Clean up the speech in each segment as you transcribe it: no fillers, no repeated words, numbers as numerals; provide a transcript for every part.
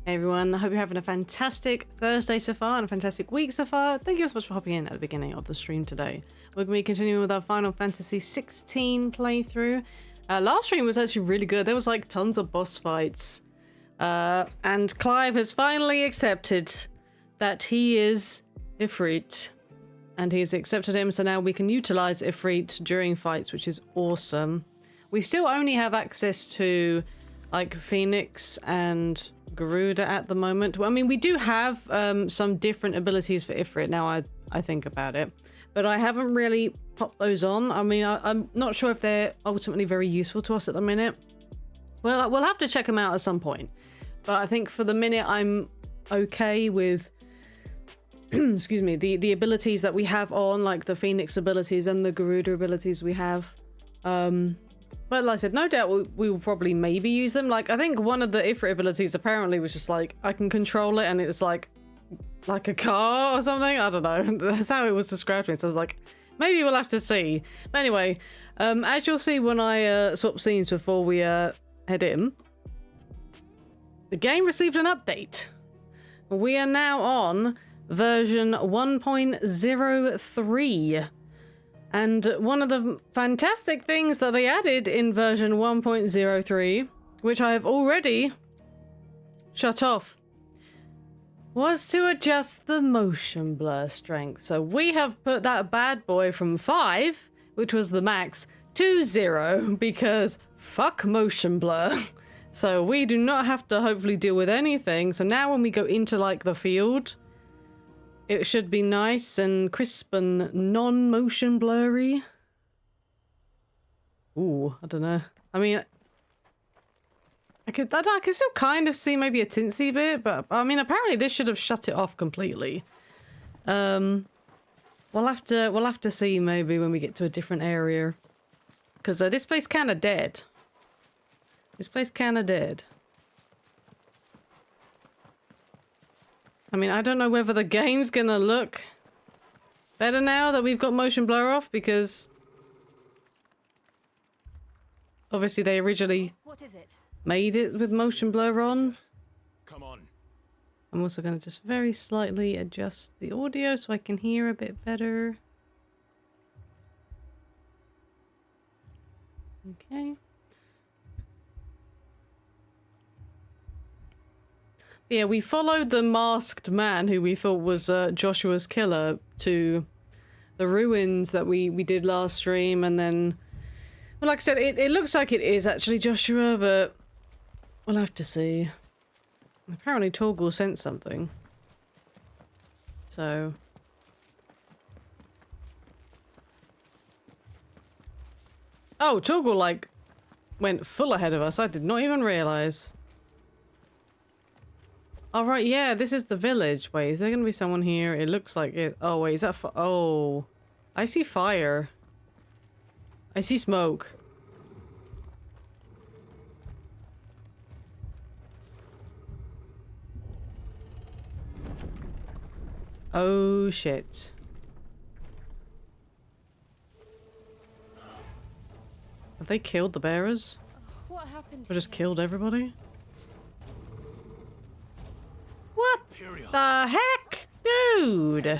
Hey everyone, I hope you're having a fantastic Thursday so far and a fantastic week so far. Thank you so much for hopping in at the beginning of the stream today. We're going to be continuing with our Final Fantasy XVI playthrough. Last stream was actually really good. There was like tons of boss fights. And Clive has finally accepted that he is Ifrit. And he's accepted him, so now we can utilize Ifrit during fights, which is awesome. We still only have access to like Phoenix and Garuda at the moment. Well, I mean, we do have some different abilities for Ifrit now I think about it, but I haven't really popped those on. I mean, I'm not sure if they're ultimately very useful to us at the minute. Well, we'll have to check them out at some point, but I think for the minute I'm okay with excuse me, the abilities that we have on, like the Phoenix abilities and the Garuda abilities we have. But like I said, no doubt we will probably maybe use them. Like, I think one of the Ifrit abilities apparently was just like, I can control it and it's like a car or something. I don't know. That's how it was described to me. So I was like, maybe we'll have to see. But anyway, as you'll see when I swap scenes before we head in, the game received an update. We are now on version 1.03. And one of the fantastic things that they added in version 1.03, which I have already shut off, was to adjust the motion blur strength. So we have put that bad boy from 5, which was the max, to 0, because fuck motion blur. So we do not have to hopefully deal with anything. So now when we go into like the field, it should be nice and crisp and non-motion blurry. Ooh, I don't know. I mean, I could still kind of see maybe a tinsy bit, but I mean, apparently this should have shut it off completely. We'll have to see maybe when we get to a different area, because this place kind of dead. This place kind of dead. I mean, I don't know whether the game's gonna look better now that we've got motion blur off, because obviously they originally made it with motion blur on. Come on. I'm also gonna just very slightly adjust the audio so I can hear a bit better. Okay. Yeah, we followed the masked man who we thought was Joshua's killer to the ruins that we did last stream, and then, well, like I said, it looks like it is actually Joshua, but we'll have to see. Apparently Torgal sent something. So... Oh, Torgal, like, went full ahead of us. I did not even realise. Oh, right, yeah, this is the village. Wait, is there going to be someone here? It looks like it. Oh, wait, is that... Oh, I see fire. I see smoke. Oh, shit. Have they killed the bearers? What happened? Or just killed everybody? What the heck? Dude!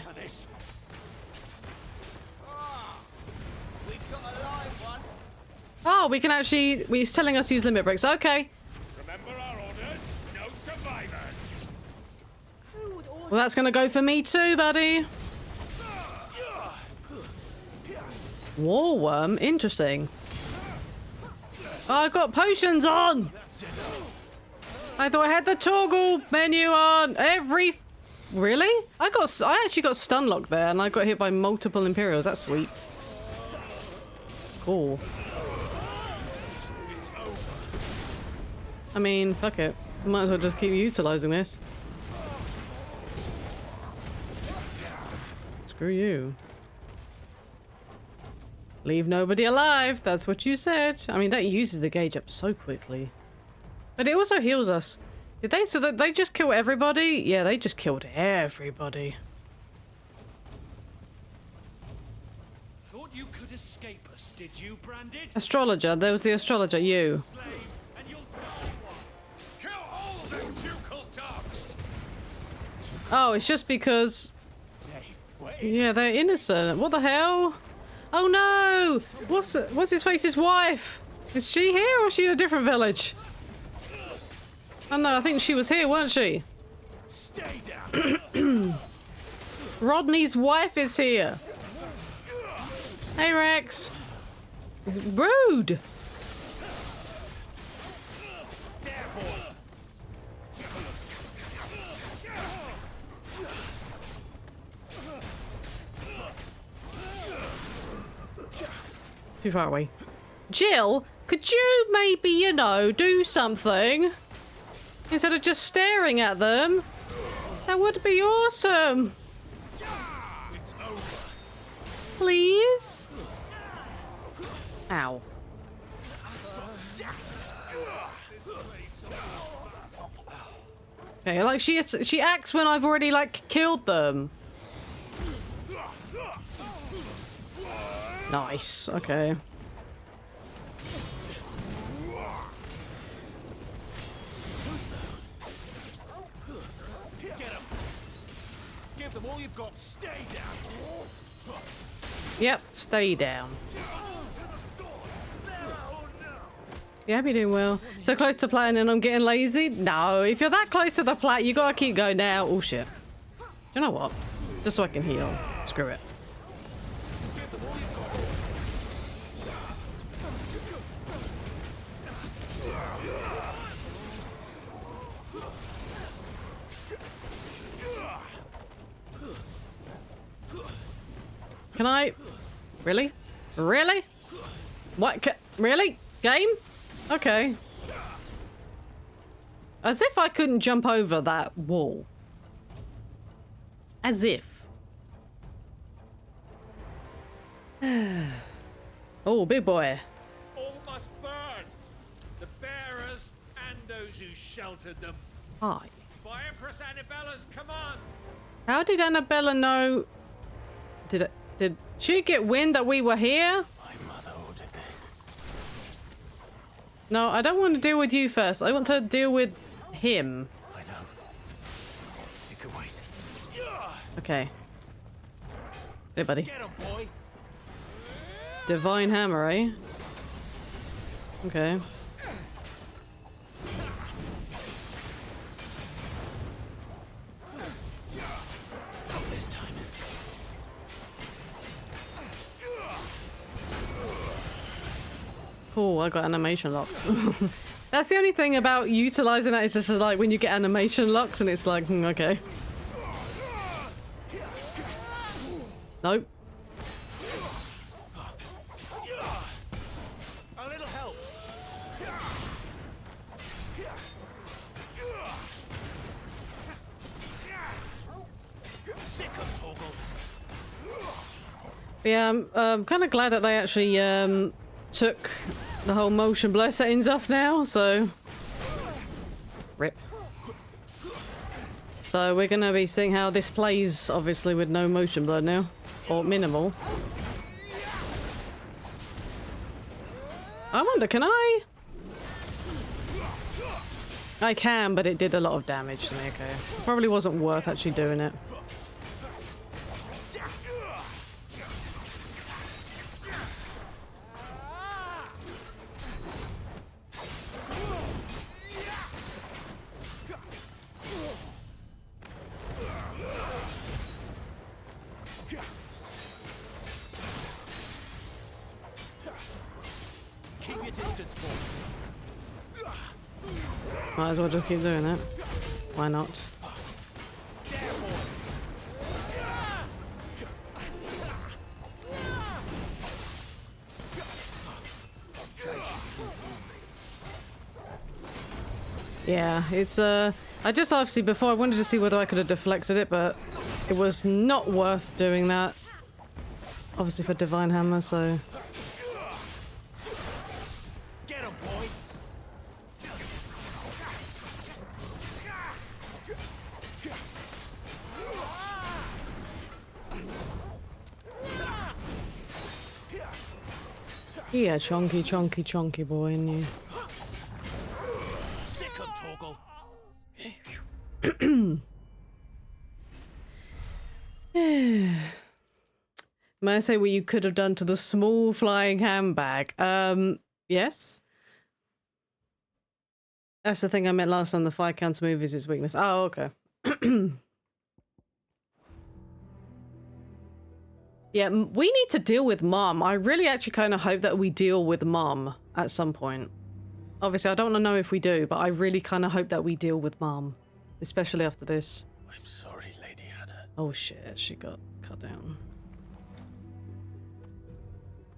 Oh, we can actually... He's telling us to use limit breaks. Okay. Remember our orders? No survivors. Well, that's gonna go for me too, buddy. Warworm? Interesting. Oh, I've got potions on! I thought I had the toggle menu on every... Really? I actually got stun locked there and I got hit by multiple Imperials. That's sweet. Cool. I mean, fuck it. Might as well just keep utilizing this. Screw you. Leave nobody alive. That's what you said. I mean, that uses the gauge up so quickly. But it also heals us. Did they? So they just kill everybody? Yeah, they just killed everybody. Thought you could escape us, did you, Branded? Astrologer. There was the astrologer. You. Slave, and you'll die one. Kill all The ducal dogs. Oh, it's just because... Yeah, they're innocent. What the hell? Oh no! What's his face's wife? Is she here or is she in a different village? Oh no, I think she was here, weren't she? Stay down. Rodney's wife is here. Hey Rex. It's rude. Too far away. Jill, could you maybe, you know, do something? Instead of just staring at them? That would be awesome. It's over. Please? Ow. Okay, like she acts when I've already like killed them. Nice. Okay. Get him. Give them all you've got. Stay down. Yep, stay down. Yeah, I hope you're doing well. So close to platinum and I'm getting lazy? No, if you're that close to the plat, you gotta keep going now. Oh shit. Do you know what? Just so I can heal. Screw it. Can I? Really? Really? What? Really? Game? Okay. As if I couldn't jump over that wall. As if. Oh, big boy. All must burn. The bearers and those who sheltered them. Hi. By Empress Annabella's command. How did Annabella know? Did she get wind that we were here? My mother ordered this. No, I don't want to deal with you first. I want to deal with him. I know. You can wait. Okay. Hey, buddy. Get him, boy. Divine hammer, eh? Okay. Not this time. Cool, I got animation locked. That's the only thing about utilizing that is just like when you get animation locked and it's like, okay. Nope. A little help. Sick of Torgal. Yeah, I'm kind of glad that they actually took the whole motion blur settings off now, so... Rip. So we're going to be seeing how this plays, obviously, with no motion blur now. Or minimal. I wonder, can I? I can, but it did a lot of damage to me, okay. Probably wasn't worth actually doing it. Keep your distance, boy. Might as well just keep doing it. Why not? There, boy. Yeah, it's I just obviously before I wanted to see whether I could have deflected it, but it was not worth doing that. Obviously for Divine Hammer, so... Get him, boy. Yeah, chonky boy in you. Sick of Torgal. May I say what you could have done to the small flying handbag? Yes. That's the thing I meant last time. The fire counter move is its weakness. Oh, okay. Yeah, we need to deal with Mom. I really actually kind of hope that we deal with Mom at some point. Obviously, I don't know if we do, but I really kind of hope that we deal with Mom, especially after this. I'm sorry, Lady Hannah. Oh shit, she got cut down.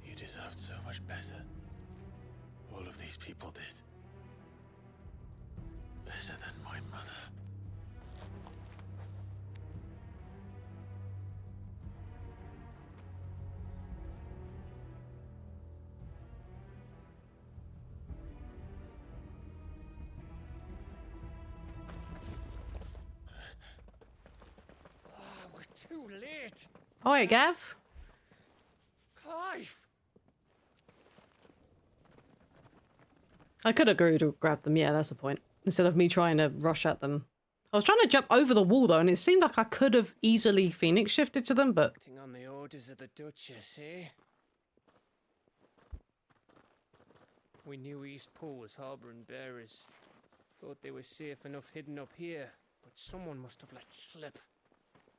You deserved so much better. All of these people did. Better than my mother. We're too late. Oh wait, Gav? Clive! I could agree to grab them, yeah, that's the point. Instead of me trying to rush at them. I was trying to jump over the wall though, and it seemed like I could have easily Phoenix shifted to them, but... Acting on the orders of the Duchess, eh? We knew East Pool was harbouring bearers. Thought they were safe enough hidden up here, but someone must have let slip.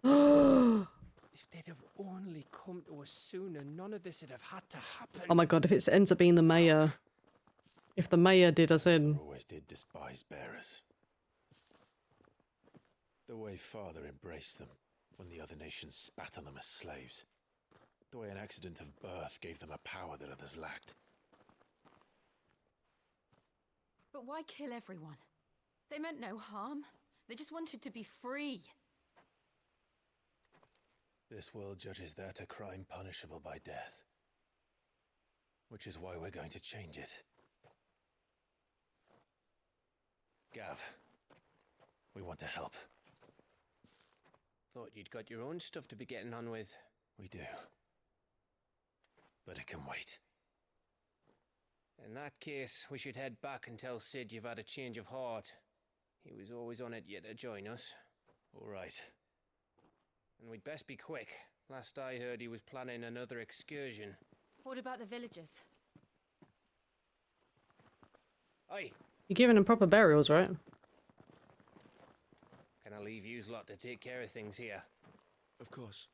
If they'd have only come to us sooner, none of this would have had to happen. Oh my god, if it ends up being the mayor. If the mayor did us in. Always did despise bearers. The way Father embraced them when the other nations spat on them as slaves. The way an accident of birth gave them a power that others lacked. But why kill everyone? They meant no harm. They just wanted to be free. This world judges that a crime punishable by death. Which is why we're going to change it. Gav, we want to help. Thought you'd got your own stuff to be getting on with. We do. But it can wait. In that case, we should head back and tell Sid you've had a change of heart. He was always on it yet to join us. All right. And we'd best be quick. Last I heard, he was planning another excursion. What about the villagers? Aye. You're giving them proper burials, right? Can I leave yous lot to take care of things here? Of course.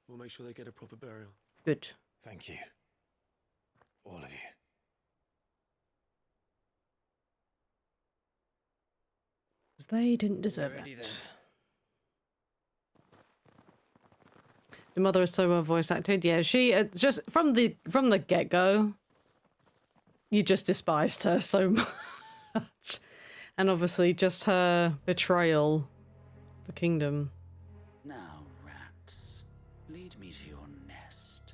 We'll make sure they get a proper burial. Good. Thank you. All of you. Because they didn't deserve Ready it. then. The mother is so well voice acted. Yeah, she just from the get-go, you just despised her so much. And obviously just her betrayal of the kingdom. Now, rats, lead me to your nest.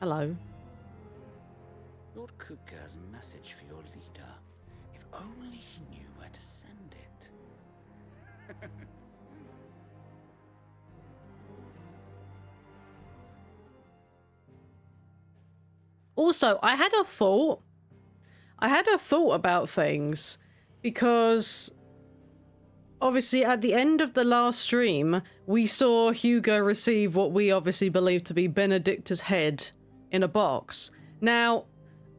Hello. Lord Kupka has a message for your leader. If only he knew where to send it. Also, I had a thought. About things because obviously at the end of the last stream, we saw Hugo receive what we obviously believe to be Benedicta's head in a box. Now,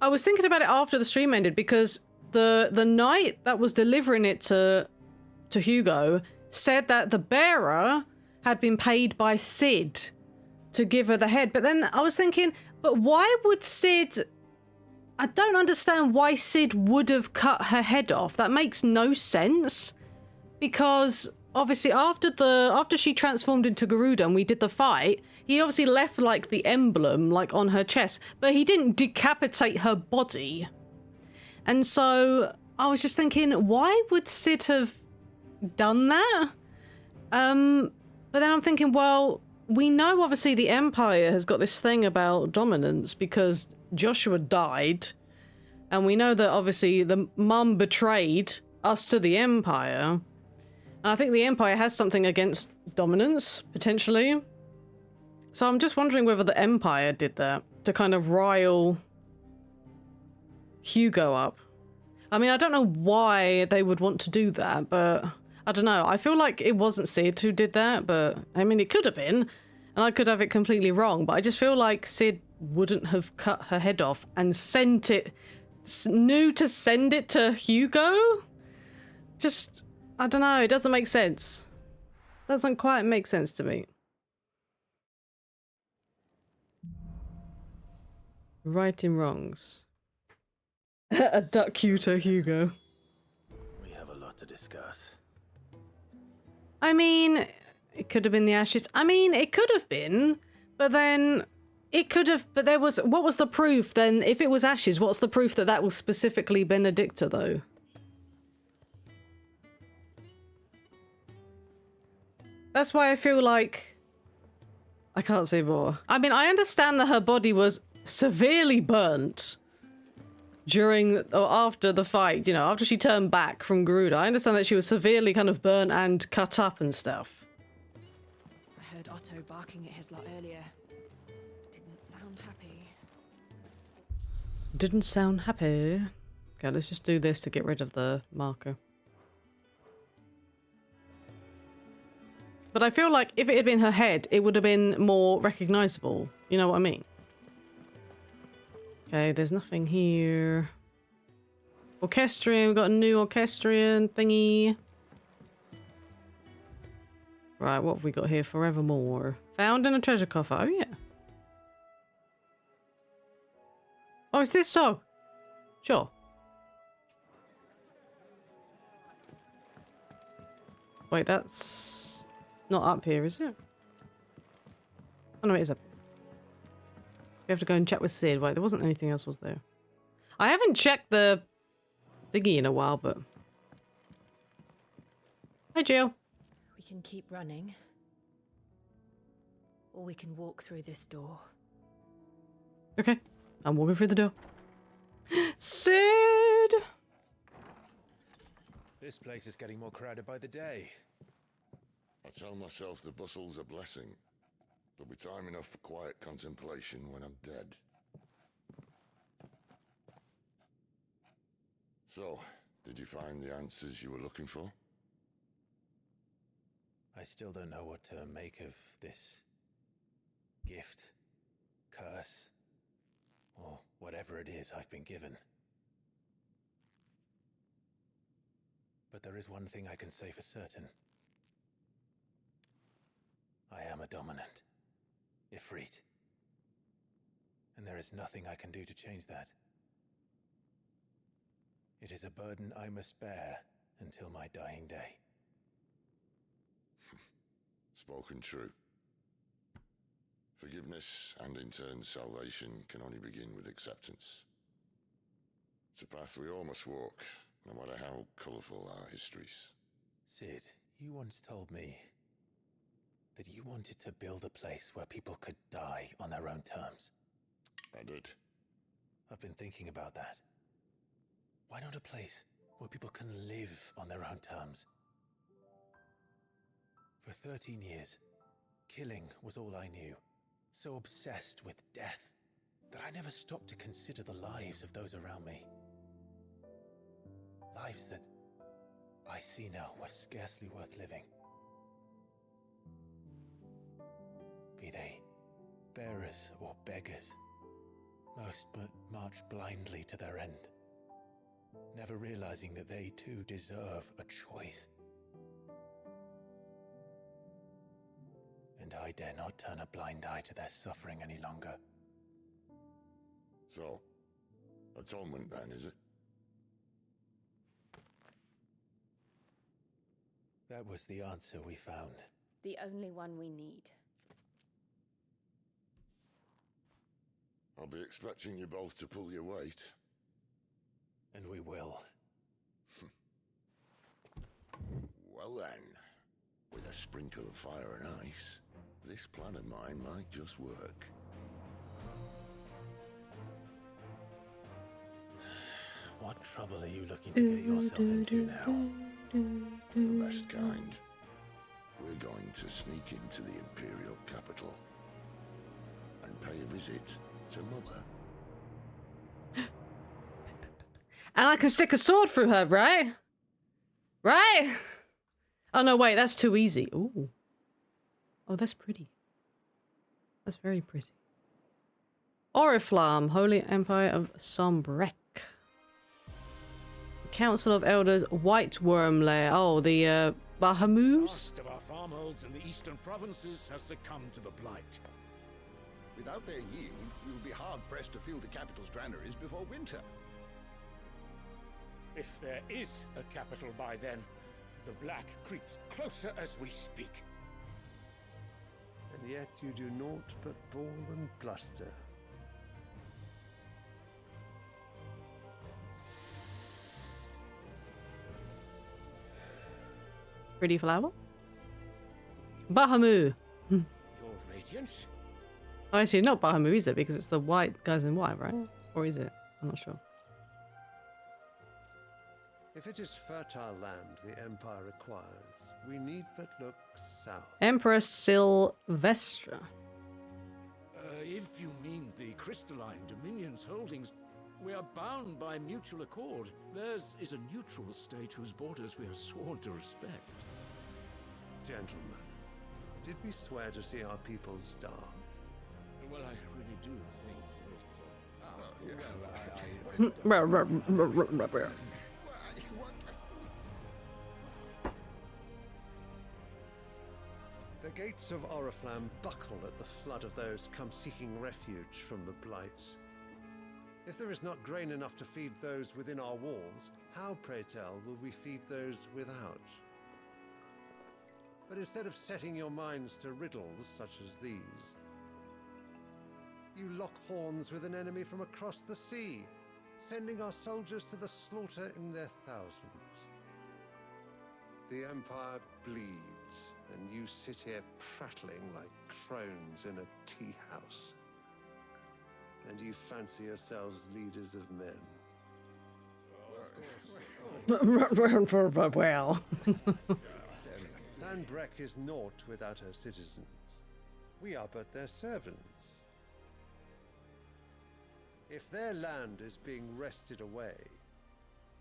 I was thinking about it after the stream ended because the knight that was delivering it to Hugo said that the bearer had been paid by Sid to give her the head. But then I was thinking, but why would Sid... I don't understand why Sid would have cut her head off. That makes no sense. Because obviously after she transformed into Garuda and we did the fight, he obviously left like the emblem like on her chest, but he didn't decapitate her body. And so I was just thinking, why would Sid have done that? But then I'm thinking, well, we know obviously the Empire has got this thing about dominance because Joshua died, and we know that obviously the mum betrayed us to the Empire, and I think the Empire has something against dominance, potentially. So I'm just wondering whether the Empire did that to kind of rile Hugo up. I mean, I don't know why they would want to do that, but I don't know. I feel like it wasn't Sid who did that, but I mean, it could have been, and I could have it completely wrong, but I just feel like Sid wouldn't have cut her head off and sent it, knew to send it to Hugo? Just, I don't know. It doesn't make sense. Doesn't quite make sense to me. Righting wrongs. Abduct you to Hugo. We have a lot to discuss. I mean, it could have been the ashes. I mean, it could have been, but then it could have. But there was. What was the proof then? If it was ashes, what's the proof that that was specifically Benedicta, though? That's why I feel like I can't say more. I mean, I understand that her body was severely burnt during or after the fight, you know, after she turned back from Garuda. I understand that she was severely kind of burnt and cut up and stuff. I heard Otto barking at his lot earlier. Didn't sound happy. Didn't sound happy. Okay, let's just do this to get rid of the marker. But I feel like if it had been her head, it would have been more recognizable. You know what I mean? Okay, there's nothing here. Orchestrion, we've got a new orchestrion thingy. Right, what have we got here? Forevermore. Found in a treasure coffer. Oh, yeah. Oh, it's this song. Sure. Wait, that's not up here, is it? Oh, no, it is up here. We have to go and check with Sid. Wait, there wasn't anything else, was there? I haven't checked the thingy in a while, but... Hi, Jill. We can keep running. Or we can walk through this door. Okay, I'm walking through the door. Sid! This place is getting more crowded by the day. I tell myself the bustle's a blessing. There'll be time enough for quiet contemplation when I'm dead. So, did you find the answers you were looking for? I still don't know what to make of this gift, curse, or whatever it is I've been given. But there is one thing I can say for certain. I am a dominant. Ifrit. And there is nothing I can do to change that. It is a burden I must bear until my dying day. Spoken true. Forgiveness and in turn salvation can only begin with acceptance. It's a path we all must walk, no matter how colourful our histories. Sid, you once told me that you wanted to build a place where people could die on their own terms. I did. I've been thinking about that. Why not a place where people can live on their own terms? For 13 years, killing was all I knew. So obsessed with death that I never stopped to consider the lives of those around me. Lives that I see now were scarcely worth living. Be they bearers or beggars, most march blindly to their end, never realizing that they too deserve a choice. And I dare not turn a blind eye to their suffering any longer. So, atonement then, is it? That was the answer we found. The only one we need. I'll be expecting you both to pull your weight. And we will. Well then, with a sprinkle of fire and ice, this plan of mine might just work. What trouble are you looking to get yourself into now? The best kind. We're going to sneak into the Imperial capital and pay a visit to Mother. And I can stick a sword through her, right? Right? Oh no, wait, that's too easy. Ooh. Oh, that's pretty. That's very pretty. Oriflamme, Holy Empire of Sombrek. Council of Elders, White Worm Lair. Oh, the Bahamut? Last of our farmholds in the eastern provinces has succumbed to the blight. Without their yield, we will be hard-pressed to fill the capital's granaries before winter. If there is a capital by then, the black creeps closer as we speak. And yet you do naught but bawl and bluster. Pretty flower? Bahamut. Your radiance? Oh, actually, not Bahamut, is it? Because it's the white guys in white, right? Or is it? I'm not sure. If it is fertile land the Empire requires, we need but look south. Empress Sylvestra. If you mean the crystalline Dominion's holdings, we are bound by mutual accord. Theirs is a neutral state whose borders we are sworn to respect. Gentlemen, did we swear to see our people starve? Well, I really do think that... The gates of Oriflamme buckle at the flood of those come seeking refuge from the blight. If there is not grain enough to feed those within our walls, how, pray tell, will we feed those without? But instead of setting your minds to riddles such as these, you lock horns with an enemy from across the sea, sending our soldiers to the slaughter in their thousands. The Empire bleeds, and you sit here prattling like crones in a tea house. And you fancy yourselves leaders of men. Well. Sanbreque is naught without her citizens. We are but their servants. If their land is being wrested away,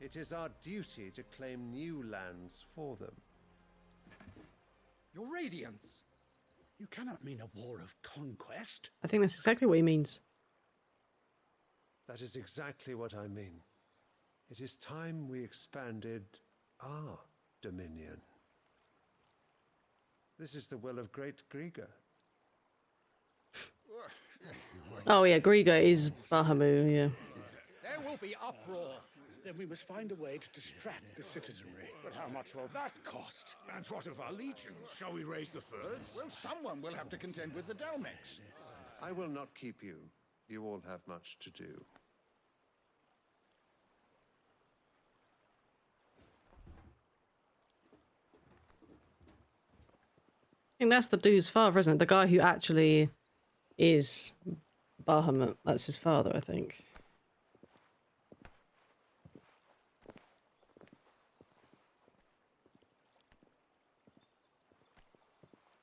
it is our duty to claim new lands for them. Your Radiance! You cannot mean a war of conquest. I think that's exactly what he means. That is exactly what I mean. It is time we expanded our dominion. This is the will of great Griga. Oh yeah, Griga is Bahamut, yeah. There will be uproar. Then we must find a way to distract the citizenry. But how much will that cost? And what of our legions? Shall we raise the furs? Well, someone will have to contend with the Dalmex. I will not keep you. You all have much to do. I think that's the dude's father, isn't it? The guy who actually is Bahamut. That's his father, I think.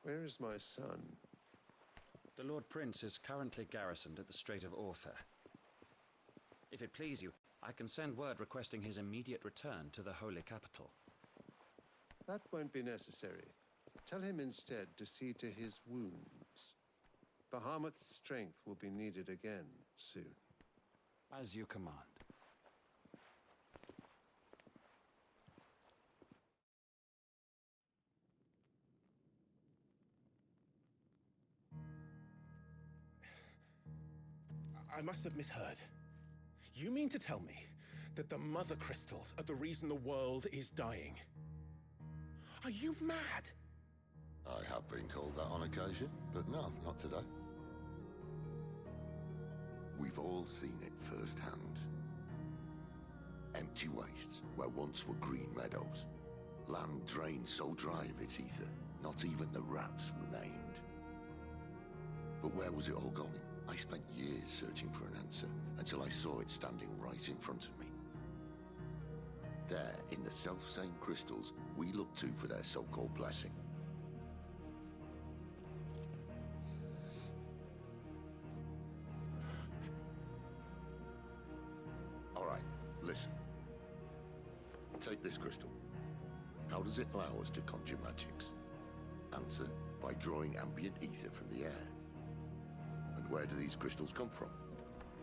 Where is my son? The Lord Prince is currently garrisoned at the Strait of Arthur. If it please you, I can send word requesting his immediate return to the Holy Capital. That won't be necessary. Tell him instead to see to his wounds. Bahamut's strength will be needed again soon. As you command. I must have misheard. You mean to tell me that the Mother Crystals are the reason the world is dying? Are you mad? I have been called that on occasion, but no, not today. We've all seen it firsthand. Empty wastes where once were green meadows. Land drained so dry of its ether, not even the rats remained. But where was it all going? I spent years searching for an answer, until I saw it standing right in front of me. There, in the self-same crystals we look to for their so-called blessing. All right, listen. Take this crystal. How does it allow us to conjure magics? Answer, by drawing ambient ether from the air. And where do these crystals come from?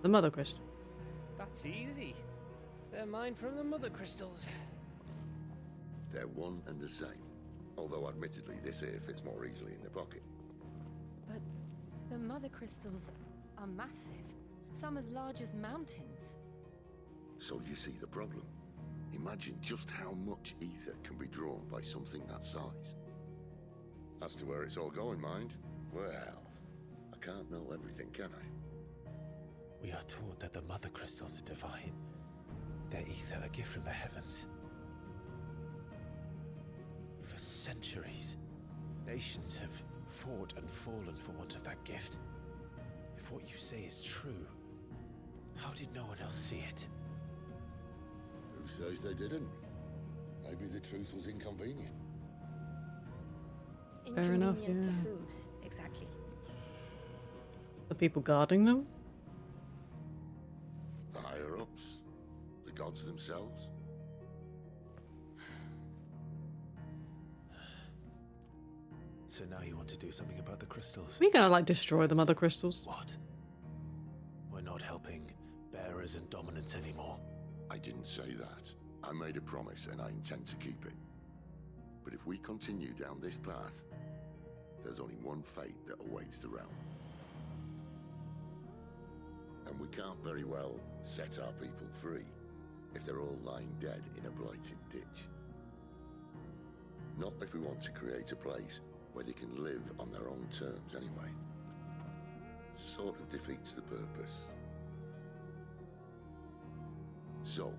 The mother crystal. That's easy. They're mine from the mother crystals. They're one and the same. Although admittedly this here fits more easily in the pocket. But the mother crystals are massive. Some as large as mountains. So you see the problem. Imagine just how much ether can be drawn by something that size. As to where it's all going, mind, well, I can't know everything, can I? We are taught that the mother crystals are divine. Their ether a gift from the heavens. For centuries, nations have fought and fallen for want of that gift. If what you say is true, how did no one else see it? Who says they didn't? Maybe the truth was inconvenient. Fair enough, Inconvenient to yeah. whom, exactly? The people guarding them? The higher-ups? The gods themselves? So now you want to do something about the crystals? We gonna like destroy the mother crystals? What? We're not helping bearers and dominants anymore. I didn't say that. I made a promise and I intend to keep it. But if we continue down this path, there's only one fate that awaits the realm. And we can't very well set our people free if they're all lying dead in a blighted ditch. Not if we want to create a place where they can live on their own terms anyway. Sort of defeats the purpose. So,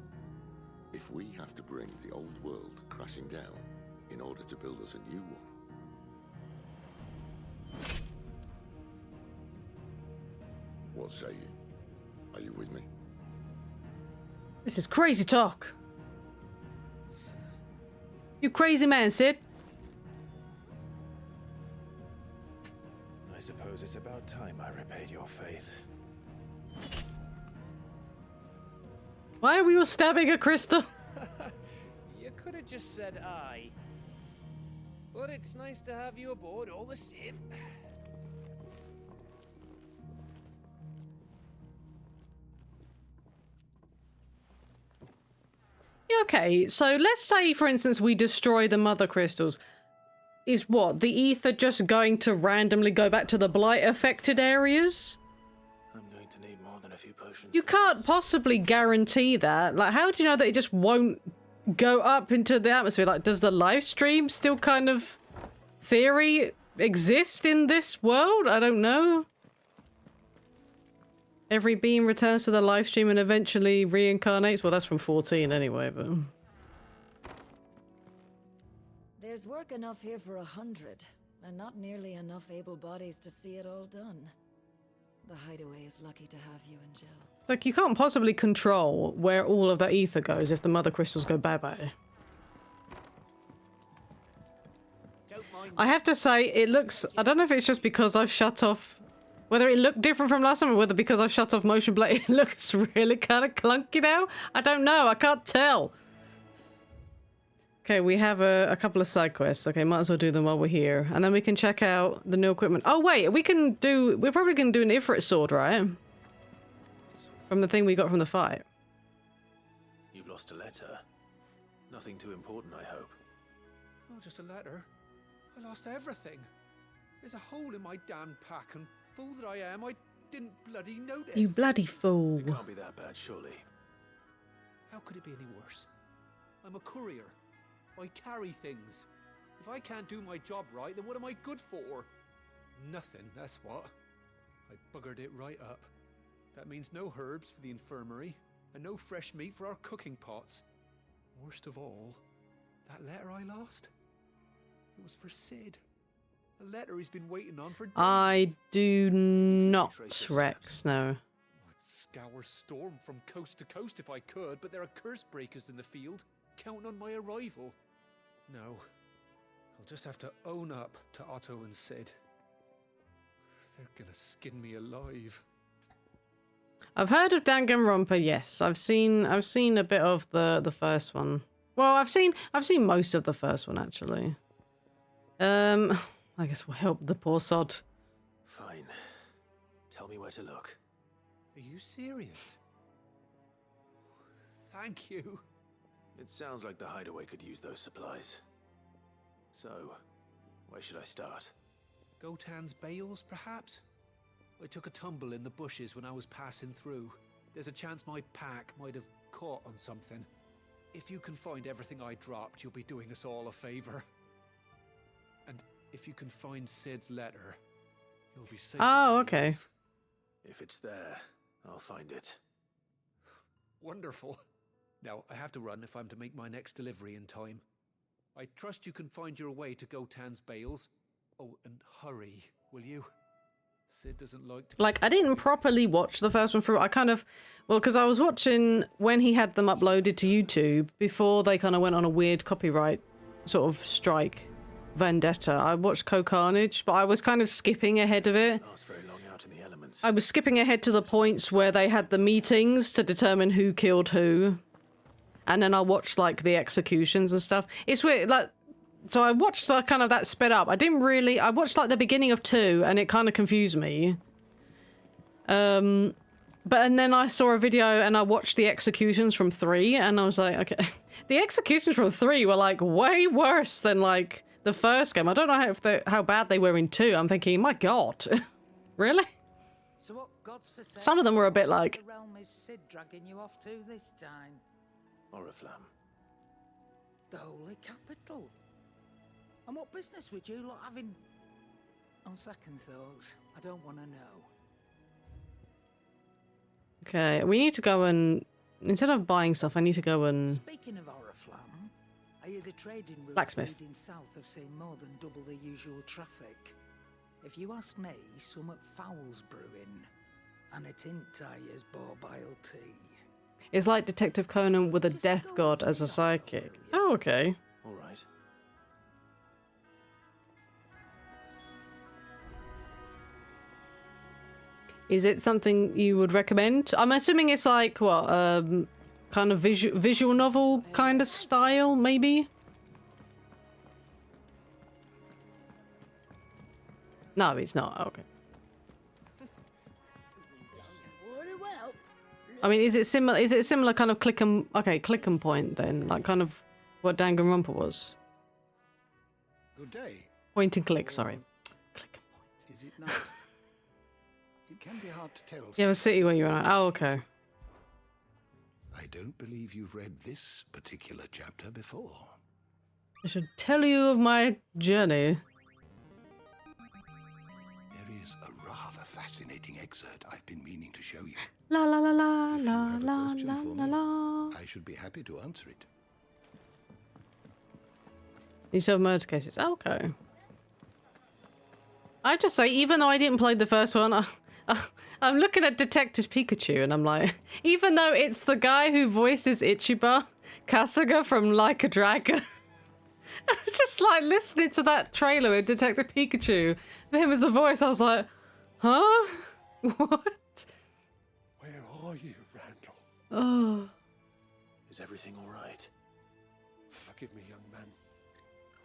if we have to bring the old world crashing down in order to build us a new one, what say you? Are you with me? This is crazy talk. You crazy man, Sid. I suppose it's about time I repaid your faith. Why are we all stabbing a crystal? You could have just said aye. But it's nice to have you aboard all the same. Yeah, okay, so let's say, for instance, we destroy the mother crystals. Is what? The ether just going to randomly go back to the blight affected areas? I'm going to need more than a few potions. You can't possibly guarantee that. Like, how do you know that it just won't go up into the atmosphere? Like, does the live stream still kind of theory exist in this world? I don't know. Every being returns to the live stream and eventually reincarnates. Well, that's from 14 anyway, but... There's work enough here for 100, and not nearly enough able bodies to see it all done. The Hideaway is lucky to have you and Jill. Like, you can't possibly control where all of that ether goes if the mother crystals go bye-bye. I have to say, it looks... I don't know if it's just because I've shut off... Whether it looked different from last time or whether because I've shut off motion blur, it looks really kind of clunky now. I don't know. I can't tell. Okay, we have a couple of side quests. Okay, might as well do them while we're here. And then we can check out the new equipment. Oh, wait. We can do... We're probably going to do an Ifrit sword, right? From the thing we got from the fight. You've lost a letter. Nothing too important, I hope. Not just a letter. I lost everything. There's a hole in my damn pack, and fool that I am, I didn't bloody notice. You bloody fool. It can't be that bad, surely. How could it be any worse? I'm a courier. I carry things. If I can't do my job right, then what am I good for? Nothing, that's what. I buggered it right up. That means no herbs for the infirmary, and no fresh meat for our cooking pots. Worst of all, that letter I lost, it was for Sid. A letter he's been waiting on for days. I do not, Rex, no. I'd scour Storm from coast to coast if I could, but there are curse breakers in the field, counting on my arrival. No, I'll just have to own up to Otto and Sid. They're gonna skin me alive. I've heard of Danganronpa, yes. I've seen a bit of the first one. Well, I've seen most of the first one actually. I guess we'll help the poor sod. Fine. Tell me where to look. Are you serious? Thank you. It sounds like the hideaway could use those supplies. So, where should I start? Gotan's bales, perhaps? I took a tumble in the bushes when I was passing through. There's a chance my pack might have caught on something. If you can find everything I dropped, you'll be doing us all a favor. And if you can find Sid's letter, you'll be safe. Oh, okay. If it's there, I'll find it. Wonderful. Now, I have to run if I'm to make my next delivery in time. I trust you can find your way to Gotan's bales. Oh, and hurry, will you? Sid doesn't like to... Like, I didn't properly watch the first one through. I kind of... Well, because I was watching when he had them uploaded to YouTube before they kind of went on a weird copyright sort of strike vendetta. I watched Co-Carnage, but I was kind of skipping ahead of it. I was skipping ahead to the points where they had the meetings to determine who killed who. And then I watched, like, the executions and stuff. It's weird, like... So I watched kind of that sped up. I watched like the beginning of 2 and it kind of confused me. And then I saw a video and I watched the executions from 3 and I was like, okay. The executions from 3 were like way worse than like the first game. I don't know how bad they were in 2. I'm thinking, my God, really? So what God's for sake? Some of them were a bit like... The realm is Sid dragging you off to this time? Oriflamme. The Holy Capital. And what business would you lot having? On second thoughts, I don't want to know. Okay, we need to go and... Instead of buying stuff, I need to go and... Speaking of Oriflamme, I hear the trading route Blacksmith. leading south have seen more than double the usual traffic. If you ask me, somewhat foul's brewing. And it ain't Tyre's borbile tea. It's like Detective Conan with a death god as a sidekick. Oh, okay. All right. Is it something you would recommend? I'm assuming it's like, what, kind of visual novel kind of style, maybe? No, it's not. Okay. I mean, is it similar? Is it a similar kind of click and point then, like kind of what Danganronpa was? Good day. Point and click. Sorry. Click and point. Is it not? It can be hard to tell. You have a city where you're on. Oh, okay. I don't believe you've read this particular chapter before. I should tell you of my journey. There is a rather fascinating excerpt I've been meaning to show you. La la la la la la la la la. I should be happy to answer it. You solve murder cases. Oh, okay. I have to say, even though I didn't play the first one, I'm looking at Detective Pikachu and I'm like, even though it's the guy who voices Ichiba, Kasuga from Like a Dragon, I was just like listening to that trailer with Detective Pikachu, for him as the voice, I was like, huh? What? Where are you, Randall? Oh. Is everything all right? Forgive me, young man.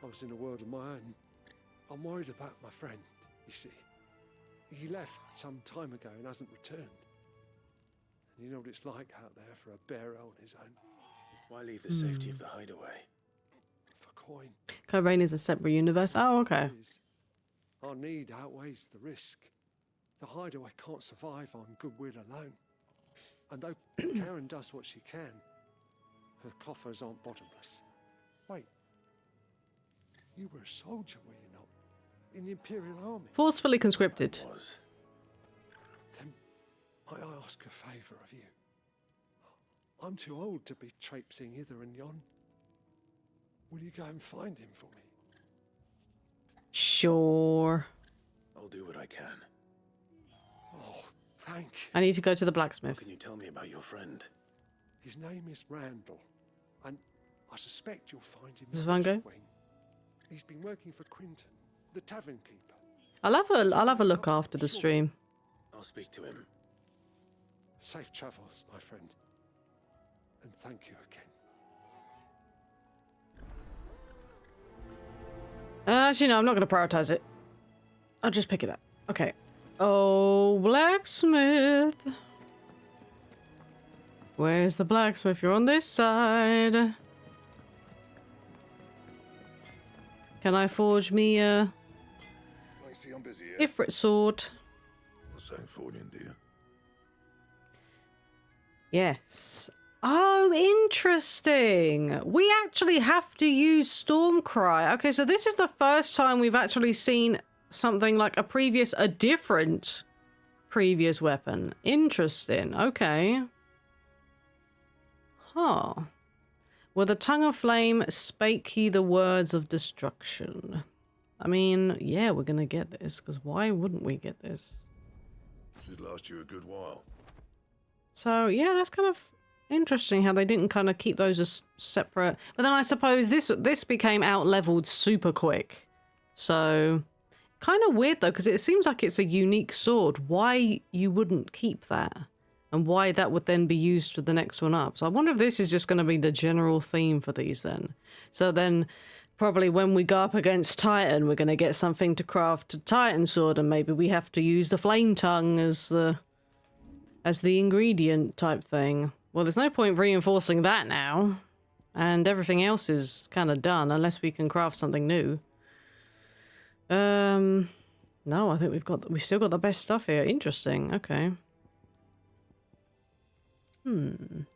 I was in a world of my own. I'm worried about my friend, you see. He left some time ago and hasn't returned. And you know what it's like out there for a bearer on his own. Why leave the safety of the hideaway? For coin. Cobain is a separate universe. Oh, okay. Our need outweighs the risk. The hideaway can't survive on goodwill alone. And though Karen does what she can, her coffers aren't bottomless. Wait. You were a soldier, were you not? In the Imperial Army? Forcefully conscripted. Then I ask a favour of you. I'm too old to be traipsing hither and yon. Will you go and find him for me? Sure. I'll do what I can. Oh, thank you. I need to go to the blacksmith. What can you tell me about your friend? His name is Randall, and I suspect you'll find him Does in Van the go? West Wing. He's been working for Quinton, the tavern keeper. I'll have a look after the stream. I'll speak to him. Safe travels, my friend. And thank you again. Actually, no, I'm not going to prioritize it. I'll just pick it up. Okay. Oh, blacksmith. Where's the blacksmith? You're on this side. Can I forge me a Ifrit sword? What's that forging, dear? Yes. Oh, interesting. We actually have to use Stormcry. Okay, so this is the first time we've actually seen something like a different previous weapon. Interesting. Okay. Huh. With a tongue of flame spake he the words of destruction. I mean, yeah, we're gonna get this, because why wouldn't we get this? Should last you a good while. So, yeah, that's kind of interesting how they didn't kind of keep those as separate. But then I suppose this became out-leveled super quick. So, kind of weird, though, because it seems like it's a unique sword. Why you wouldn't keep that? And why that would then be used for the next one up. So I wonder if this is just going to be the general theme for these then. So then, probably when we go up against Titan, we're going to get something to craft a Titan sword, and maybe we have to use the flame tongue as the ingredient type thing. Well, there's no point reinforcing that now. And everything else is kind of done, unless we can craft something new. No, I think we've still got the best stuff here. Interesting. Okay.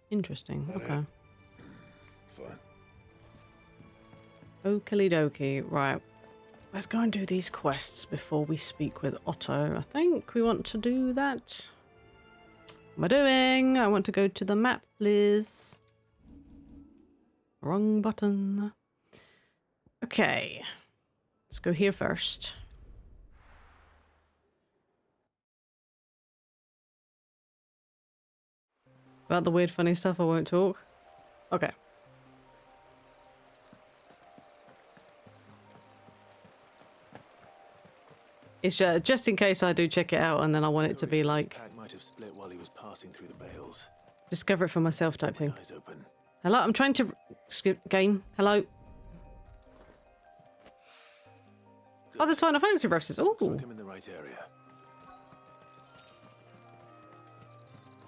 Interesting. Okay. Fine. Okie dokie. Right. Let's go and do these quests before we speak with Otto. I think we want to do that. What am I doing? I want to go to the map, please. Wrong button. Okay. Let's go here first. About the weird funny stuff I won't talk. Okay. It's just in case I do check it out and then I want it to be like Might have split while he was passing through the bales. discover it for myself type thing. Hello, I'm trying to skip game. Hello. Oh, there's Final Fantasy references. Ooh. I'm in the right area.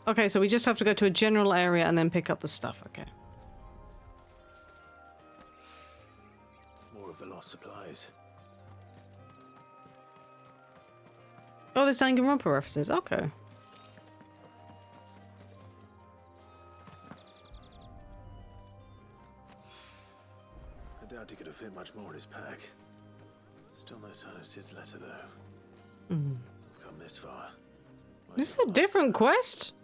Okay, so we just have to go to a general area and then pick up the stuff. Okay. More of the lost supplies. Oh, there's Danganronpa references. Okay. I doubt he could have fit much more in his pack. Still no sign of Sid's letter, though. We've come this far. This is a different quest.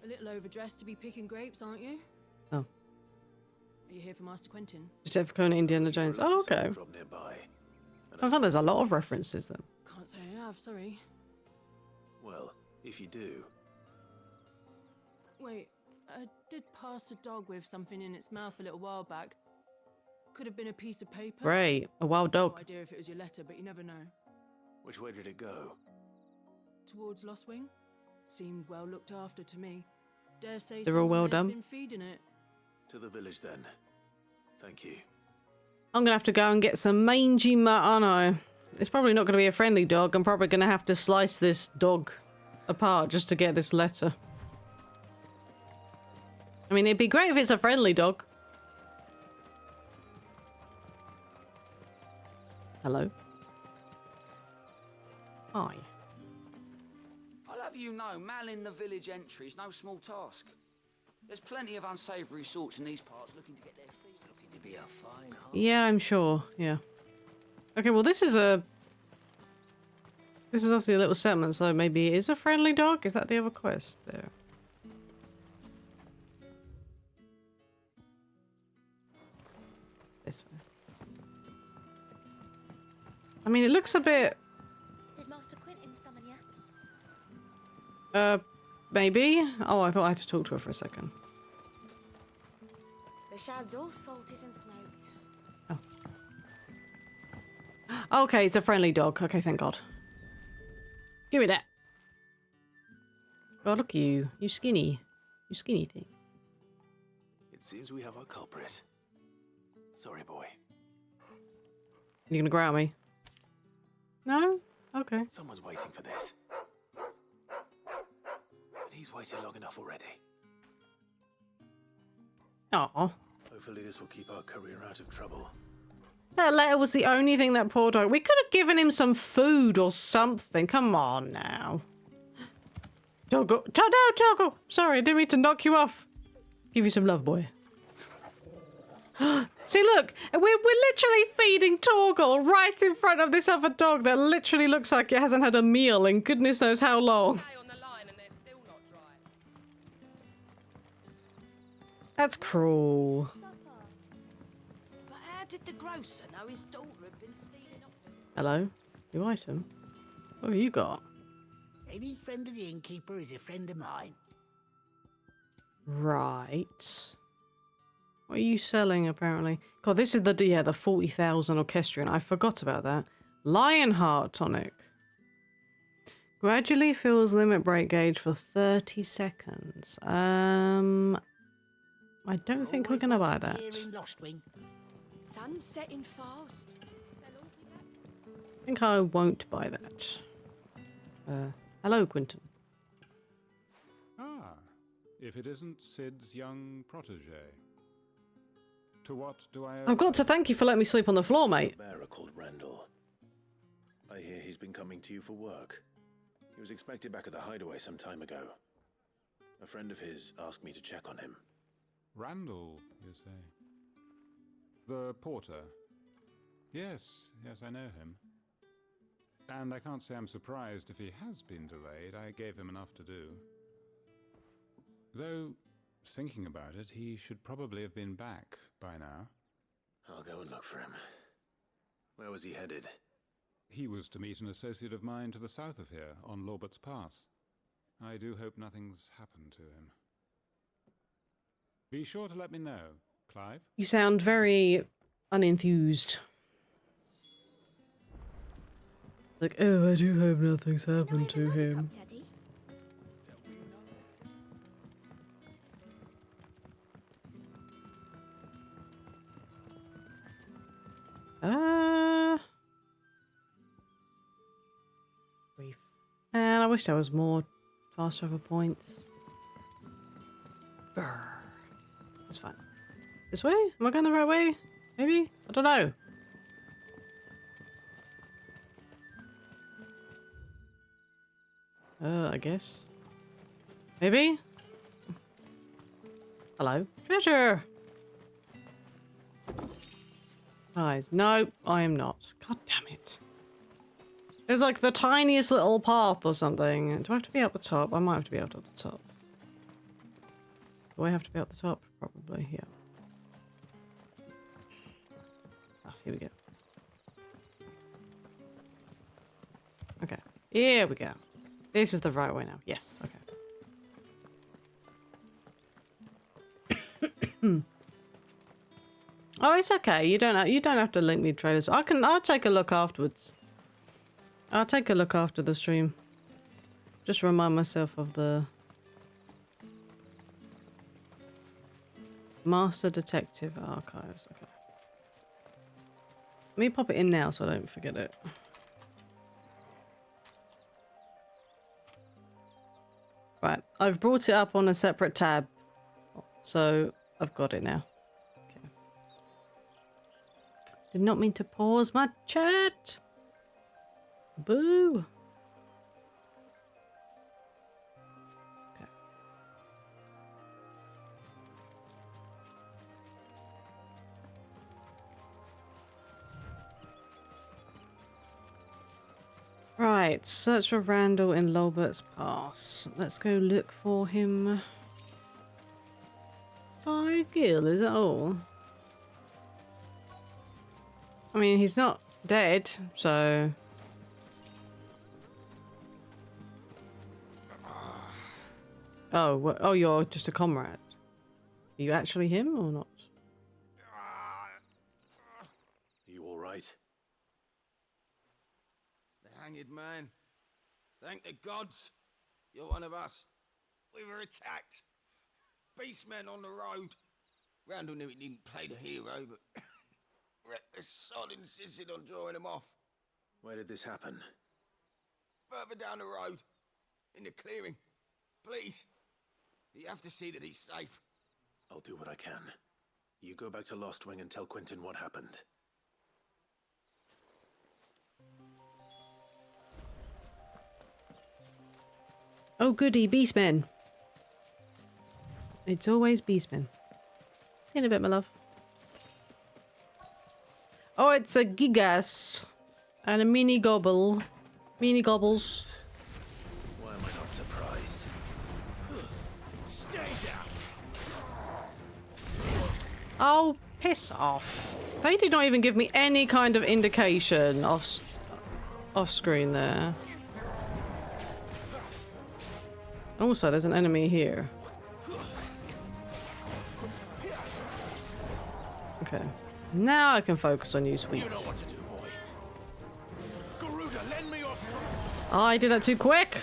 A little overdressed to be picking grapes, aren't you? Oh. Are you here for Master Quentin? Detective Conan, Indiana Jones. Oh, okay. Sounds like there's a lot of references then. Can't say I have, sorry. Well, if you do. Wait, I did pass a dog with something in its mouth a little while back. Could have been a piece of paper. Great, a wild dog. No idea if it was your letter, but you never know. Which way did it go? Towards Lost Wing? Seemed well looked after to me. Dare say They're all well someone done. has been feeding it. To the village then. Thank you. I'm gonna have to go and get some mangy oh no. It's probably not gonna be a friendly dog. I'm probably gonna have to slice this dog apart just to get this letter. I mean, it'd be great if it's a friendly dog. Hello? Hi. I'll have you know, manning the village entry is no small task. There's plenty of unsavoury sorts in these parts looking to get their feet. Looking to be a fine heart. Yeah, I'm sure. Yeah. Okay, well this is obviously a little settlement, so maybe it is a friendly dog? Is that the other quest there? This way. I mean, it looks a bit... Did Master Quentin summon you? Maybe? Oh, I thought I had to talk to her for a second. The shad's all salted and smoked. Okay, it's a friendly dog. Okay, thank God. Give me that. Oh, look at you. You skinny. You skinny thing. It seems we have our culprit. Sorry, boy. You gonna growl me? No? Okay. Someone's waiting for this. But he's waited long enough already. Aw. Hopefully this will keep our career out of trouble. That letter was the only thing that poor dog. We could have given him some food or something. Come on now. Toggle. No, Toggle. Sorry, I didn't mean to knock you off. Give you some love, boy. See, look. We're literally feeding Torgal right in front of this other dog that literally looks like it hasn't had a meal in goodness knows how long. That's cruel. But how did the grocer know his daughter had been stealing up? Hello? New item? What have you got? Any friend of the innkeeper is a friend of mine. Right. What are you selling, apparently? God, this is the 40,000 orchestrion. I forgot about that. Lionheart tonic. Gradually fills limit break gauge for 30 seconds. I don't think we're gonna buy that. Sun's setting fast. I think I won't buy that. Hello, Quentin. Ah, if it isn't Sid's young protege. To what do I owe? I've got to thank you for letting me sleep on the floor, mate. A bearer called Randall. I hear he's been coming to you for work. He was expected back at the hideaway some time ago. A friend of his asked me to check on him. Randall, you say? The porter? Yes, I know him. And I can't say I'm surprised if he has been delayed. I gave him enough to do. Though, thinking about it, he should probably have been back by now. I'll go and look for him. Where was he headed? He was to meet an associate of mine to the south of here, on Lorbert's Pass. I do hope nothing's happened to him. Be sure to let me know, Clive. You sound very unenthused. Like, oh, I do hope nothing's happened to him. And I wish there was more fast travel points. Brr. That's fine. This way? Am I going the right way? Maybe? I don't know. I guess. Maybe? Hello? Treasure! Guys, no, I am not. God damn it. There's like the tiniest little path or something. Do I have to be up the top? I might have to be up at the top. Do I have to be up the top? Probably, yeah. Ah, here we go. Okay, here we go. This is the right way now. Yes, okay. Oh, it's okay. You don't have to link me to trailers. I'll take a look afterwards. I'll take a look after the stream. Just remind myself of the Master Detective Archives. Okay. Let me pop it in now so I don't forget it. Right, I've brought it up on a separate tab, so I've got it now. Okay. Did not mean to pause my chat. Boo. Okay. Right, search for Randall in Lolbert's Pass. Let's go look for him. 5 gil, is that all? I mean, he's not dead, so... Oh, you're just a comrade. Are you actually him or not? You all right? The hanged man. Thank the gods. You're one of us. We were attacked. Beastmen on the road. Randall knew he didn't play the hero, but reckless sod insisted on drawing him off. Where did this happen? Further down the road. In the clearing. Please. You have to see that he's safe. I'll do what I can. You go back to Lost Wing and tell Quentin what happened. Oh goody, Beastmen. It's always Beastmen. See you in a bit, my love. Oh, it's a Gigas. And a mini gobble. Mini gobbles. Why am I not surprised? Stay down. Oh, piss off. They did not even give me any kind of indication off screen there. Also, there's an enemy here. Okay. Now I can focus on you, sweet. You know what to do, boy. Garuda, lend me your strength. Oh, I did that too quick.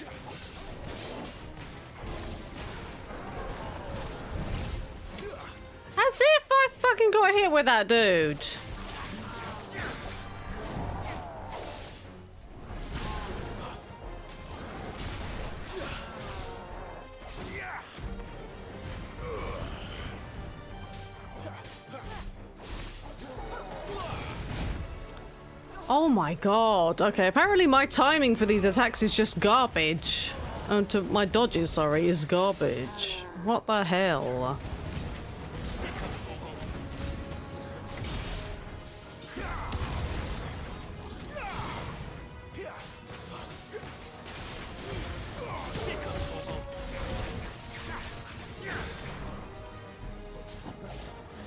As if I fucking got hit with that dude. Oh my god. Okay, apparently my timing for these attacks is just garbage. My dodges, sorry, is garbage. What the hell?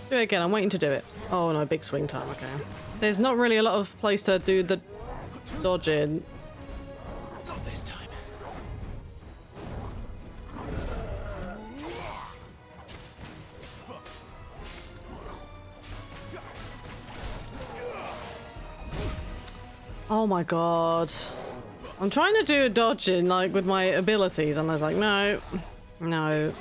Do it again, I'm waiting to do it. Oh no, big swing time, okay. There's not really a lot of place to do the dodging. Not this time. Oh my god. I'm trying to do a dodging like with my abilities and I was like, no. No.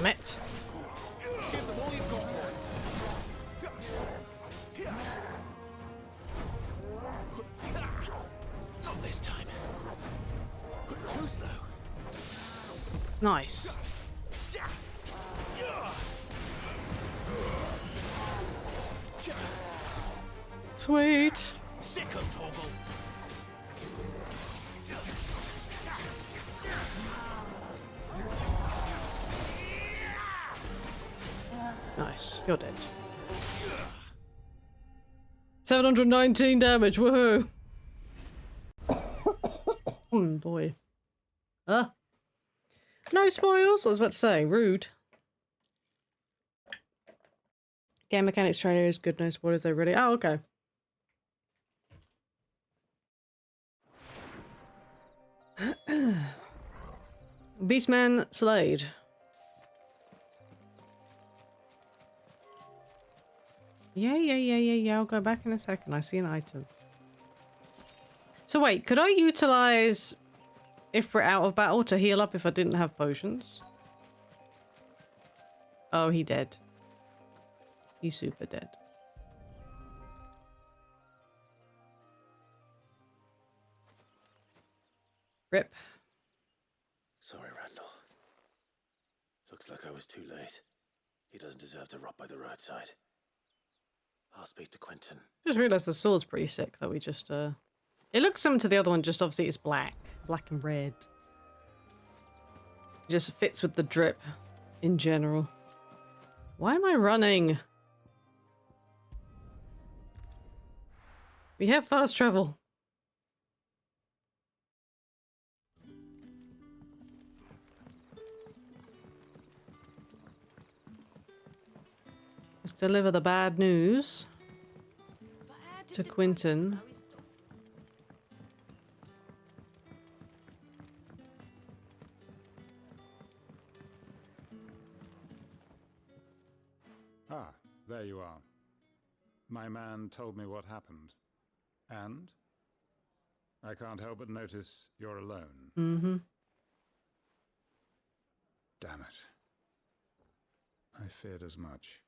Damn it. Not this time. Too slow. Nice. Sweet. Sicko toggle. Nice. You're dead. 719 damage. Woohoo. Oh boy. No spoils. I was about to say. Rude. Game mechanics trailer is good. No spoilers. They really. Oh, okay. Beastman Slade. Yeah. I'll go back in a second. I see an item. So wait, could I utilize if we're out of battle to heal up if I didn't have potions? Oh, he dead. He's super dead. Rip. Sorry, Randall. Looks like I was too late. He doesn't deserve to rot by the roadside. I'll speak to Quentin. Just realised the sword's pretty sick that we just, It looks similar to the other one, just obviously it's black. Black and red. It just fits with the drip in general. Why am I running? We have fast travel. Let's deliver the bad news to Quentin. Ah, there you are. My man told me what happened. And? I can't help but notice you're alone. Mm-hmm. Damn it. I feared as much.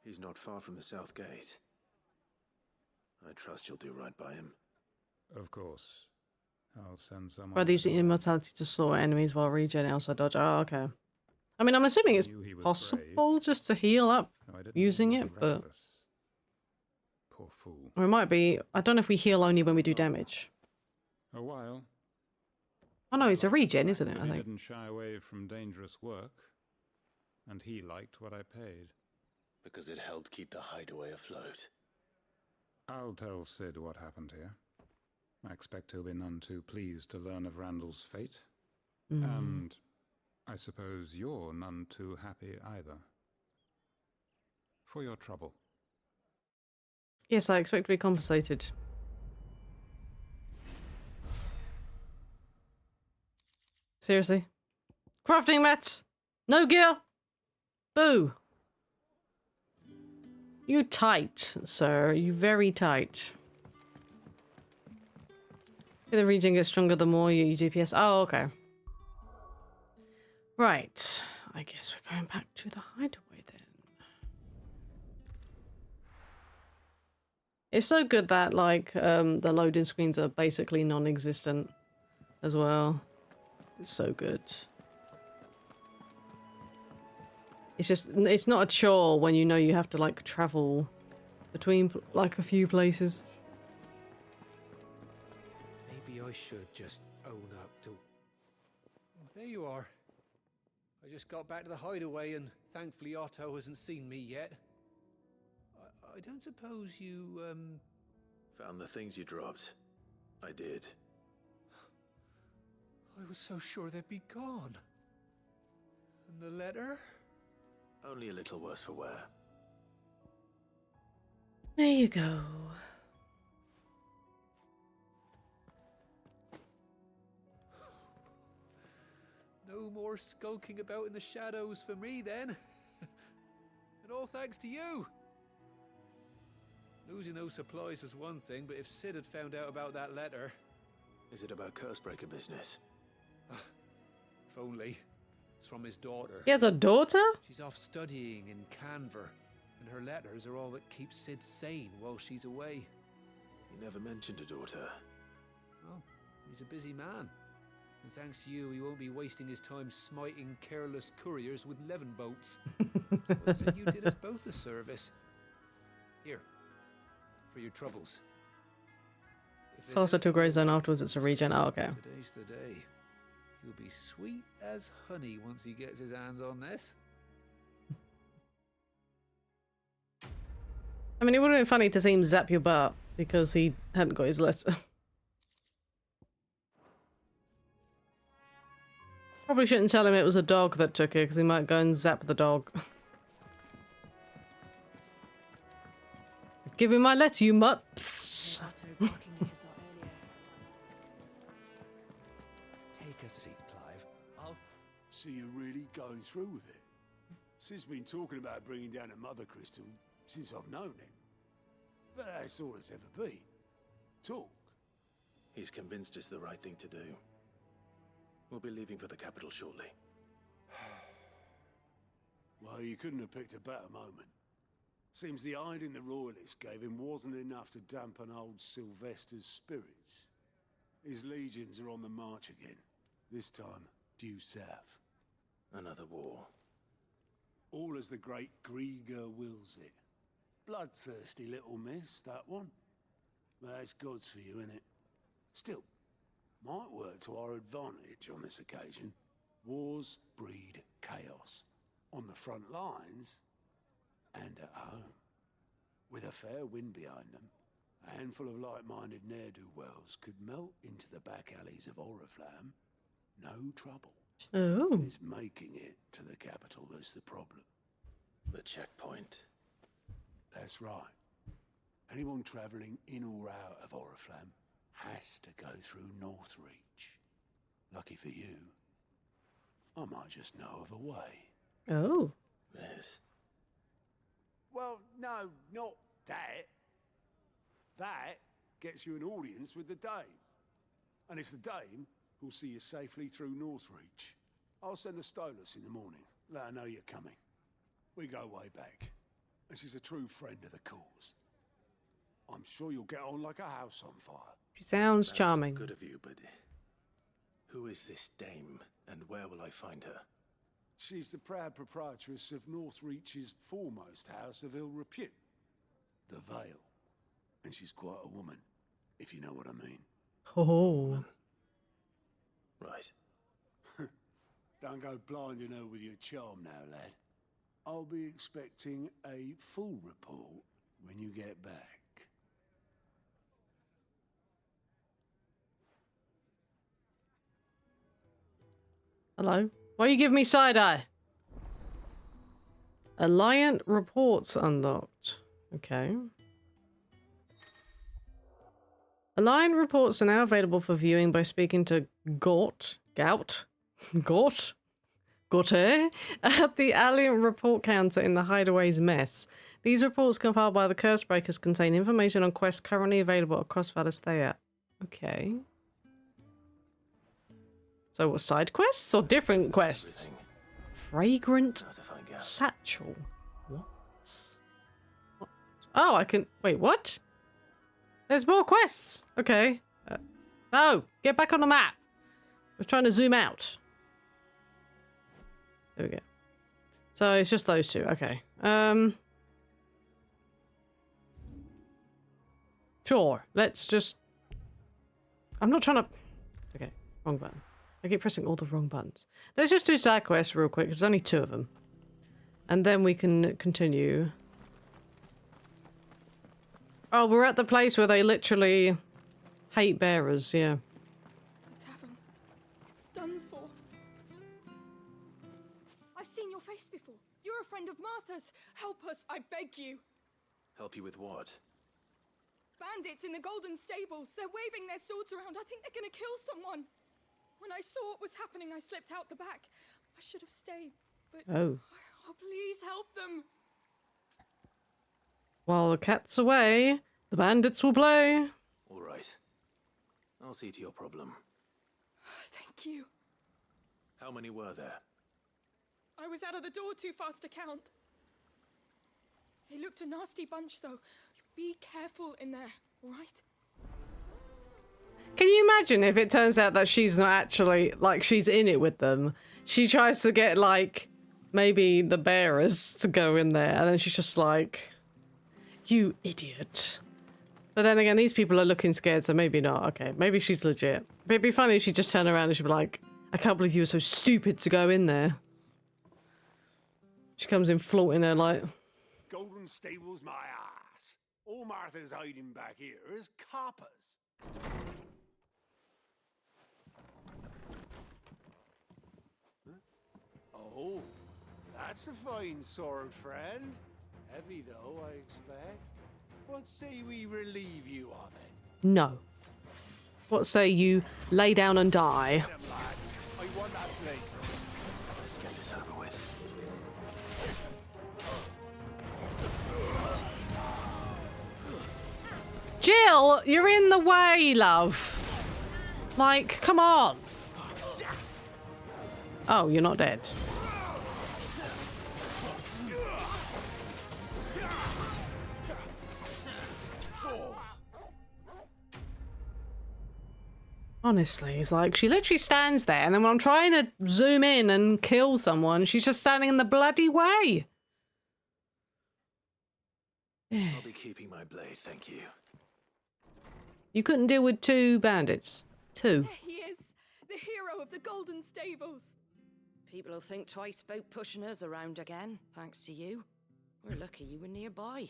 He's not far from the south gate. I trust you'll do right by him. Of course. I'll send someone... Rather using immortality to slaughter enemies while regen also dodge. Oh, okay. I mean, I'm assuming it's possible just to heal up using it, but... Poor fool. Or it might be... I don't know if we heal only when we do damage. A while. Oh no, it's a regen, isn't it, I He think? didn't shy away from dangerous work. And he liked what I paid. Because it helped keep the hideaway afloat. I'll tell Sid what happened here. I expect he'll be none too pleased to learn of Randall's fate. And I suppose you're none too happy either. For your trouble. Yes, I expect to be compensated. Seriously? Crafting mats! No gear! Boo! You tight, sir. You very tight. The regen gets stronger the more you use DPS. Oh, okay. Right. I guess we're going back to the hideaway then. It's so good that, like, the loading screens are basically non-existent as well. It's so good. It's just, it's not a chore when you know you have to, like, travel between, like, a few places. Maybe I should just own up to... Oh, there you are. I just got back to the hideaway and thankfully Otto hasn't seen me yet. I don't suppose you, Found the things you dropped. I did. I was so sure they'd be gone. And the letter? Only a little worse for wear. There you go. No more skulking about in the shadows for me then. And all thanks to you. Losing those supplies is one thing, but if Sid had found out about that letter... Is it about Cursebreaker business? If only. It's from his daughter. He has a daughter? She's off studying in Canver, and her letters are all that keeps Sid sane while she's away. He never mentioned a daughter. Well, he's a busy man. And thanks to you, he won't be wasting his time smiting careless couriers with levin boats. So I'd say you did us both a service. Here, for your troubles. Faster to a grey zone afterwards, it's a regen. Oh, okay. Today's the day. He'll be sweet as honey once he gets his hands on this. I mean, it would have been funny to see him zap your butt because he hadn't got his letter. Probably shouldn't tell him it was a dog that took it because he might go and zap the dog. Give me my letter, you mutt. Take a seat, Clive. I'll... So you're really going through with it? Sid's been talking about bringing down a mother crystal since I've known him. But that's all it's ever been. Talk. He's convinced it's the right thing to do. We'll be leaving for the capital shortly. Well, you couldn't have picked a better moment. Seems the hiding the royalists gave him wasn't enough to dampen old Sylvester's spirits. His legions are on the march again. This time, due south. Another war. All as the great Grieger wills it. Bloodthirsty little miss, that one. But that's God's for you, innit? Still, might work to our advantage on this occasion. Wars breed chaos. On the front lines, and at home. With a fair wind behind them, a handful of like-minded ne'er-do-wells could melt into the back alleys of Oriflamme. No trouble. Oh. It's making it to the capital that's the problem. The checkpoint. That's right. Anyone travelling in or out of Oriflamme has to go through Northreach. Lucky for you, I might just know of a way. Oh. There's No, not that. That gets you an audience with the Dame. And it's the Dame who'll see you safely through Northreach. I'll send the Stolas in the morning. Let her know you're coming. We go way back. And she's a true friend of the cause. I'm sure you'll get on like a house on fire. She sounds charming. Good of you, but who is this dame, and where will I find her? She's the proud proprietress of Northreach's foremost house of ill repute, the Vale. And she's quite a woman, if you know what I mean. Oh. Right. Don't go blinding her with your charm now, lad. I'll be expecting a full report when you get back. Hello? Why you giving me side-eye? Alliant reports unlocked. Okay. Alliant reports are now available for viewing by speaking to Gort at the Alliant report counter in the Hideaway's mess. These reports compiled by the Cursebreakers contain information on quests currently available across Valisthea. Okay. So what, side quests or different quests? Fragrant satchel. What? Oh, I can... Wait, what? There's more quests. Okay. No, get back on the map. I was trying to zoom out. There we go. So it's just those two. Okay. Sure. Let's just... I'm not trying to... Okay, wrong button. I keep pressing all the wrong buttons. Let's just do side quests real quick. There's only 2 of them. And then we can continue. Oh, we're at the place where they literally hate bearers, yeah. The tavern. It's done for. I've seen your face before. You're a friend of Martha's. Help us, I beg you. Help you with what? Bandits in the Golden Stables. They're waving their swords around. I think they're gonna kill someone. When I saw what was happening, I slipped out the back. I should have stayed, but... Oh. Oh, please help them. While the cat's away, the bandits will play. All right. I'll see to your problem. Thank you. How many were there? I was out of the door too fast to count. They looked a nasty bunch, though. Be careful in there, all right? Can you imagine if it turns out that she's not actually, like, she's in it with them? She tries to get, like, maybe the bearers to go in there, and then she's just like, you idiot. But then again, these people are looking scared, so maybe not. Okay, maybe she's legit. But it'd be funny if she just turned around and she'd be like, I can't believe you were so stupid to go in there. She comes in flaunting her, like... Golden Stables my ass. All Martha's hiding back here is coppers. Oh, that's a fine sword, friend. Heavy, though, I expect. What say we relieve you of it? No. What say you lay down and die? Them lads. I want that blade. Let's get this over with. Jill, you're in the way, love. Like, come on. Oh, you're not dead. Honestly, it's like she literally stands there, and then when I'm trying to zoom in and kill someone, she's just standing in the bloody way. I'll be keeping my blade, thank you. You couldn't deal with 2 bandits. 2. There he is, the hero of the Golden Stables. People will think twice about pushing us around again, thanks to you. We're lucky you were nearby.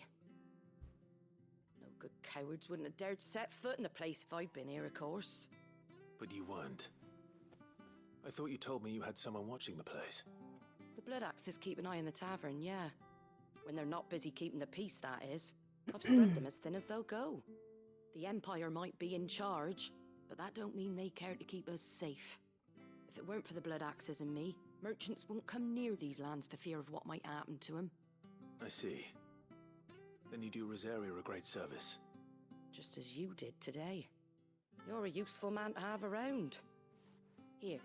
No good cowards wouldn't have dared set foot in the place if I'd been here, of course. But you weren't. I thought you told me you had someone watching the place. The Blood Axes keep an eye on the tavern, yeah. When they're not busy keeping the peace, that is. I've spread them as thin as they'll go. The Empire might be in charge, but that don't mean they care to keep us safe. If it weren't for the Blood Axes and me, merchants won't come near these lands for fear of what might happen to them. I see. Then you do Rosaria a great service. Just as you did today. You're a useful man to have around. Here.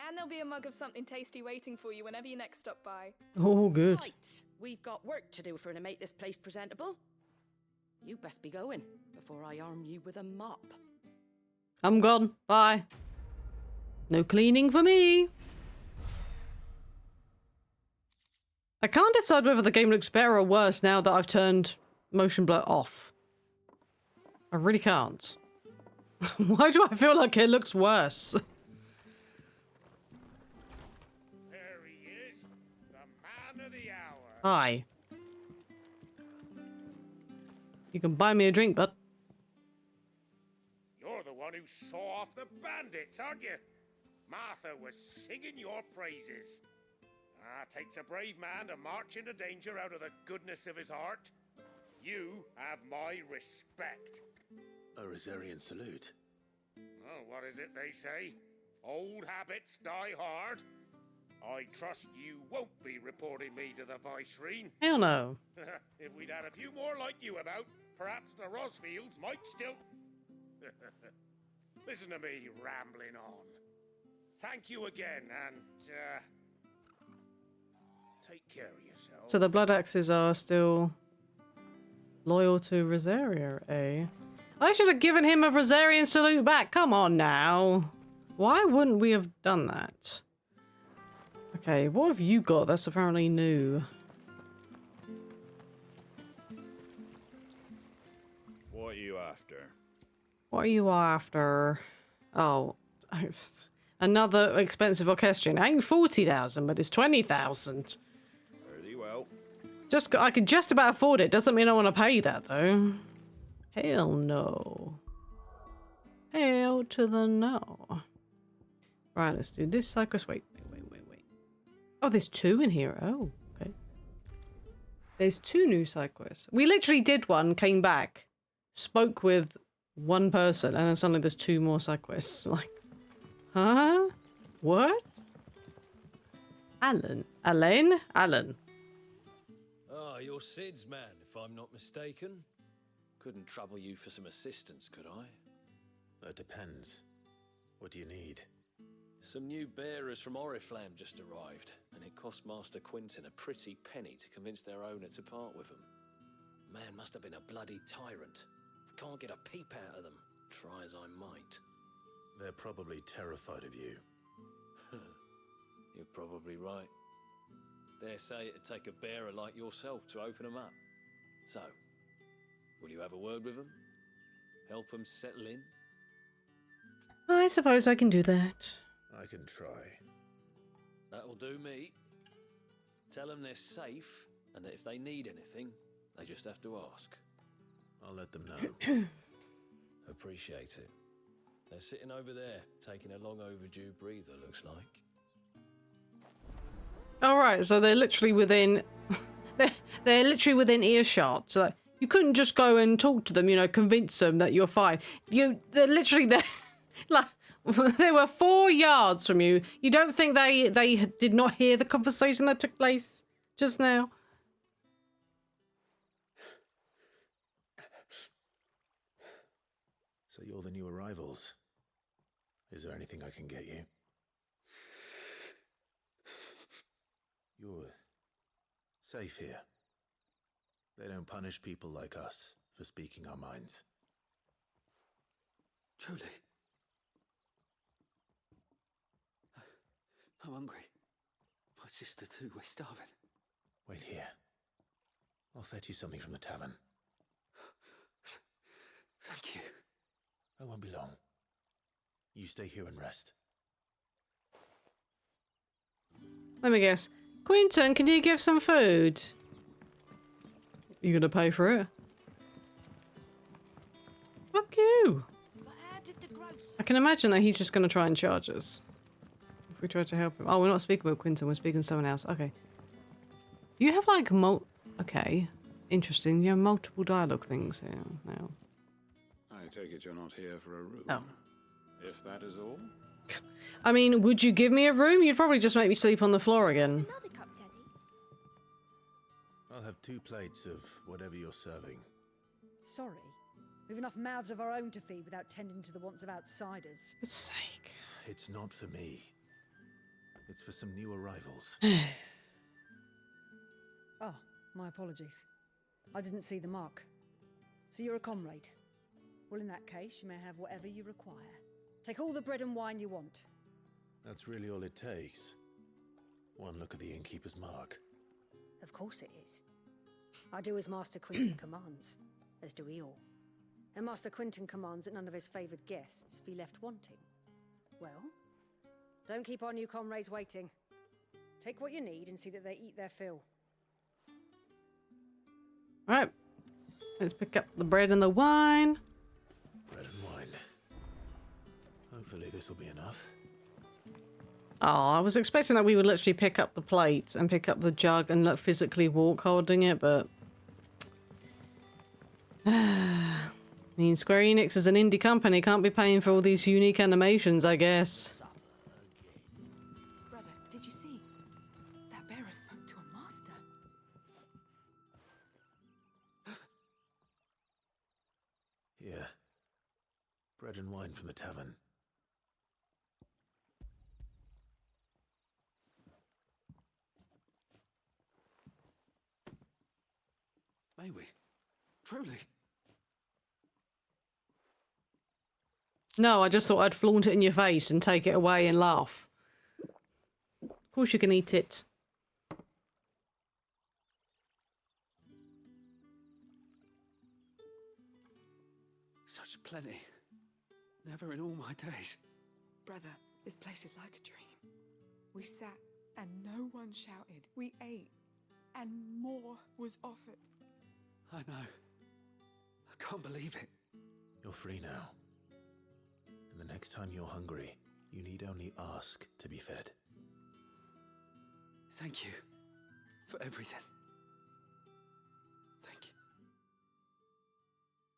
And there'll be a mug of something tasty waiting for you whenever you next stop by. Oh, good. Right, we've got work to do for to make this place presentable. You best be going before I arm you with a mop. I'm gone. Bye. No cleaning for me. I can't decide whether the game looks better or worse now that I've turned motion blur off. I really can't. Why do I feel like it looks worse? There he is, the man of the hour. Hi. You can buy me a drink, bud. You're the one who saw off the bandits, aren't you? Martha was singing your praises. Takes a brave man to march into danger out of the goodness of his heart. You have my respect. A Rosarian salute. Oh, what is it they say? Old habits die hard. I trust you won't be reporting me to the Viceroy. Hell no. If we'd had a few more like you about, perhaps the Rosfields might still... Listen to me rambling on. Thank you again, and, take care of yourself. So the Blood Axes are still loyal to Rosaria, eh? I should have given him a Rosarian salute back. Come on now. Why wouldn't we have done that? Okay, what have you got that's apparently new? What are you after? What are you after? Oh, another expensive orchestrion. Ain't 40,000, but it's 20,000. Pretty well. I could just about afford it. Doesn't mean I want to pay that though. Hell no. Hell to the no. Right, let's do this side quest. Wait. Oh, there's two in here. Oh, okay. There's two new side quests. We literally did one, came back, spoke with one person, and then suddenly there's two more side quests. Like, huh? What? Alan. Alan. Ah, you're Sid's man, if I'm not mistaken. Couldn't trouble you for some assistance, could I? That depends. What do you need? Some new bearers from Oriflamme just arrived, and it cost Master Quinton a pretty penny to convince their owner to part with them. Man must have been a bloody tyrant. Can't get a peep out of them, try as I might. They're probably terrified of you. You're probably right. Dare say it'd take a bearer like yourself to open them up. So, will you have a word with them? Help them settle in? I suppose I can do that. I can try. That'll do me. Tell them they're safe, and that if they need anything, they just have to ask. I'll let them know. Appreciate it. They're sitting over there, taking a long overdue breather, looks like. Alright, so they're literally within... they're literally within earshot. So like, you couldn't just go and talk to them, you know, convince them that you're fine. They're literally there... like, they were 4 yards from you. You don't think they did not hear the conversation that took place just now? So you're the new arrivals. Is there anything I can get you? You're safe here. They don't punish people like us for speaking our minds. Truly. I'm hungry. My sister too, we're starving. Wait here. I'll fetch you something from the tavern. Thank you. I won't be long. You stay here and rest. Let me guess. Quinton, can you give some food? You gonna pay for it? Fuck you. I can imagine that he's just gonna try and charge us. If we try to help him. Oh, we're not speaking with Quinton, we're speaking to someone else. Okay. You have like okay. Interesting. You have multiple dialogue things here now. I take it you're not here for a room. Oh. If that is all? I mean, would you give me a room? You'd probably just make me sleep on the floor again. Another cup, Teddy. I'll have 2 plates of whatever you're serving. Sorry. We've enough mouths of our own to feed without tending to the wants of outsiders. For sake. It's not for me. It's for some new arrivals. Oh, my apologies. I didn't see the mark. So you're a comrade. Well, in that case, you may have whatever you require. Take all the bread and wine you want. That's really all it takes. One look at the innkeeper's mark. Of course it is. I do as Master Quinton commands, as do we all. And Master Quinton commands that none of his favoured guests be left wanting. Well, don't keep our new comrades waiting. Take what you need and see that they eat their fill. Right. Let's pick up the bread and the wine. Bread and wine. Hopefully this will be enough. Oh, I was expecting that we would literally pick up the plate and pick up the jug and like, physically walk holding it, but... I mean, Square Enix is an indie company, can't be paying for all these unique animations, I guess. Brother, did you see? That bearer spoke to a master. Yeah. Bread and wine from the tavern. May we? Truly? No, I just thought I'd flaunt it in your face and take it away and laugh. Of course you can eat it. Such plenty. Never in all my days. Brother, this place is like a dream. We sat and no one shouted. We ate and more was offered. I know. I can't believe it. You're free now. And the next time you're hungry, you need only ask to be fed. Thank you for everything. Thank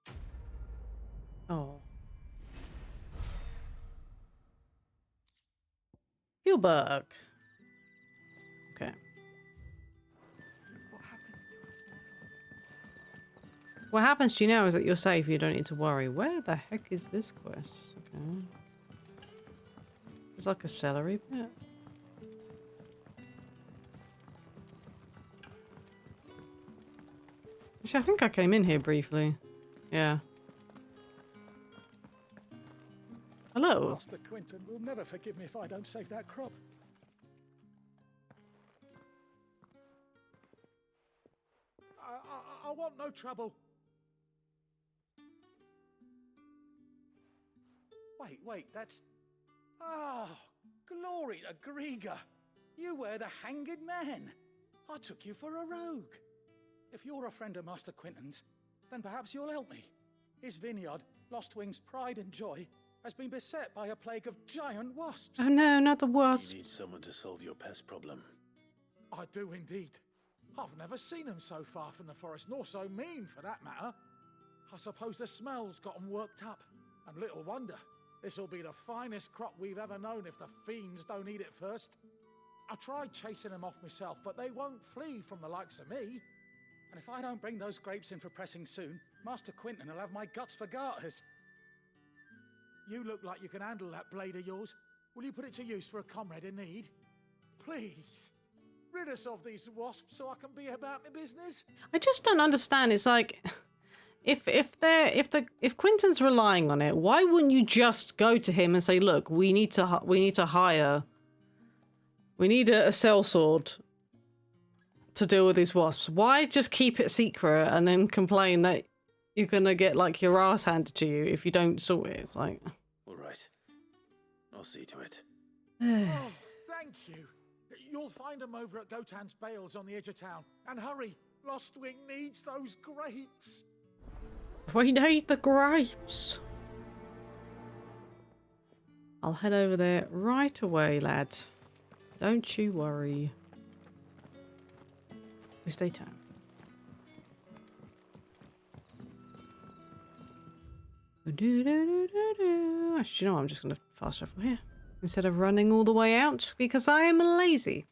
you. Oh. Gilberg. Okay. What happens to us now? What happens to you now is that you're safe. You don't need to worry. Where the heck is this quest? Okay. It's like a celery bit. Actually, I think I came in here briefly. Yeah. Hello. Master Quinton will never forgive me if I don't save that crop. I want no trouble. Wait, that's... Oh, glory to Griga. You were the hanged man. I took you for a rogue. If you're a friend of Master Quinton's, then perhaps you'll help me. His vineyard, Lostwing's pride and joy, has been beset by a plague of giant wasps. Oh no, not the wasps. You need someone to solve your pest problem. I do indeed. I've never seen them so far from the forest, nor so mean for that matter. I suppose the smell's got them worked up. And little wonder. This'll be the finest crop we've ever known if the fiends don't eat it first. I tried chasing them off myself, but they won't flee from the likes of me. And if I don't bring those grapes in for pressing soon, Master Quinton will have my guts for garters. You look like you can handle that blade of yours. Will you put it to use for a comrade in need? Please, rid us of these wasps so I can be about my business. I just don't understand. It's like, if Quinton's relying on it, why wouldn't you just go to him and say, look, we need to hire. We need a sellsword to deal with these wasps. Why just keep it secret and then complain that you're gonna get like your ass handed to you if you don't sort it? It's like, All right. I'll see to it. Oh, thank you. You'll find them over at Gotan's Bales on the edge of town. And hurry, Lostwing needs those grapes. we need the grapes. I'll head over there right away, lad. Don't you worry. We stay down. Actually, you know what? I'm just going to fast travel here. instead of running all the way out because I am lazy.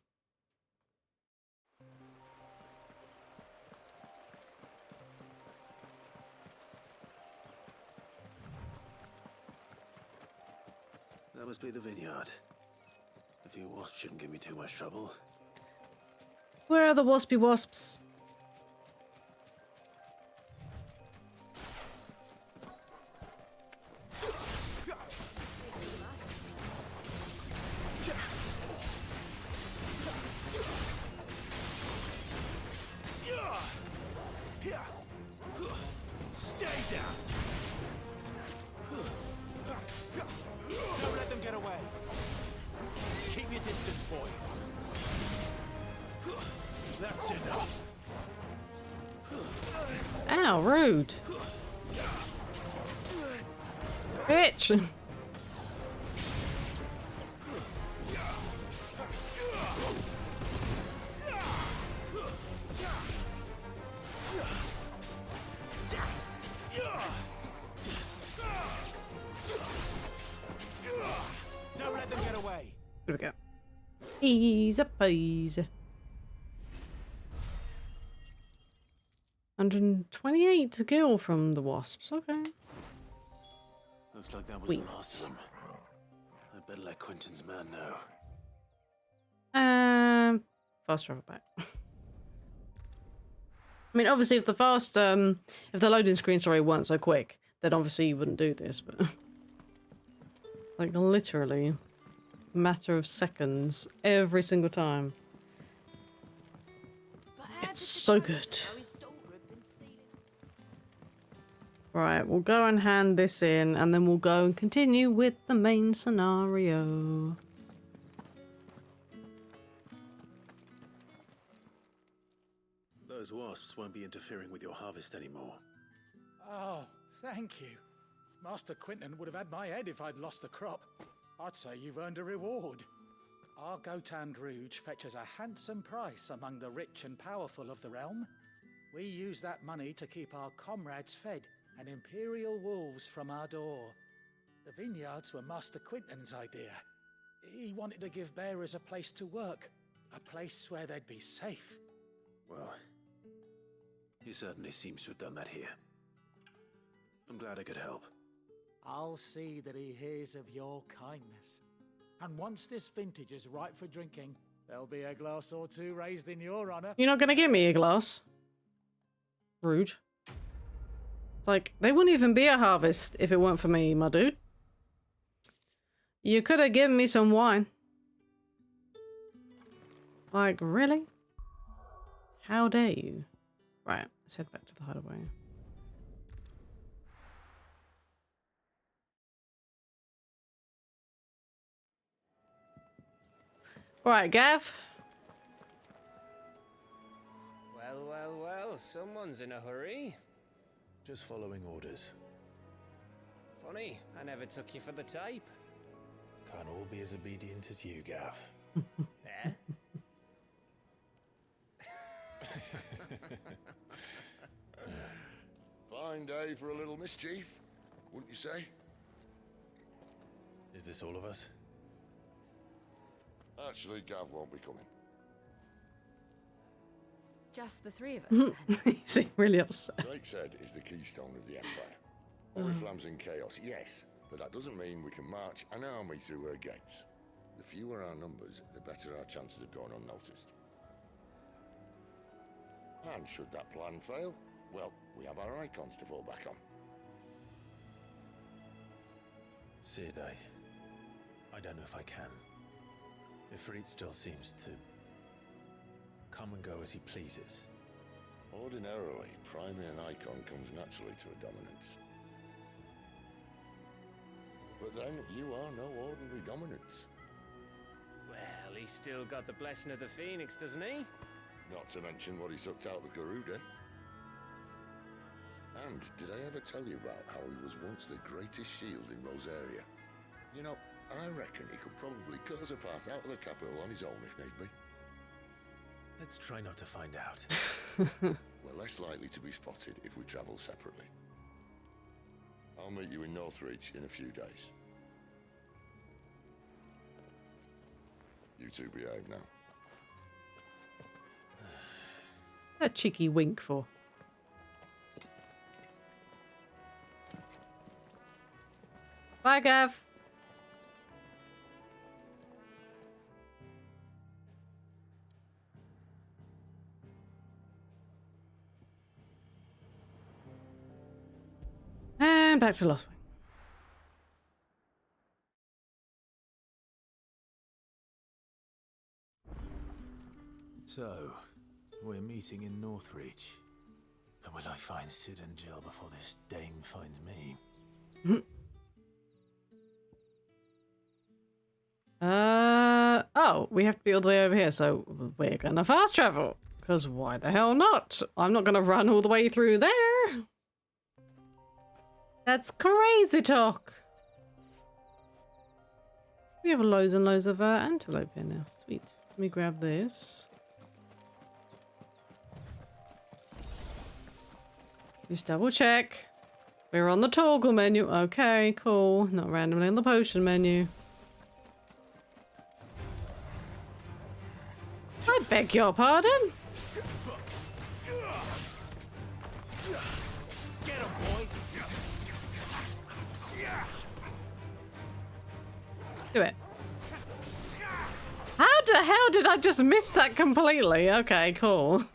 That must be the vineyard. A few wasps shouldn't give me too much trouble. Where are the waspy wasps? Stay down. Don't let them get away. Keep your distance, boy. That's enough. Ow, rude. Bitch. Don't let them get away. There we go. Easy peasy. 128 to kill from the wasps. Okay. Looks like that was Wait. the last of them. I better let Quentin's man know. Fast travel back. I mean, obviously, if the loading screens, weren't so quick, then obviously you wouldn't do this, but like literally a matter of seconds every single time. It's so good. Right, we'll go and hand this in, and then we'll go and continue with the main scenario. Those wasps won't be interfering with your harvest anymore. Oh, thank you. Master Quentin would have had my head if I'd lost the crop. I'd say you've earned a reward. Our Gotand Rouge fetches a handsome price among the rich and powerful of the realm. We use that money to keep our comrades fed and imperial wolves from our door. The vineyards were Master Quentin's idea. He wanted to give bearers a place to work, a place where they'd be safe. Well, he certainly seems to have done that here. I'm glad I could help. I'll see that he hears of your kindness. And once this vintage is ripe for drinking, there'll be a glass or two raised in your honor. You're not gonna give me a glass? Rude. Like, they wouldn't even be a harvest if it weren't for me, my dude. You could have given me some wine. Like, really? How dare you? Right, let's head back to the hideaway. Right, Gav. Well, well, well, someone's in a hurry. Just following orders. Funny, I never took you for the type. Can't all be as obedient as you, Gav. Eh? Fine day for a little mischief, wouldn't you say? Is this all of us? Actually, Gav won't be coming. Just the three of us, then? He's really upset. Drake's is the keystone of the Empire. Oriflamme's in chaos, yes, but that doesn't mean we can march an army through her gates. The fewer our numbers, the better our chances of going unnoticed. And should that plan fail, well, we have our icons to fall back on. Sid, I don't know if I can. Ifrit still seems to come and go as he pleases. Ordinarily, priming an icon comes naturally to a dominance. But then, you are no ordinary dominance. Well, he's still got the blessing of the Phoenix, doesn't he? Not to mention what he sucked out of Garuda. And did I ever tell you about how he was once the greatest shield in Rosaria? You know, I reckon he could probably cut us a path out of the capital on his own if need be. Let's try not to find out. We're less likely to be spotted if we travel separately. I'll meet you in Northreach in a few days. two behave now. A cheeky wink for. Bye, Gav. And back to Lost Wing. So, we're meeting in Northreach. But will I find Sid and Jill before this dame finds me? Oh, we have to be all the way over here, so we're gonna fast travel. Because why the hell not? I'm not gonna run all the way through there. That's crazy talk. We have loads and loads of antelope here now. Sweet. Let me grab this. Just double check. We're on the toggle menu. Okay, cool. Not randomly on the potion menu. I beg your pardon? Get him, boy. Do it. How the hell did I just miss that completely? Okay, cool.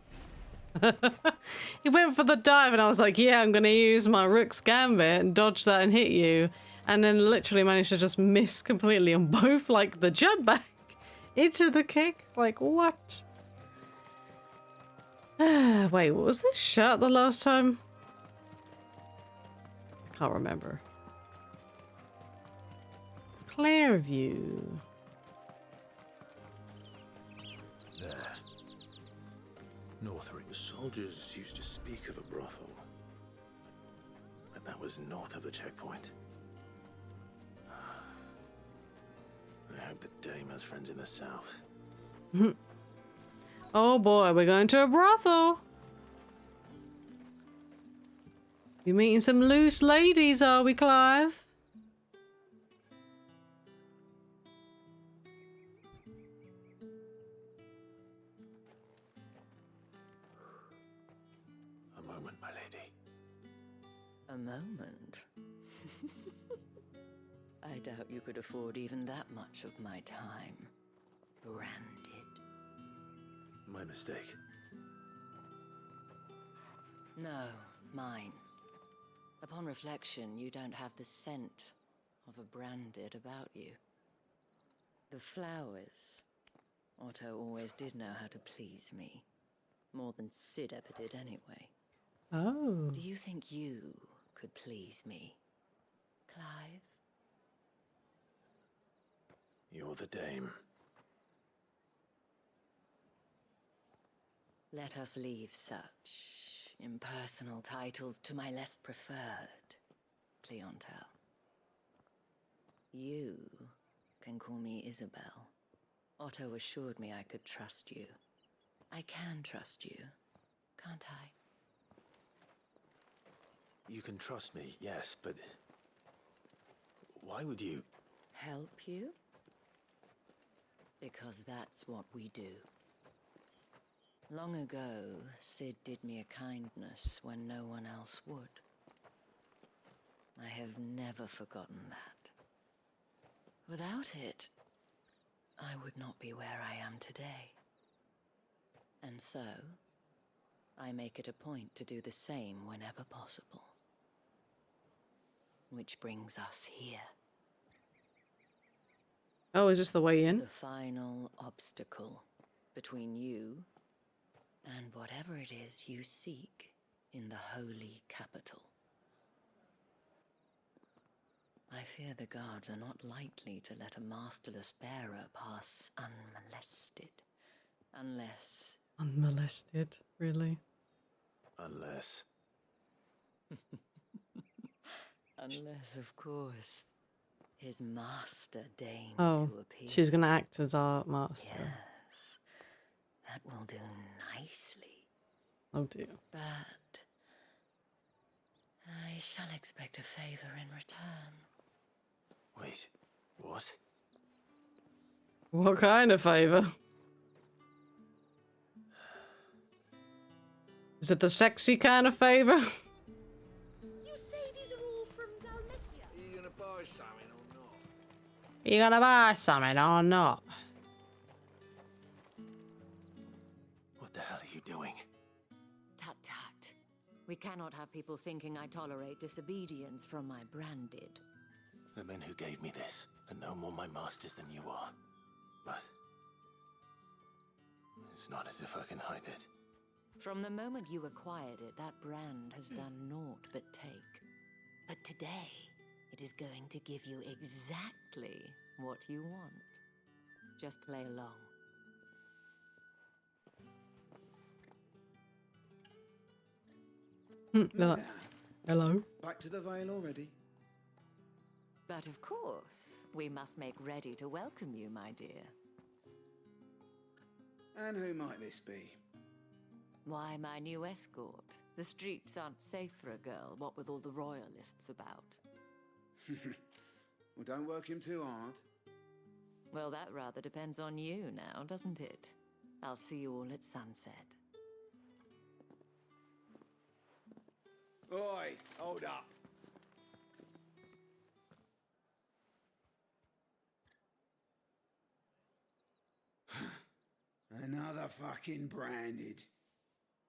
He went for the dive and I was like, yeah, I'm going to use my Rook's Gambit and dodge that and hit you. And then literally managed to just miss completely on both, like the jump back into the kick. It's like, what? Wait, what was this shot the last time? I can't remember. Clairview. There. Northreach. The soldiers used to speak of a brothel. But that was north of the checkpoint. I hope the dame has friends in the south. Oh boy, we're going to a brothel. You're meeting some loose ladies, are we, Clive? A moment, my lady. A moment? I doubt you could afford even that much of my time. Branded. My mistake. No, mine. Upon reflection, you don't have the scent of a branded about you. The flowers. Otto always did know how to please me. More than Sid ever did anyway. Oh. Do you think you could please me, Clive? You're the dame. Let us leave such impersonal titles to my less preferred clientele. You can call me Isabel. Otto assured me I could trust you. I can trust you, can't I? You can trust me, yes, but why would you? Help you? Because that's what we do. Long ago, Sid did me a kindness when no one else would. I have never forgotten that. Without it, I would not be where I am today. And so, I make it a point to do the same whenever possible. Which brings us here. Oh, is this the way in? The final obstacle between you and whatever it is you seek in the holy capital. I fear the guards are not likely to let a masterless bearer pass unmolested. Unless... Unmolested, really? Unless... Unless, of course, his master deigned Oh, to appear. she's gonna act as our master. Yes, that will do nicely. Oh dear. But I shall expect a favor in return. Wait, what? What kind of favor? Is it the sexy kind of favor? You say these are all from Dalmatia? Are you gonna buy something or not? You gonna buy something or not? What the hell are you doing? Tut tut. We cannot have people thinking I tolerate disobedience from my branded. The men who gave me this are no more my masters than you are. But it's not as if I can hide it. From the moment you acquired it, that brand has done naught but take. But today, it is going to give you exactly what you want. Just play along. Hello. Back to the Vale already? But of course, we must make ready to welcome you, my dear. And who might this be? Why, my new escort. The streets aren't safe for a girl, what with all the royalists about. Well, don't work him too hard. Well, that rather depends on you now, doesn't it? I'll see you all at sunset. Oi, hold up. Another fucking branded.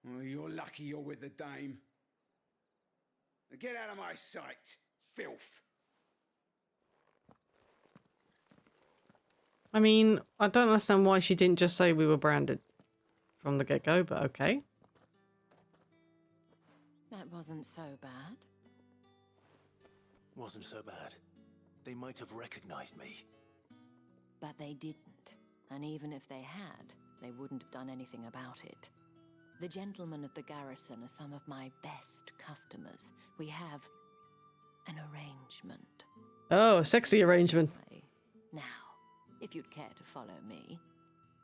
Well, you're lucky you're with the dame. Now get out of my sight, filth. I mean, I don't understand why she didn't just say we were branded from the get-go, but okay. That wasn't so bad. Wasn't so bad. They might have recognized me. But they didn't. And even if they had, they wouldn't have done anything about it. The gentlemen of the garrison are some of my best customers. We have an arrangement. Oh, a sexy arrangement. Now, if you'd care to follow me,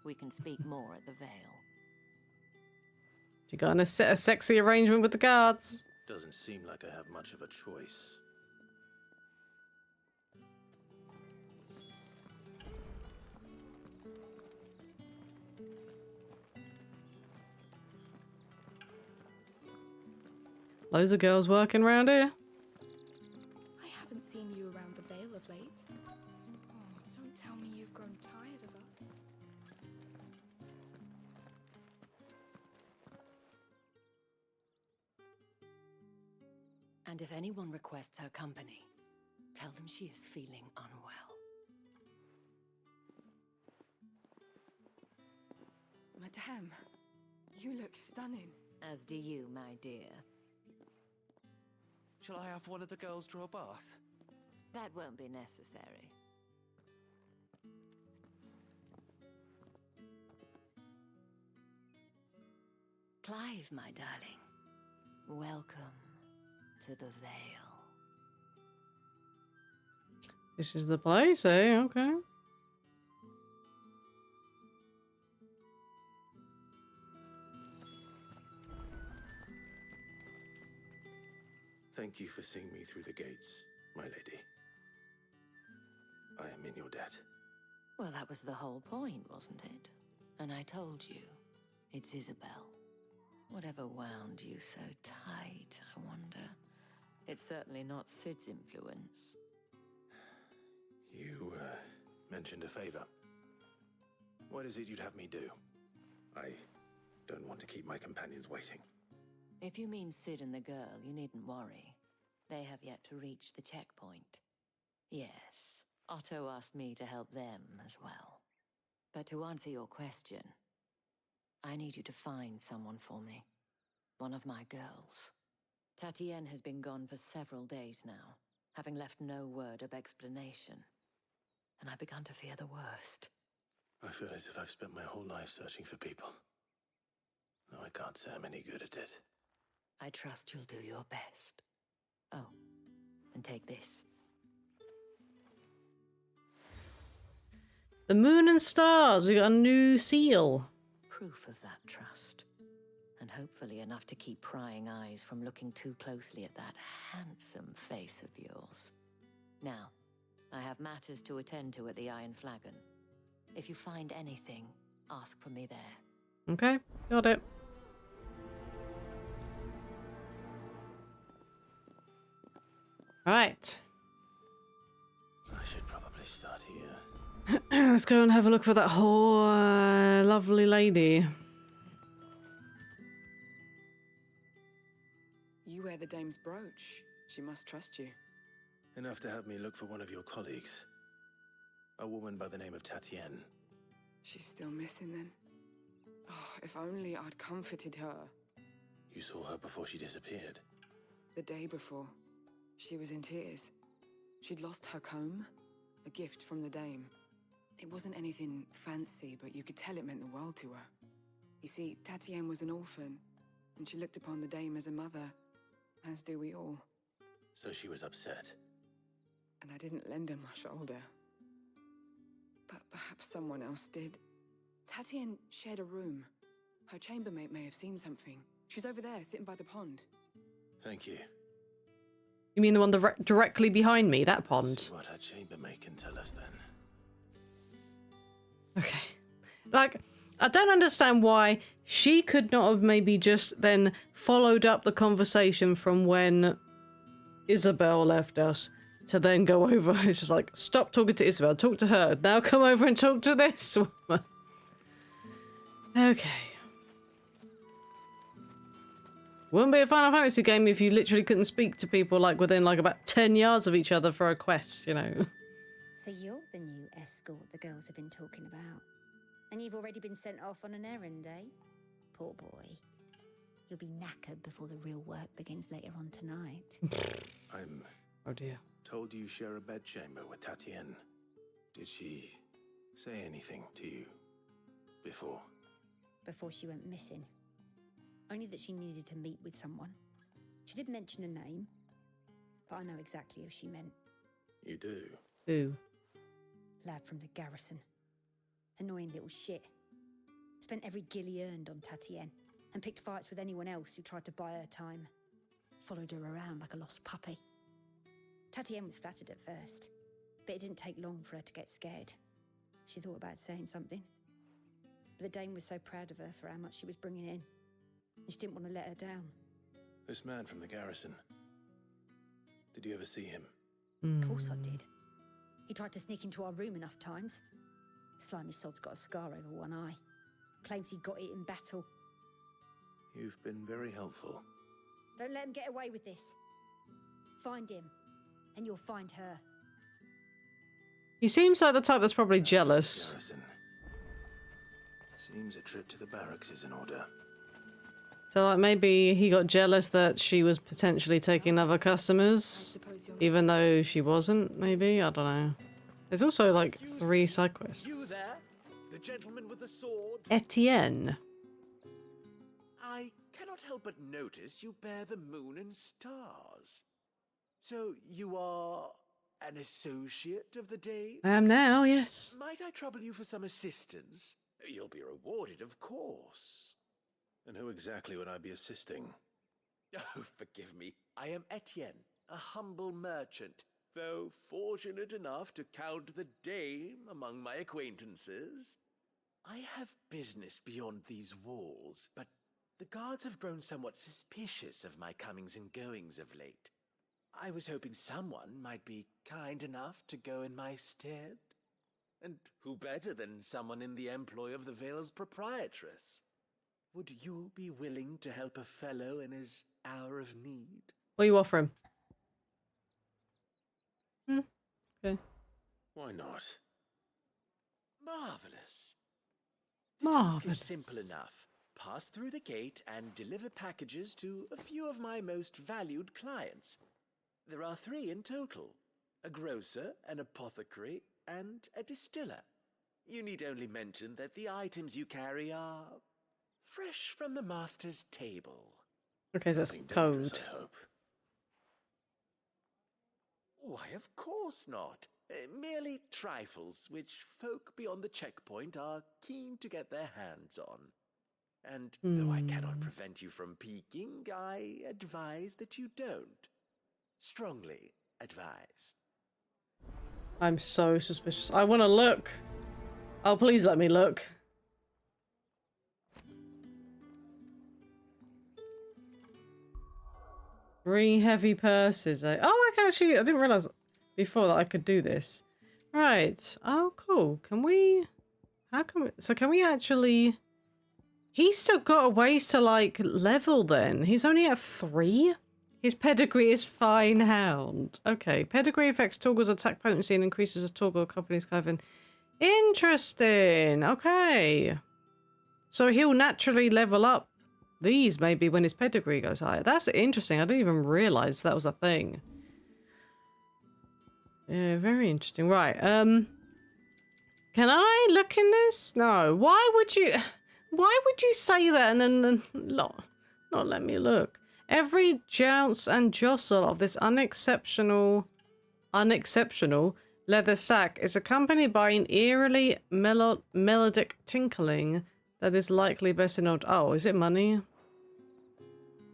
we can speak more at the Vale. You got a sexy arrangement with the guards. Doesn't seem like I have much of a choice. Loads of girls working around here. I haven't seen you around the Vale of late. Oh, don't tell me you've grown tired of us. And if anyone requests her company, tell them she is feeling unwell. Madame, you look stunning. As do you, my dear. Shall I have one of the girls draw a bath? That won't be necessary. Clive, my darling. Welcome to the Vale. This is the place, eh? Okay. Thank you for seeing me through the gates, my lady. I am in your debt. Well, that was the whole point, wasn't it? And I told you, it's Isabel. Whatever wound you so tight, I wonder. It's certainly not Sid's influence. You, mentioned a favor. What is it you'd have me do? I don't want to keep my companions waiting. If you mean Sid and the girl, you needn't worry. They have yet to reach the checkpoint. Yes, Otto asked me to help them as well. But to answer your question, I need you to find someone for me. One of my girls. Tatienne has been gone for several days now, having left no word of explanation. And I've begun to fear the worst. I feel as if I've spent my whole life searching for people. No, I can't say I'm any good at it. I trust you'll do your best. Oh, and take this. The moon and stars. We got a new seal. Proof of that trust. And hopefully enough to keep prying eyes from looking too closely at that handsome face of yours. Now, I have matters to attend to at the Iron Flagon. If you find anything, ask for me there. Okay, got it. Right. I should probably start here. Let's go and have a look for that whole lovely lady. You wear the dame's brooch. She must trust you. Enough to have me look for one of your colleagues. A woman by the name of Tatienne. She's still missing then. Oh, if only I'd comforted her. You saw her before she disappeared. The day before, she was in tears. She'd lost her comb, a gift from the dame. It wasn't anything fancy, but you could tell it meant the world to her. You see, Tatienne was an orphan, and she looked upon the dame as a mother, as do we all. So she was upset. And I didn't lend her my shoulder. But perhaps someone else did. Tatienne shared a room. Her chambermaid may have seen something. She's over there, sitting by the pond. Thank you. You mean the one directly behind me, that pond? See what her chambermaid can tell us then. Okay. Like, I don't understand why she could not have maybe just then followed up the conversation from when Isabel left us to then go over. It's just like, stop talking to Isabel, talk to her. Now come over and talk to this woman. Okay. Wouldn't be a Final Fantasy game if you literally couldn't speak to people like within like about 10 yards of each other for a quest, you know. So you're the new escort the girls have been talking about. And you've already been sent off on an errand, eh? Poor boy. You'll be knackered before the real work begins later on tonight. I'm... Oh dear. Told you share a bedchamber with Tatienne. Did she say anything to you before? Before she went missing. Only that she needed to meet with someone. She did mention a name, but I know exactly who she meant. You do? Who? Lad from the garrison. Annoying little shit. Spent every guil he earned on Tatienne, and picked fights with anyone else who tried to buy her time. Followed her around like a lost puppy. Tatienne was flattered at first, but it didn't take long for her to get scared. She thought about saying something. But the dame was so proud of her for how much she was bringing in, and she didn't want to let her down. This man from the garrison. Did you ever see him? Of course I did. He tried to sneak into our room enough times. Slimy sod's got a scar over one eye. Claims he got it in battle. You've been very helpful. Don't let him get away with this. Find him, and you'll find her. He seems like the type that's probably jealous. Garrison. Seems a trip to the barracks is in order. So like maybe he got jealous that she was potentially taking other customers, even though she wasn't, maybe? I don't know. There's also like 3 side quests. You there? The gentleman with the sword? Etienne. I cannot help but notice you bear the moon and stars. So you are an associate of the Dame? I am now, yes. Might I trouble you for some assistance? You'll be rewarded, of course. And who exactly would I be assisting? Oh, forgive me. I am Etienne, a humble merchant, though fortunate enough to count the Dame among my acquaintances. I have business beyond these walls, but the guards have grown somewhat suspicious of my comings and goings of late. I was hoping someone might be kind enough to go in my stead. And who better than someone in the employ of the Vale's proprietress? Would you be willing to help a fellow in his hour of need? What do you offer him? Okay. Why not? Marvelous. The Marvelous. task is simple enough. Pass through the gate and deliver packages to a few of my most valued clients. There are 3 in total. A grocer, an apothecary, and a distiller. You need only mention that the items you carry are fresh from the master's table. Okay, so that's code. I hope. Why, of course not. Merely trifles which folk beyond the checkpoint are keen to get their hands on. And though I cannot prevent you from peeking, I advise that you don't. Strongly advise. I'm so suspicious. I want to look. Oh, please let me look. 3 heavy purses. Oh, I can actually... I didn't realise before that I could do this. Right. Oh, cool. Can we... How can we... So can we actually... He's still got a ways to, like, level then. He's only at 3? His pedigree is Fine Hound. Okay. Pedigree affects Torgal's attack potency and increases the Torgal company's clothing. Interesting. Okay. So he'll naturally level up these maybe when his pedigree goes higher. That's interesting. I didn't even realise that was a thing. Yeah, very interesting. Right. Can I look in this? No. Why would you say that and then not let me look? Every jounce and jostle of this unexceptional leather sack is accompanied by an eerily melodic tinkling that is likely best in old. Oh, is it money?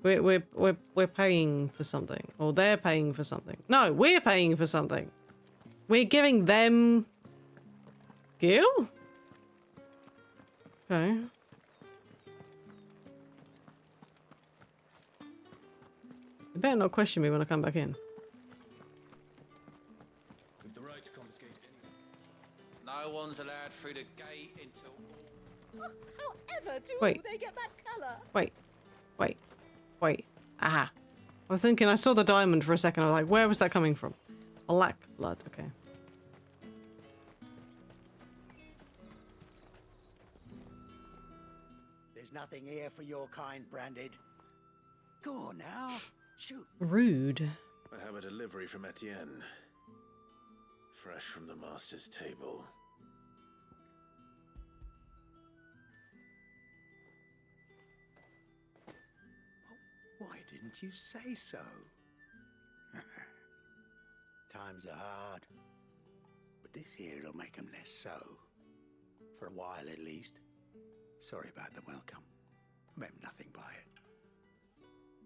We're paying for something, or they're paying for something. No, we're paying for something. We're giving them gil. Okay. You better not question me when I come back in. With the right to confiscate anything. No one's allowed through the gate until. However do Wait. they get that colour? Wait. Aha. I was thinking, I saw the diamond for a second. I was like, where was that coming from? Black blood. Okay. There's nothing here for your kind, Branded. Go on now. Shoot. Rude. I have a delivery from Etienne. Fresh from the master's table. Why didn't you say so? Times are hard. But this here'll make 'em less so. For a while at least. Sorry about the welcome. Meant nothing by it.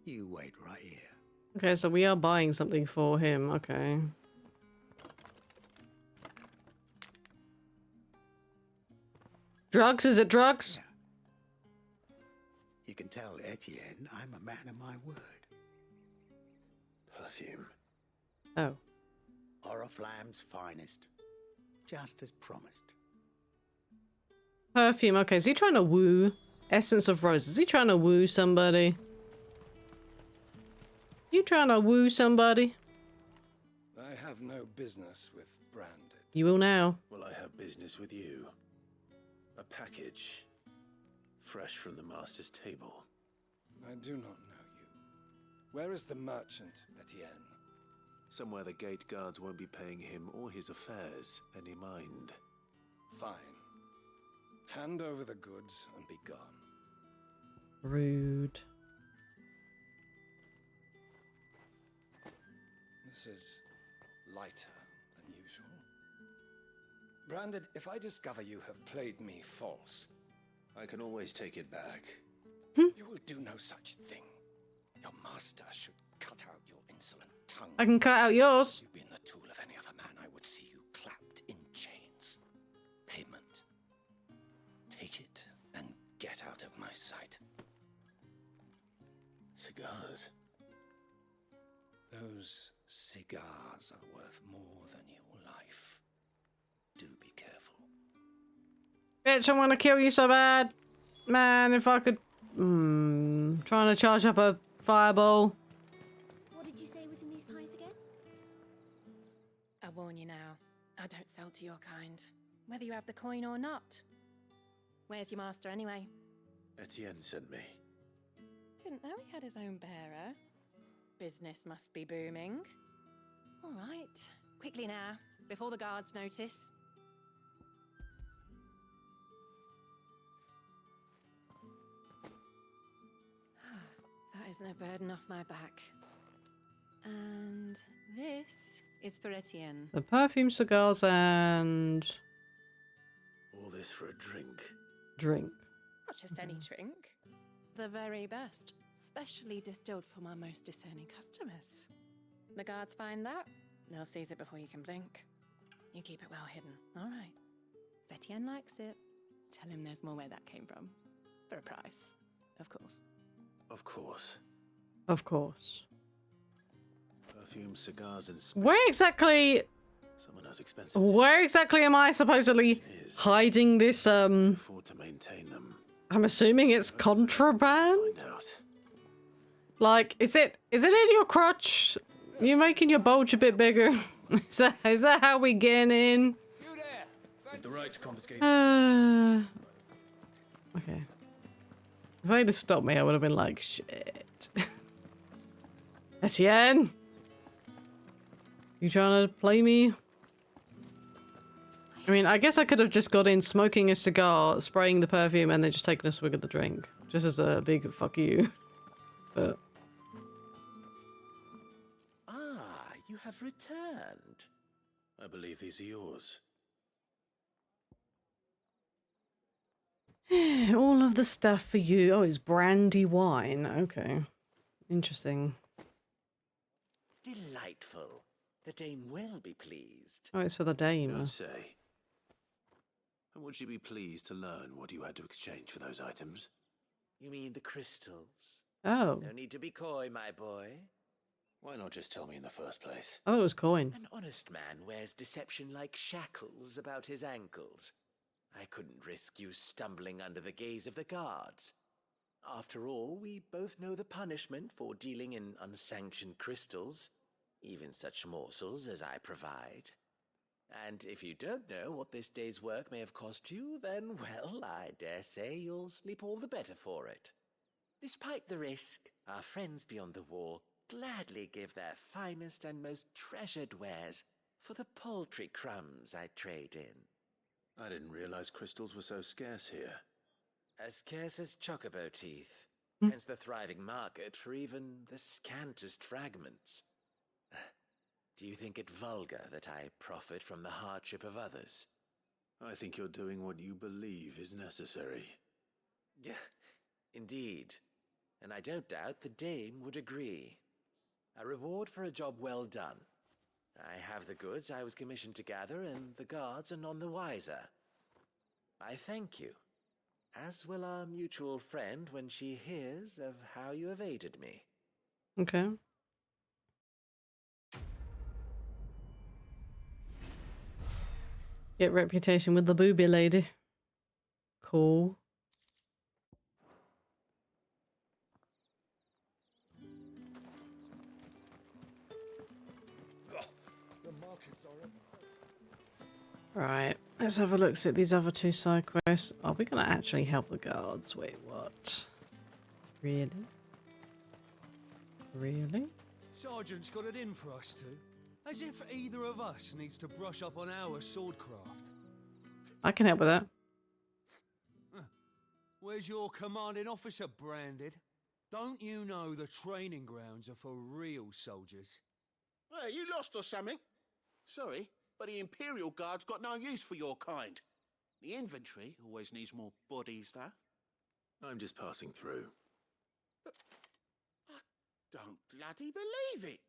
You wait right here. Okay, so we are buying something for him. Okay. Drugs? Is it drugs? Yeah. You can tell Etienne I'm a man of my word. Perfume. Oh. Oriflamme's finest. Just as promised. Perfume. Okay, is he trying to woo? Essence of Rose. Is he trying to woo somebody? You trying to woo somebody? I have no business with Branded. You will now. Well, I have business with you. A package. Fresh from the master's table. I do not know you. Where is the merchant, Etienne? Somewhere the gate guards won't be paying him or his affairs any mind. Fine. Hand over the goods and be gone. Rude. This is lighter than usual. Branded, if I discover you have played me false... I can always take it back. You will do no such thing. Your master should cut out your insolent tongue. I can cut out yours. You've been the tool of any other man, I would see you clapped in chains. Payment. Take it and get out of my sight. Cigars. Those cigars are worth more than your life. Do be careful. Bitch, I want to kill you so bad. Man, if I could... trying to charge up a fireball. What did you say was in these pies again? I warn you now. I don't sell to your kind. Whether you have the coin or not. Where's your master anyway? Etienne sent me. Didn't know he had his own bearer. Business must be booming. All right. Quickly now, before the guards notice. That is no burden off my back. And this is for Etienne. The perfume, cigars, and... All this for a drink. Drink. Not just any drink. The very best. Specially distilled for my most discerning customers. The guards find that, they'll seize it before you can blink. You keep it well hidden, all right? Etienne likes it. Tell him there's more where that came from. For a price, of course. Of course. Of course. Perfume, cigars, and Where exactly... Someone has expensive. Where exactly am I supposedly hiding this, Afford to maintain them. I'm assuming it's contraband? Like, is it in your crotch? You're making your bulge a bit bigger. Is that how we get in? With the right to confiscate. Okay. If they'd have stopped me, I would have been like, shit. Etienne? You trying to play me? I mean, I guess I could have just got in smoking a cigar, spraying the perfume, and then just taken a swig of the drink. Just as a big fuck you. But... Ah, you have returned. I believe these are yours. All of the stuff for you. Oh, it's brandy wine. Okay. Interesting. Delightful. The dame will be pleased. Oh, it's for the dame. Don't say. And would she be pleased to learn what you had to exchange for those items? You mean the crystals? Oh. No need to be coy, my boy. Why not just tell me in the first place? Oh, it was coin. An honest man wears deception like shackles about his ankles. I couldn't risk you stumbling under the gaze of the guards. After all, we both know the punishment for dealing in unsanctioned crystals, even such morsels as I provide. And if you don't know what this day's work may have cost you, then, well, I dare say you'll sleep all the better for it. Despite the risk, our friends beyond the wall gladly give their finest and most treasured wares for the paltry crumbs I trade in. I didn't realize crystals were so scarce here. As scarce as chocobo teeth, hence the thriving market for even the scantest fragments. Do you think it vulgar that I profit from the hardship of others? I think you're doing what you believe is necessary. Yeah, indeed. And I don't doubt the dame would agree. A reward for a job well done. I have the goods I was commissioned to gather, and the guards are none the wiser. I thank you, as will our mutual friend when she hears of how you have aided me. Okay. Get reputation with the booby lady. Cool. Right, let's have a look at these other two side quests. Are we gonna actually help the guards? Wait, what? Really? Really? Sergeant's got it in for us two. As if either of us needs to brush up on our swordcraft. I can help with that. Where's your commanding officer, Branded? Don't you know the training grounds are for real soldiers? Well, you lost or something? Sorry, but the Imperial Guard's got no use for your kind. The infantry always needs more bodies, though. I'm just passing through. I don't bloody believe it.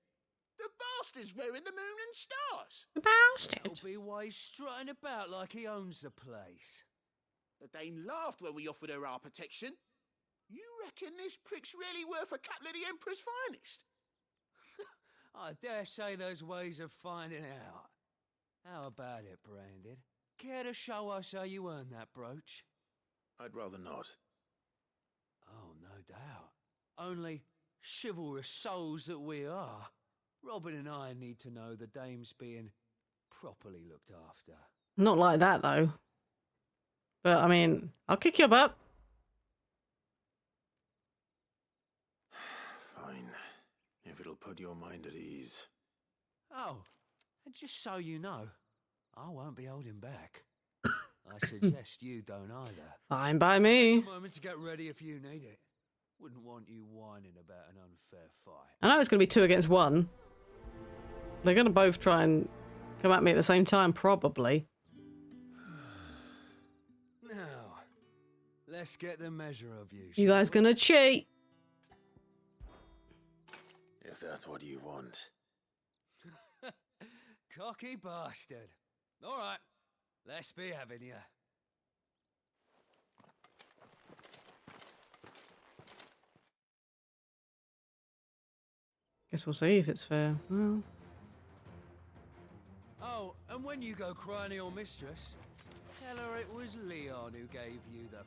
The bastard's wearing the moon and stars. The bastard. That'll be why he's strutting about like he owns the place. The dame laughed when we offered her our protection. You reckon this prick's really worth a couple of the Emperor's finest? I dare say there's ways of finding out. How about it, Branded? Care to show us how you earned that brooch? I'd rather not. Oh, no doubt. Only chivalrous souls that we are, Robin and I need to know the dame's being properly looked after. Not like that, though. But, I mean, I'll kick your butt. Fine. If it'll put your mind at ease. Oh, and just so you know, I won't be holding back. I suggest you don't either. Fine by me. Take a moment to get ready if you need it. Wouldn't want you whining about an unfair fight. I know it's going to be 2 against 1. They're going to both try and come at me at the same time, probably. Now, let's get the measure of you. You guys going to cheat? If that's what you want. Cocky bastard. All right, let's be having you. Guess we'll see if it's fair. Well. Oh, and when you go crying to your mistress, tell her it was Leon who gave you the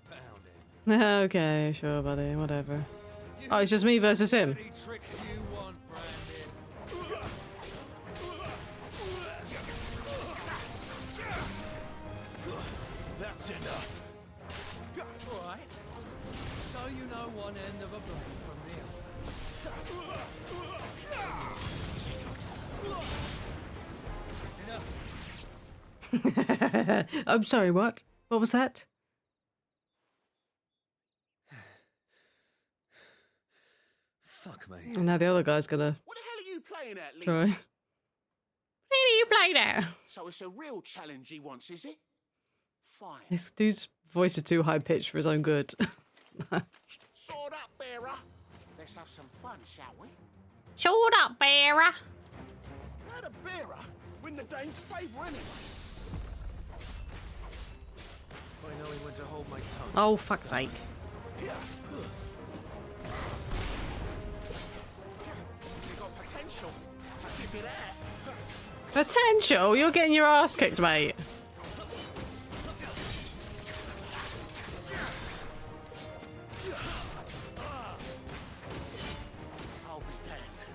pounding. Okay, sure, buddy. Whatever. Oh, it's just me versus him. Any tricks you want, Brandon. That's enough. All right. So you know one end of a blade from the other. Enough. I'm sorry, what? What was that? Fuck me. And now the other guy's gonna What the hell are you playing at, Lee? try. What do you play now? So it's a real challenge he wants, is it? Fine. This dude's voice is too high pitched for his own good. Sword up, bearer. Let's have some fun, shall we? Sword up, bearer. How the bearer win the dame's favour anyway? I know he went to hold my tongue. Oh, fuck's sake. You got potential. I give you that. Potential? You're getting your ass kicked, mate. I'll be damned.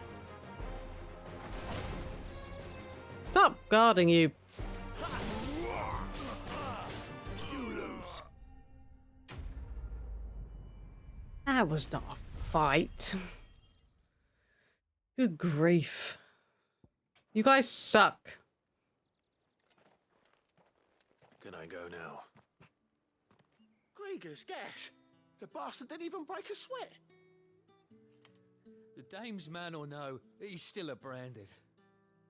Stop guarding you. You lose. That was not a fight. Good grief. You guys suck. Can I go now? Gregor's gash. The bastard didn't even break a sweat. The dame's man or no, he's still a branded.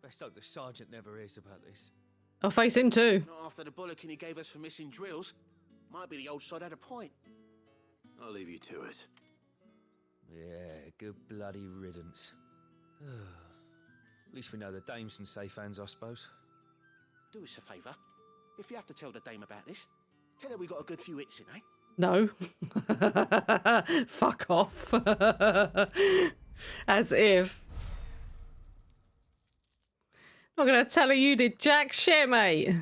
Best hope the sergeant never hears about this. I'll face him too. Not after the bullocking he gave us for missing drills. Might be the old sod had a point. I'll leave you to it. Yeah, good bloody riddance. At least we know the dame's in safe hands, I suppose. Do us a favour. If you have to tell the dame about this, tell her we got a good few hits in, eh? No. Fuck off. As if. Not gonna tell her you did jack shit, mate.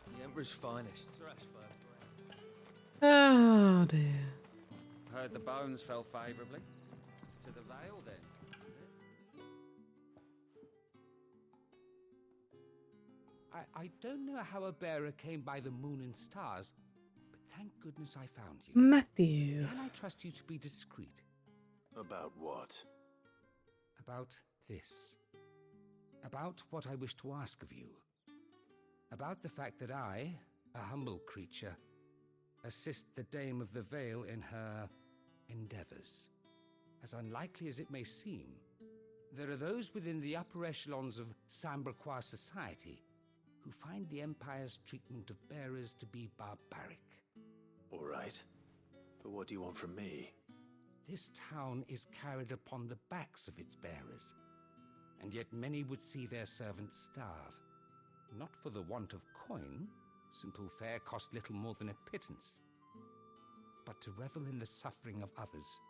The Emperor's finest. Oh dear. Heard the bones fell favourably. To the Vale, then. I don't know how a bearer came by the moon and stars, but thank goodness I found you. Matthew. Can I trust you to be discreet? About what? About this. About what I wish to ask of you. About the fact that I, a humble creature, assist the Dame of the Vale in her endeavours. As unlikely as it may seem, there are those within the upper echelons of Samberquois society who find the Empire's treatment of bearers to be barbaric. All right. But what do you want from me? This town is carried upon the backs of its bearers, and yet many would see their servants starve. Not for the want of coin, simple fare cost little more than a pittance, but to revel in the suffering of others.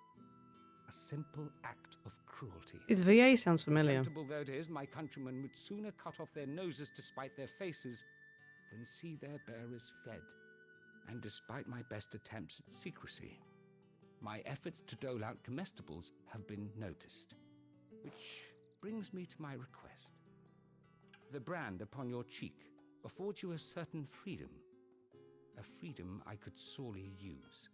A simple act of cruelty. His VA sounds familiar. Contemptible though it is, my countrymen would sooner cut off their noses to spite their faces than see their bearers fed. And despite my best attempts at secrecy, my efforts to dole out comestibles have been noticed. Which brings me to my request. The brand upon your cheek affords you a certain freedom. A freedom I could sorely use.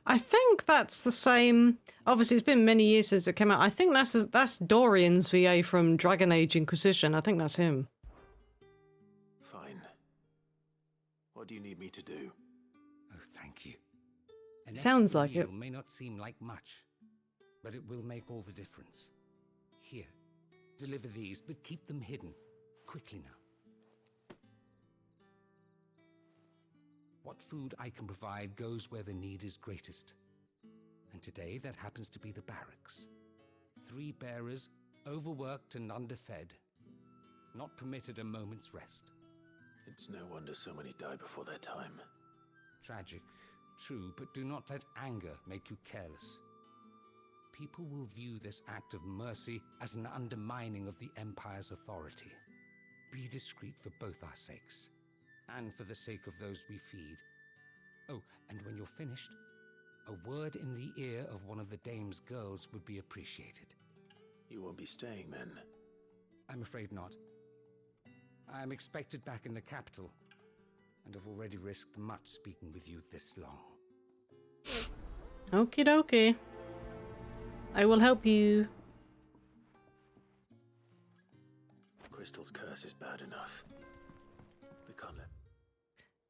I think that's the same. Obviously, it's been many years since it came out. I think that's Dorian's VA from Dragon Age Inquisition. I think that's him. Fine. What do you need me to do? Oh, thank you. An Sounds extra like it. meal may not seem like much, but it will make all the difference. Here, deliver these, but keep them hidden. Quickly now. What food I can provide goes where the need is greatest. And today that happens to be the barracks. 3 bearers, overworked and underfed, not permitted a moment's rest. It's no wonder so many die before their time. Tragic, true, but do not let anger make you careless. people will view this act of mercy as an undermining of the Empire's authority. Be discreet for both our sakes, and for the sake of those we feed. Oh, and when you're finished, a word in the ear of one of the Dame's girls would be appreciated. You won't be staying then? I'm afraid not. I'm expected back in the capital, and have already risked much speaking with you this long. Okie dokie. I will help you. Crystal's curse is bad enough. We can't let...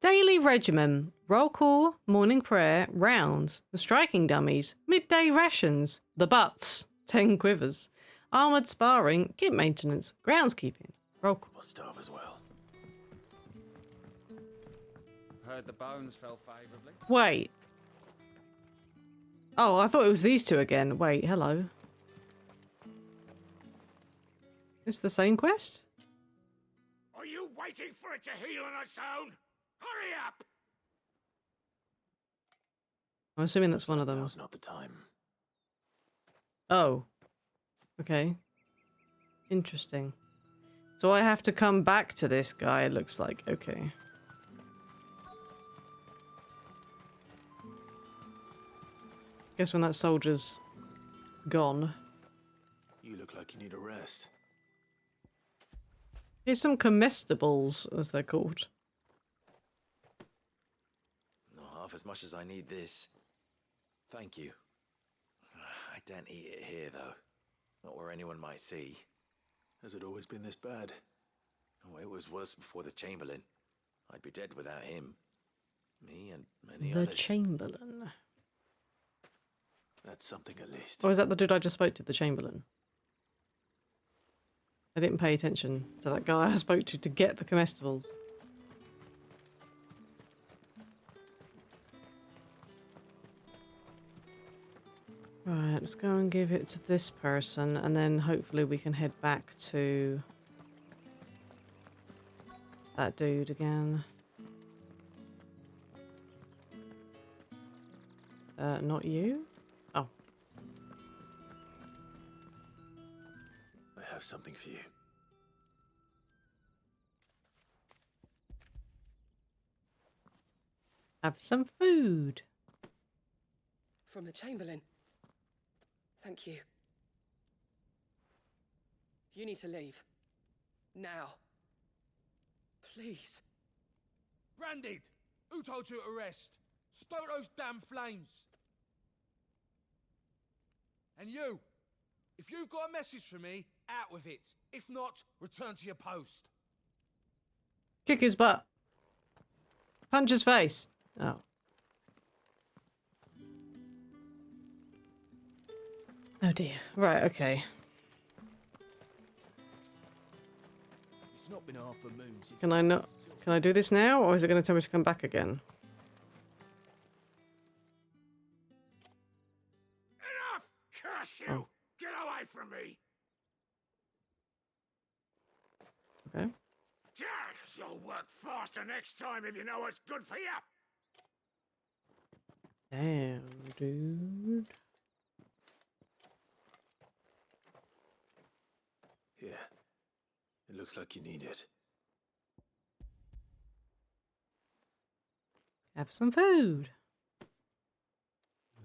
Daily regimen. Roll call, morning prayer, rounds, the striking dummies, midday rations, the butts, 10 quivers, armoured sparring, kit maintenance, groundskeeping. Roll call. We'll starve as well. Heard the bones fell favourably. Wait. Oh, I thought it was these two again. Wait, hello. It's the same quest? Are you waiting for it to heal on its own? Hurry up! I'm assuming that's one of them. Now's not the time. Oh. Okay. Interesting. So I have to come back to this guy, it looks like. Okay. Guess when that soldier's gone. You look like you need a rest. Here's some comestibles, as they're called. Not half as much as I need this. Thank you. I don't eat it here, though. Not where anyone might see. Has it always been this bad? Oh, it was worse before the Chamberlain. I'd be dead without him. Me and many The others. Chamberlain. That's something at least. Or is that the dude I just spoke to, the Chamberlain? I didn't pay attention to that guy I spoke to get the comestibles. Right, let's go and give it to this person, and then hopefully we can head back to that dude again. Not you? Oh. I have something for you. Have some food. From the Chamberlain. Thank you. You need to leave. Now. Please. Branded! Who told you to rest? Stoke those damn flames! And you! If you've got a message for me, out with it. If not, return to your post. Kick his butt. Punch his face. Oh. Oh dear. Right, okay. It's not been half a moon since... Can I not... Can I do this now, or is it going to tell me to come back again? Enough! Curse you! Oh. Get away from me! Okay. You'll work faster next time if you know what's good for you! Damn, dude. Here. It looks like you need it. Have some food.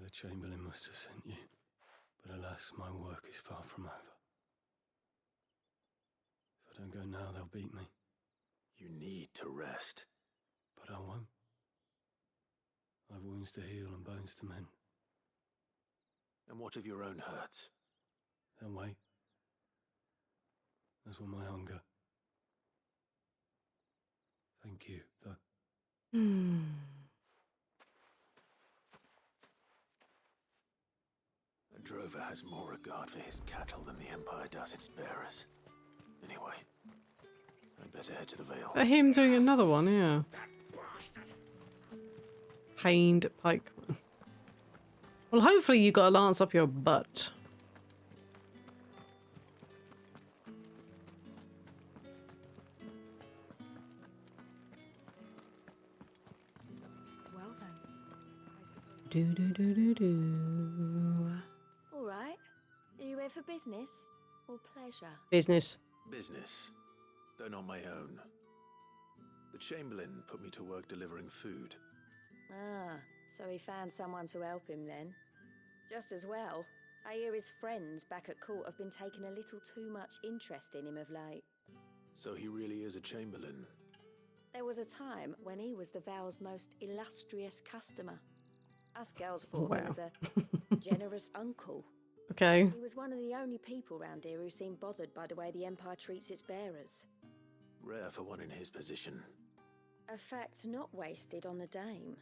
The Chamberlain must have sent you, but alas, my work is far from over. If I don't go now, they'll beat me. You need to rest. But I won't. I've wounds to heal and bones to mend. And what of your own hurts? They'll wait. As will my hunger. Thank you, though. A drover has more regard for his cattle than the Empire does its bearers. Anyway, I'd better head to the Vale. Him doing another one, yeah. Pained pikeman. Well, hopefully you got a lance up your butt. Well then, I suppose. Do do do do do. All right. for business or pleasure? Business. Business, though not my own. The Chamberlain put me to work delivering food. Ah, so he found someone to help him then. Just as well. I hear his friends back at court have been taking a little too much interest in him of late. So he really is a Chamberlain. There was a time when he was the Vale's most illustrious customer. Us girls thought of him as a generous uncle. Okay. He was one of the only people round here who seemed bothered by the way the Empire treats its bearers. Rare for one in his position. A fact not wasted on the Dame.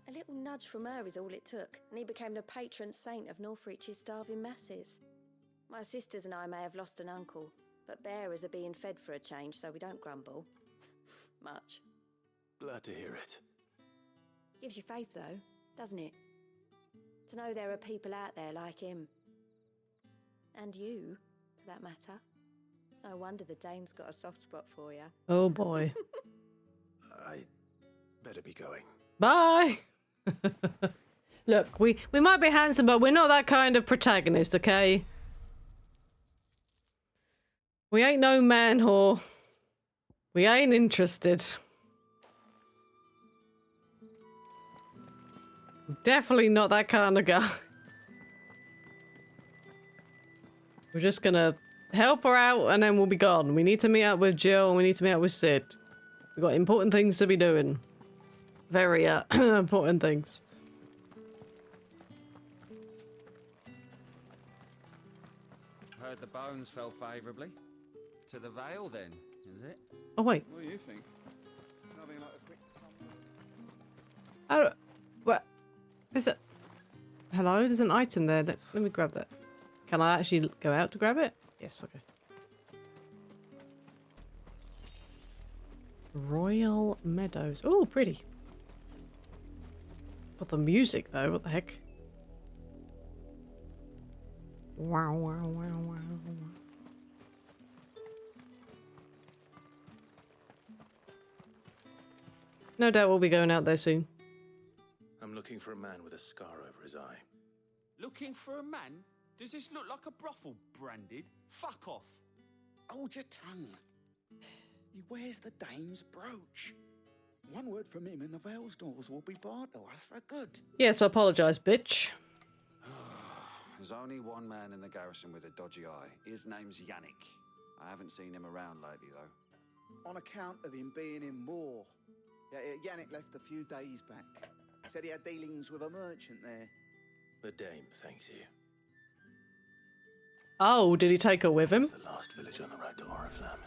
A little nudge from her is all it took, and he became the patron saint of Northreach's starving masses. My sisters and I may have lost an uncle, but bearers are being fed for a change, so we don't grumble. Much. Glad to hear it. Gives you faith, though, doesn't it? To know there are people out there like him. And you, for that matter. It's no wonder the Dame's got a soft spot for you. Oh boy. I better be going. Bye. Look, we might be handsome, but we're not that kind of protagonist, okay? We ain't no man whore. We ain't interested. Definitely not that kind of guy. We're just gonna help her out and then we'll be gone. We need to meet up with Jill and we need to meet up with Sid. We've got important things to be doing. Very important things. Heard the bones fell favourably. To the Vale, then, is it? Oh, wait. What do you think? Nothing like a quick Oh, what? There's a... Hello? There's an item there. Let me grab that. Can I actually go out to grab it? Yes, okay. Royal Meadows. Oh, pretty. Got the music, though. What the heck? Wow, wow, wow, wow. No doubt we'll be going out there soon. I'm looking for a man with a scar over his eye. Looking for a man? Does this look like a brothel branded? Fuck off. Hold your tongue. He wears the Dame's brooch. One word from him and the Vale's doors will be barred to us for good. Yes, I apologise, bitch. There's only one man in the garrison with a dodgy eye. His name's Yannick. I haven't seen him around lately, though. On account of him being in war. Yeah, Yannick left a few days back. Said he had dealings with a merchant there. The Dame thanks you. Oh, did he take her with him? It's the last village on the road to Oriflamme.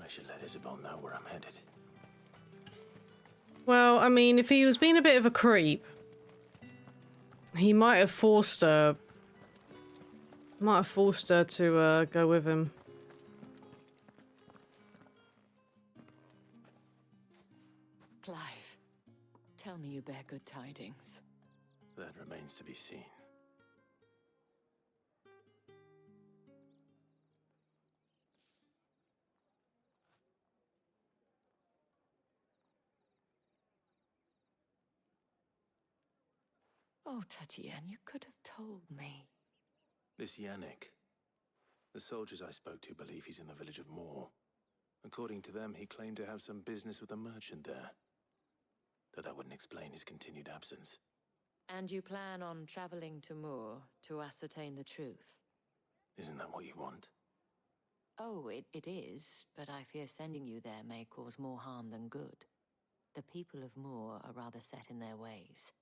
I should let Isabel know where I'm headed. Well, I mean, if he was being a bit of a creep, he might have forced her. Might have forced her to go with him. Clive, tell me you bear good tidings. That remains to be seen. Oh, Tatienne, you could have told me. This Yannick. The soldiers I spoke to believe he's in the village of Moor. According to them, he claimed to have some business with a merchant there. Though that wouldn't explain his continued absence. And you plan on traveling to Moor to ascertain the truth? Isn't that what you want? Oh, it is, but I fear sending you there may cause more harm than good. The people of Moor are rather set in their ways.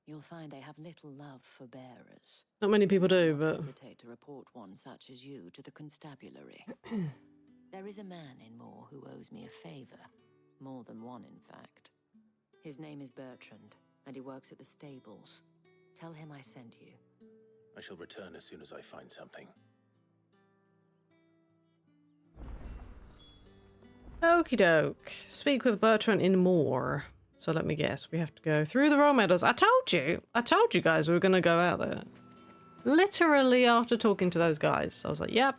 You'll find they have little love for bearers. Not many people do, but... hesitate to report one such as you to the constabulary. There is a man in Moor who owes me a favor. More than one, in fact. His name is Bertrand, and he works at the stables. Tell him I sent you. I shall return as soon as I find something. Okie doke. Speak with Bertrand in Moor. So let me guess, we have to go through the Royal Meadows. I told you guys we were going to go out there. Literally after talking to those guys. I was like, yep,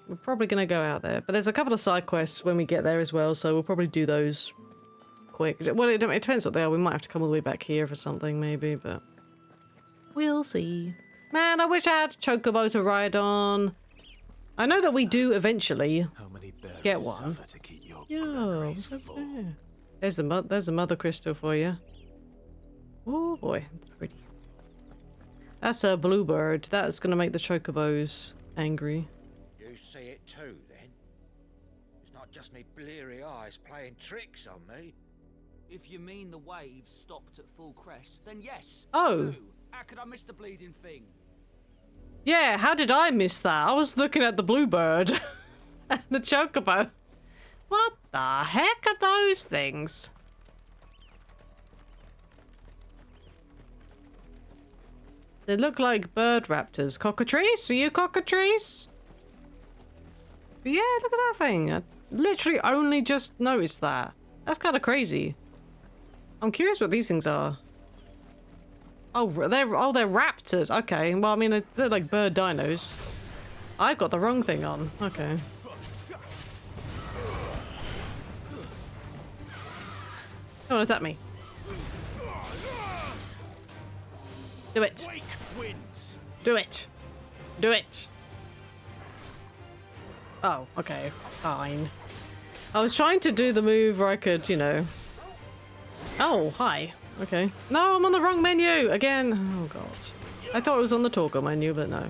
we're probably going to go out there. But there's a couple of side quests when we get there as well, so we'll probably do those quick. Well, it depends what they are. We might have to come all the way back here for something maybe, but we'll see. Man, I wish I had a chocobo to ride on. I know that we do eventually get one. Yeah, what's up there? There's the mother crystal for you. Oh boy, it's pretty. That's a bluebird. That's gonna make the chocobos angry. You see it too, then? It's not just me bleary eyes playing tricks on me. If you mean the waves stopped at full crest, then yes. Oh. Do. How could I miss the bleeding thing? Yeah, how did I miss that? I was looking at the bluebird and the chocobo. What the heck are those things? They look like bird raptors. Cockatrice? Are you cockatrice? But yeah, look at that thing. I literally only just noticed that. That's kind of crazy. I'm curious what these things are. Oh, they're raptors. Okay, well, I mean, they're like bird dinos. I've got the wrong thing on. Okay. Don't attack me. Do it. Do it. Do it. Oh, okay. Fine. I was trying to do the move where I could, you know. Oh, hi. Okay. No, I'm on the wrong menu again. Oh god. I thought it was on the toggle menu, but no.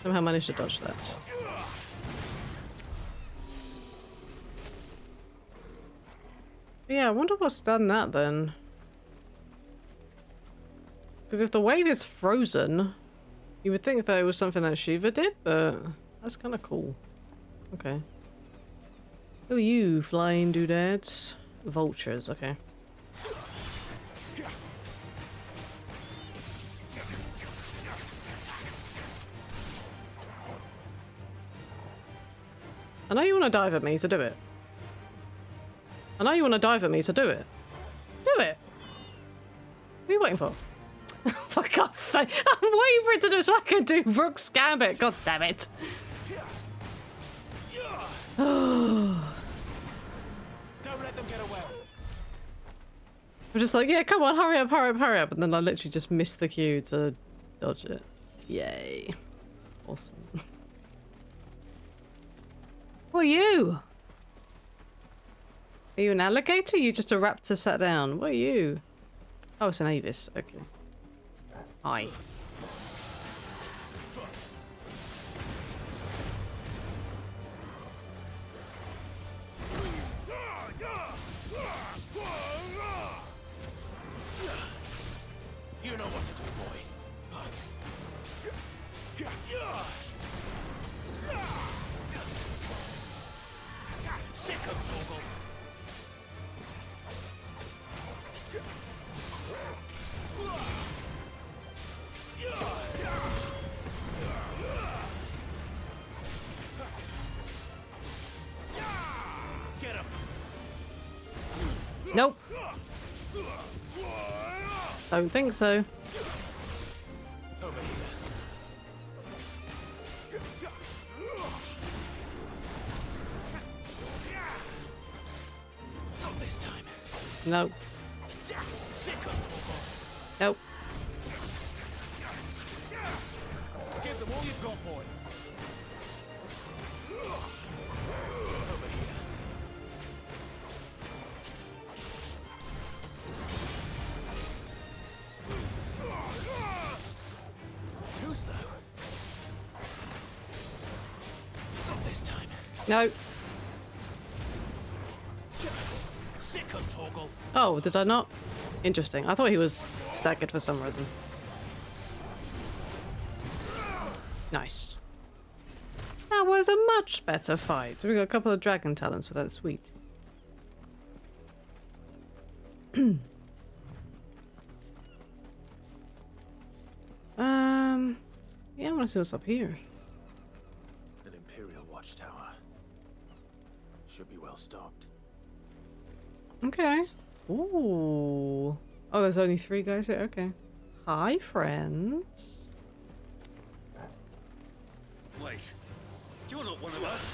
Somehow managed to dodge that. Yeah, I wonder what's done that then. Because if the wave is frozen, you would think that it was something that Shiva did, but that's kind of cool. Okay. Who are you, flying doodads? Vultures, okay. I know you want to dive at me, so do it. I know you want to dive at me, so do it. Do it! What are you waiting for? For God's sake, I'm waiting for it to do so I can do Brooks Gambit. God damn it. Don't let them get away. I'm just like, yeah, come on, hurry up, hurry up, hurry up. And then I literally just missed the cue to dodge it. Yay. Awesome. Who are you? Are you an alligator? Or are you just a raptor sat down? What are you? Oh, it's an avis. Okay. Hi. You know what to do, boy. Sick of Toggle. Get him. Nope. Don't think so. Not this time. Nope. Nope. Give them all you've got, boy. Too slow. Not this time. No. Sick of Toggle. Oh, did I not? Interesting. I thought he was staggered for some reason. Nice. That was a much better fight. We got a couple of dragon talents for that. Sweet. Yeah, I want to see what's up here. An Imperial watchtower. Should be well stocked. Okay. Ooh. Oh, there's only 3 guys here? Okay. Hi, friends. Wait. You're not one of us.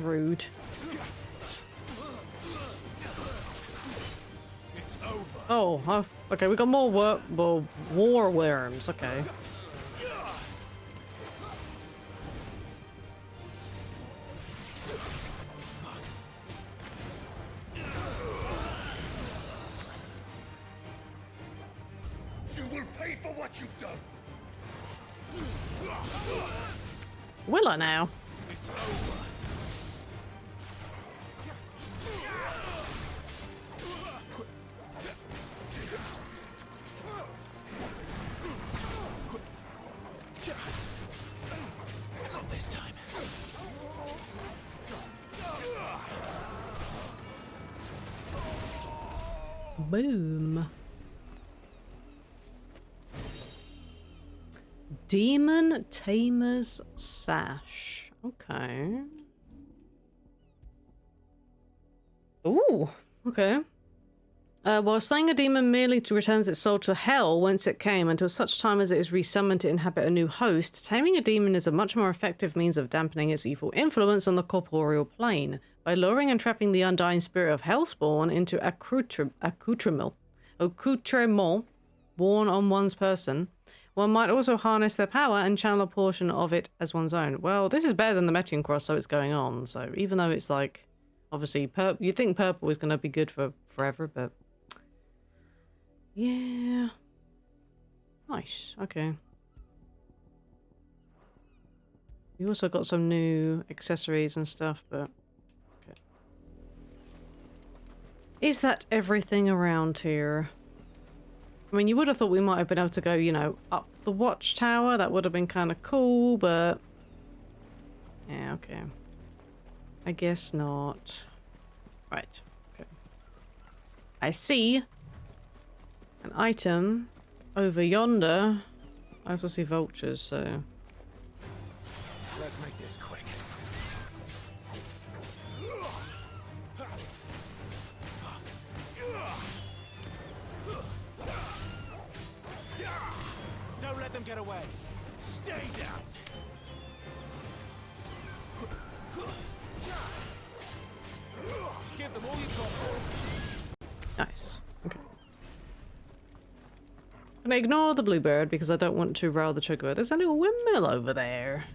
Rude. It's over. Oh, okay, we got more war worms, okay. You will pay for what you've done. Will I now? It's over. Not this time. Boom. Demon Tamer's Sash. Okay. Ooh, okay. While slaying a demon merely returns its soul to hell whence it came until such time as it is resummoned to inhabit a new host, taming a demon is a much more effective means of dampening its evil influence on the corporeal plane. By luring and trapping the undying spirit of Hellspawn into accoutrement worn on one's person, one might also harness their power and channel a portion of it as one's own. Well, this is better than the Metian Cross, so it's going on. So even though it's like, obviously, you think purple is going to be good for forever, but yeah. Nice. Okay. We also got some new accessories and stuff, but okay. Is that everything around here? I mean, you would have thought we might have been able to go, you know, up the watchtower. That would have been kind of cool, but yeah, okay. I guess not. Right. Okay. I see an item over yonder. I also see vultures, so Let's make this quick. Don't let them get away. Stay down. Give them all you've got. nice. Okay. I'm gonna ignore the bluebird because I don't want to rile the sugar. There's a little windmill over there.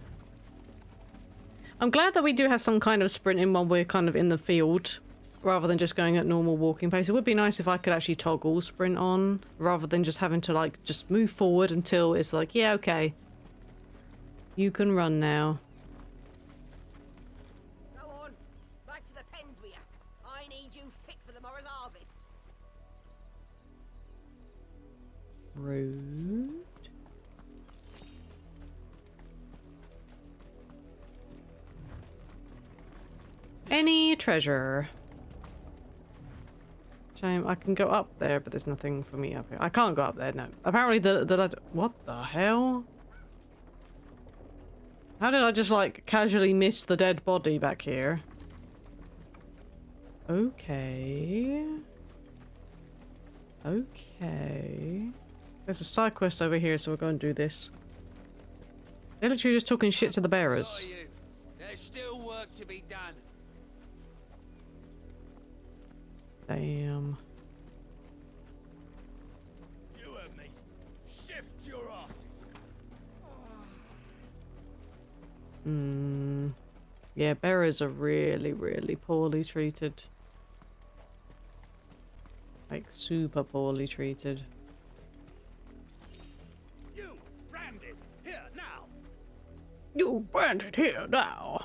I'm glad that we do have some kind of sprinting while we're kind of in the field, rather than just going at normal walking pace. It would be nice if I could actually toggle sprint on, rather than just having to like just move forward until it's like, yeah, okay, you can run now. Go on, back to the pens with you. I need you fit for the morrow's harvest. Rude. Any treasure? Shame. I can go up there, but there's nothing for me up here. I can't go up there, no. Apparently what the hell? How did I just like casually miss the dead body back here? Okay. Okay. There's a side quest over here, so we're going to do this. They're literally just talking shit to the bearers. There's still work to be done. Damn. You and me. Shift your asses. Yeah, bearers are really, really poorly treated. Like, super poorly treated. You branded here now. You branded here now.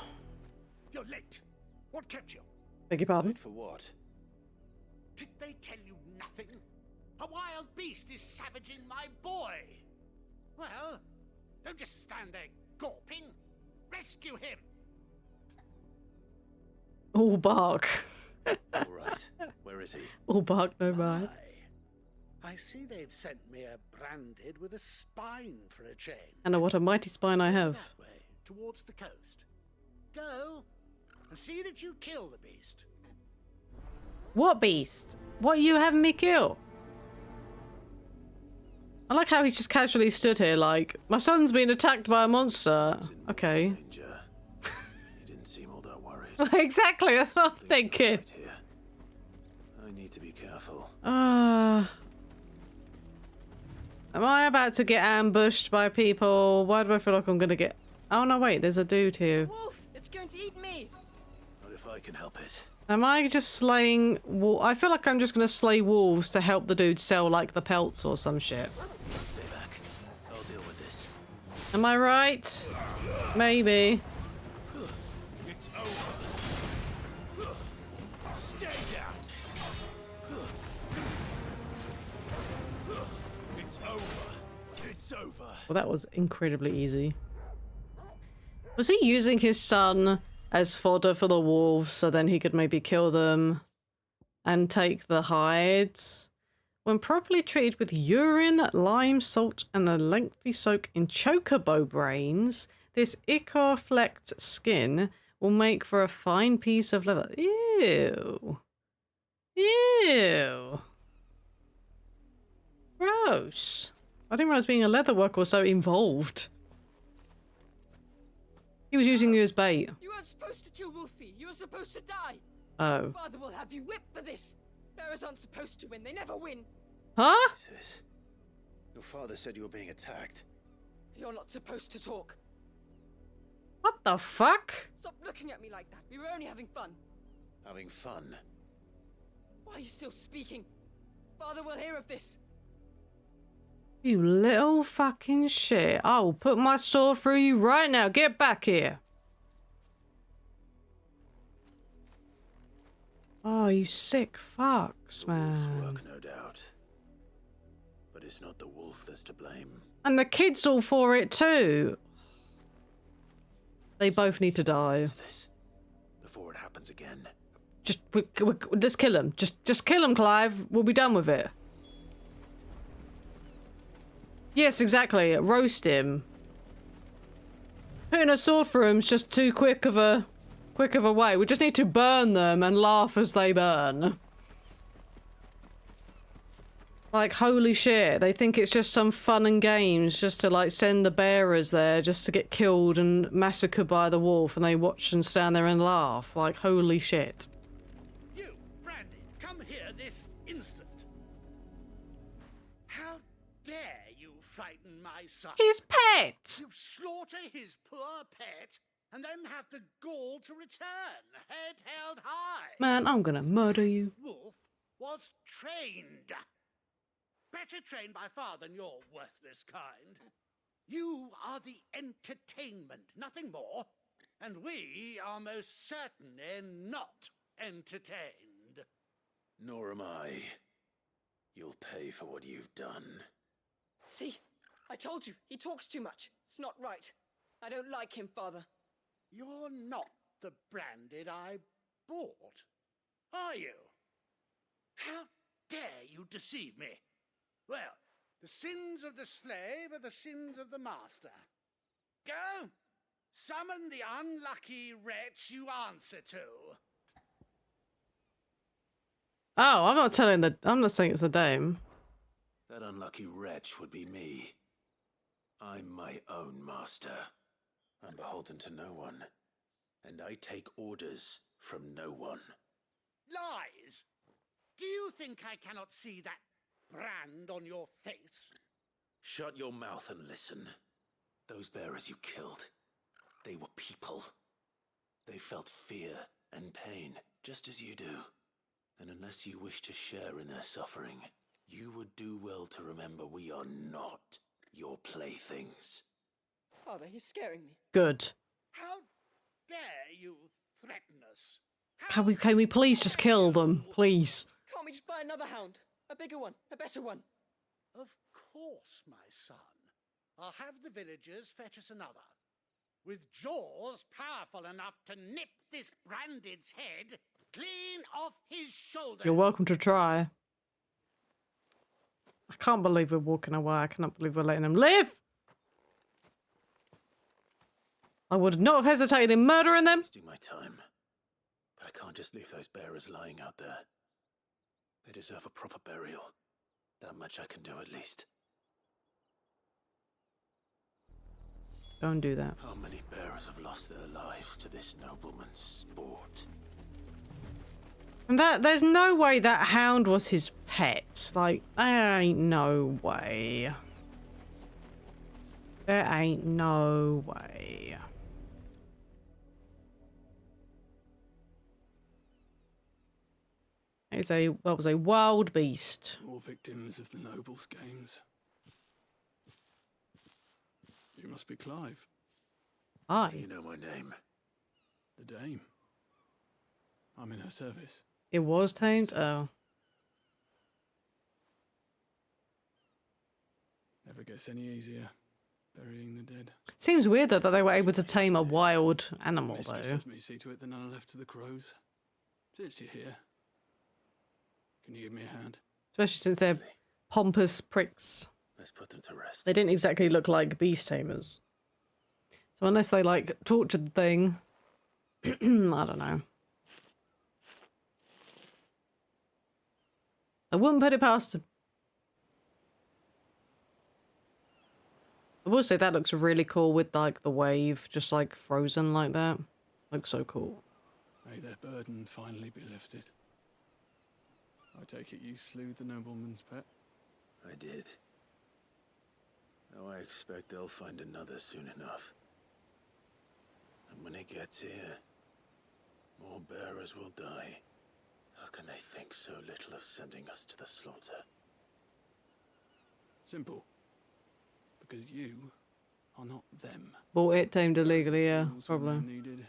You're late. What kept you? Beg your pardon? For what? Did they tell you nothing? A wild beast is savaging my boy. Well, don't just stand there gawping. Rescue him. All bark. All right. Where is he? All bark, no bite. I see they've sent me a branded with a spine for a chain. And what a mighty spine I have. That way, towards the coast. Go and see that you kill the beast. What beast? What are you having me kill? I like how he just casually stood here like, my son's being attacked by a monster. Okay. He didn't seem all that worried. Exactly, that's what I'm thinking. Right here. I need to be careful. Am I about to get ambushed by people? Why do I feel like I'm gonna get... Oh no, wait, there's a dude here. Wolf, it's going to eat me. Not if I can help it. Am I just slaying... I feel like I'm just gonna slay wolves to help the dude sell, like, the pelts or some shit. Stay back. I'll deal with this. Am I right? Maybe. It's over. Stay down. It's over. It's over. Well, that was incredibly easy. Was he using his son as fodder for the wolves so then he could maybe kill them and take the hides? When properly treated with urine, lime, salt, and a lengthy soak in chocobo brains, this ichor-flecked skin will make for a fine piece of leather. Ew. Ew. Gross. I didn't realize being a leatherworker was so involved. He was using you as bait. You weren't supposed to kill Wolfie. You were supposed to die. Oh. Father will have you whipped for this. Bearers aren't supposed to win. They never win. Huh? Jesus. Your father said you were being attacked. You're not supposed to talk. What the fuck? Stop looking at me like that. We were only having fun. Having fun? Why are you still speaking? Father will hear of this. You little fucking shit. I will put my sword through you right now. Get back here. Oh, you sick fucks, man. Work, no doubt. But it's not the wolf that's to blame. And the kids all for it too. They both need to die. Before it happens again. Just kill him. Just kill him, Clive. We'll be done with it. Yes, exactly. Roast him. Putting a sword through him's just too quick of a way. We just need to burn them and laugh as they burn. Like, holy shit. They think it's just some fun and games just to, like, send the bearers there just to get killed and massacred by the wolf, and they watch and stand there and laugh. Like, holy shit. You, Brandy, come here this instant. How dare you frighten my son? His pet! You slaughter his poor pet and then have the gall to return, head held high. Man, I'm gonna murder you. Wolf was trained. Better trained by far than your worthless kind. You are the entertainment, nothing more. And we are most certainly not entertained. Nor am I. You'll pay for what you've done. See? I told you. He talks too much. It's not right. I don't like him, Father. You're not the branded I bought, are you? How dare you deceive me? Well, the sins of the slave are the sins of the master. Go! Summon the unlucky wretch you answer to. Oh, I'm not saying it's the dame. That unlucky wretch would be me. I'm my own master. I'm beholden to no one. And I take orders from no one. Lies! Do you think I cannot see that brand on your face? Shut your mouth and listen. Those bearers you killed, they were people. They felt fear and pain, just as you do. And unless you wish to share in their suffering, you would do well to remember we are not your playthings. Father, he's scaring me. Good. How dare you threaten us? Can we please just kill them, please? Can't we just buy another hound? A bigger one, a better one. Of course, my son. I'll have the villagers fetch us another. With jaws powerful enough to nip this branded's head clean off his shoulders. You're welcome to try. I can't believe we're walking away. I cannot believe we're letting him live. I would not have hesitated in murdering them. Wasting my time. But I can't just leave those bearers lying out there. They deserve a proper burial. That much I can do at least. Go and do that. How many bearers have lost their lives to this nobleman's sport? And there's no way that hound was his pet. Like, there ain't no way. There ain't no way. It's what was a wild beast. All victims of the nobles' games. You must be Clive. Aye. You know my name. The Dame. I'm in her service. It was tamed? Oh. Never gets any easier, burying the dead. Seems weird though that they were able to tame a wild animal Mistress though. has me see to it that none are left to the crows. Since you're here, can you give me a hand? Especially since they're pompous pricks. Let's put them to rest. They didn't exactly look like beast tamers. So unless they like tortured the thing, I don't know. I wouldn't put it past them. I will say that looks really cool with like the wave just like frozen like that. Looks so cool. May their burden finally be lifted. I take it you slew the nobleman's pet? I did. Now I expect they'll find another soon enough. And when it gets here, more bearers will die. How can they think so little of sending us to the slaughter? Simple. Because you are not them. Bought it tamed illegally, yeah, Tools when probably. they're needed,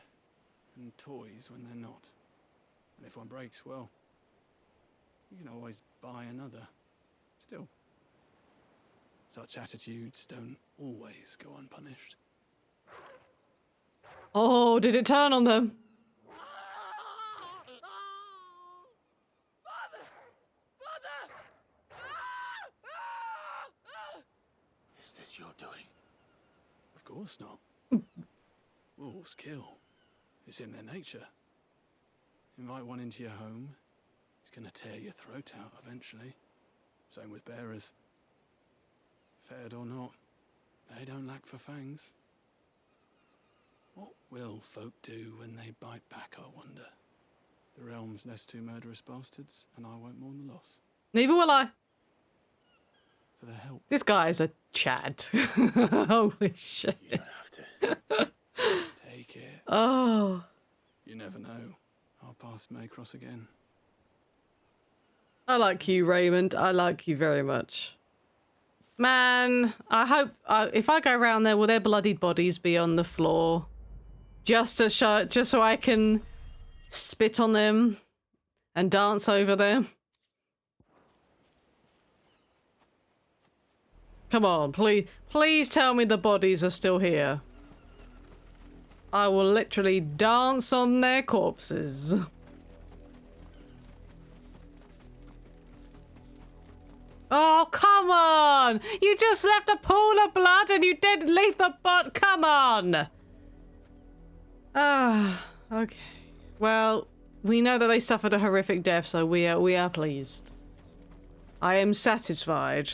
and toys when they're not. And if one breaks, well, you can always buy another. Still, such attitudes don't always go unpunished. Oh, did it turn on them? Is this your doing? Of course not. Wolves kill. It's in their nature. Invite one into your home, he's gonna tear your throat out eventually. Same with bearers. Fed or not, they don't lack for fangs. What will folk do when they bite back, I wonder? The realm's nest two murderous bastards, and I won't mourn the loss. Neither will I. For their help. This guy is a Chad. Holy shit. You don't have to. Take it. Oh. You never know. Our paths may cross again. I like you, Raymond. I like you very much. Man, I hope if I go around there, will their bloodied bodies be on the floor? Just to show, just so I can spit on them and dance over them. Come on, please tell me the bodies are still here. I will literally dance on their corpses. Oh, come on! You just left a pool of blood and you didn't leave the butt. Come on! Ah, okay. Well, we know that they suffered a horrific death, so we are pleased. I am satisfied.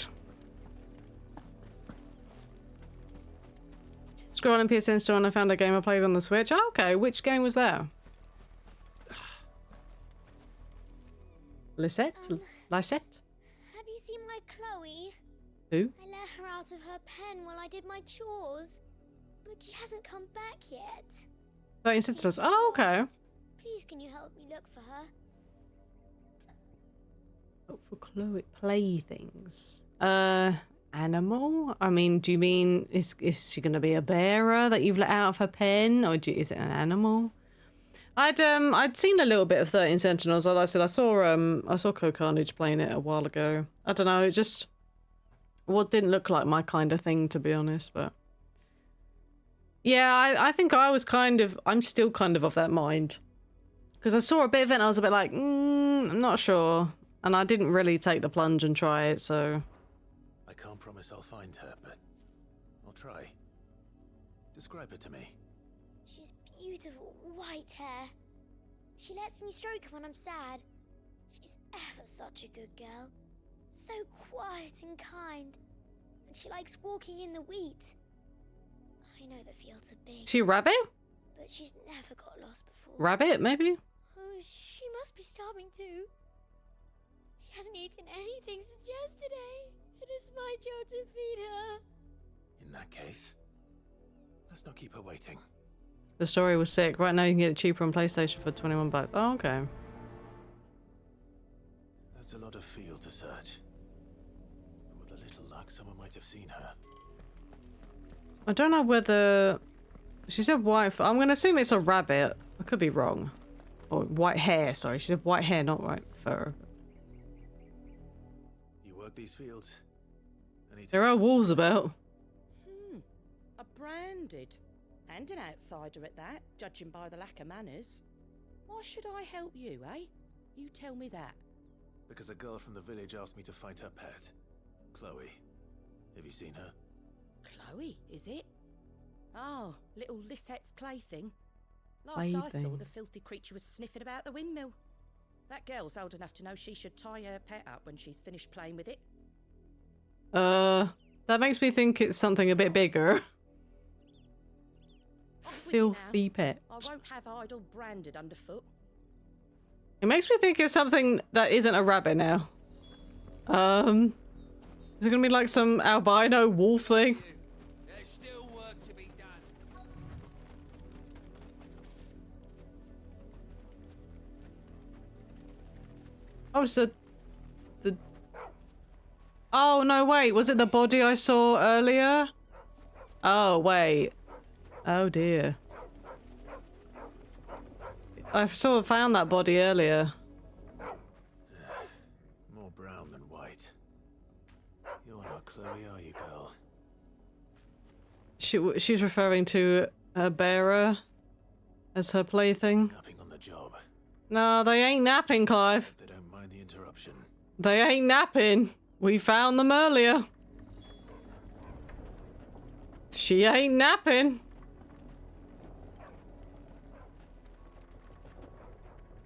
Scrolling PSN store and I found a game I played on the Switch. Oh, okay, which game was that? Lisette? Lisette? Have you seen my Chloe? Who? I let her out of her pen while I did my chores, but she hasn't come back yet. 13 Sentinels. Oh, okay. Please, can you help me look for her? Look for Chloe playthings. Animal? I mean, do you mean is she gonna be a bearer that you've let out of her pen, or is it an animal? I'd seen a little bit of 13 Sentinels. Like I said, I saw Co Carnage playing it a while ago. I don't know, it just didn't look like my kind of thing, to be honest. But yeah, I think I'm still kind of that mind, because I saw a bit of it and I was a bit like, I'm not sure, and I didn't really take the plunge and try it. So I can't promise I'll find her, but I'll try. Describe her to me. She's beautiful white hair. She lets me stroke her when I'm sad. She's ever such a good girl. So quiet and kind. And she likes walking in the wheat. I I know the fields are big. She a rabbit? But she's never got lost before. Rabbit, maybe? Oh, she must be starving too. She hasn't eaten anything since yesterday. It is my job to feed her. In that case, let's not keep her waiting. The story was sick. Right now you can get it cheaper on PlayStation for 21 bucks. Oh, okay. That's a lot of field to search. With a little luck, someone might have seen her. I don't know whether... She said white... I'm going to assume it's a rabbit. I could be wrong. Or white hair, sorry. She said white hair, not white fur. You work these fields? There are wolves about. A branded. And an outsider at that, judging by the lack of manners. Why should I help you, eh? You tell me that. Because a girl from the village asked me to find her pet. Chloe. Have you seen her? Chloe, is it? Oh, little Lisette's plaything. Last I saw, the filthy creature was sniffing about the windmill. That girl's old enough to know she should tie her pet up when she's finished playing with it. That makes me think it's something a bit bigger. Filthy pet. I won't have idle branded underfoot. It makes me think it's something that isn't a rabbit now. Is it gonna be like some albino wolf thing? There's still work to be done. Oh, so the... Oh, no, wait. Was it the body I saw earlier? Oh, wait. Oh, dear. I sort of found that body earlier. More brown than white. You're not Chloe, are you, girl? She's referring to her bearer as her plaything. Napping on the job. No, they ain't napping, Clive. They don't mind the interruption. They ain't napping. We found them earlier. She ain't napping.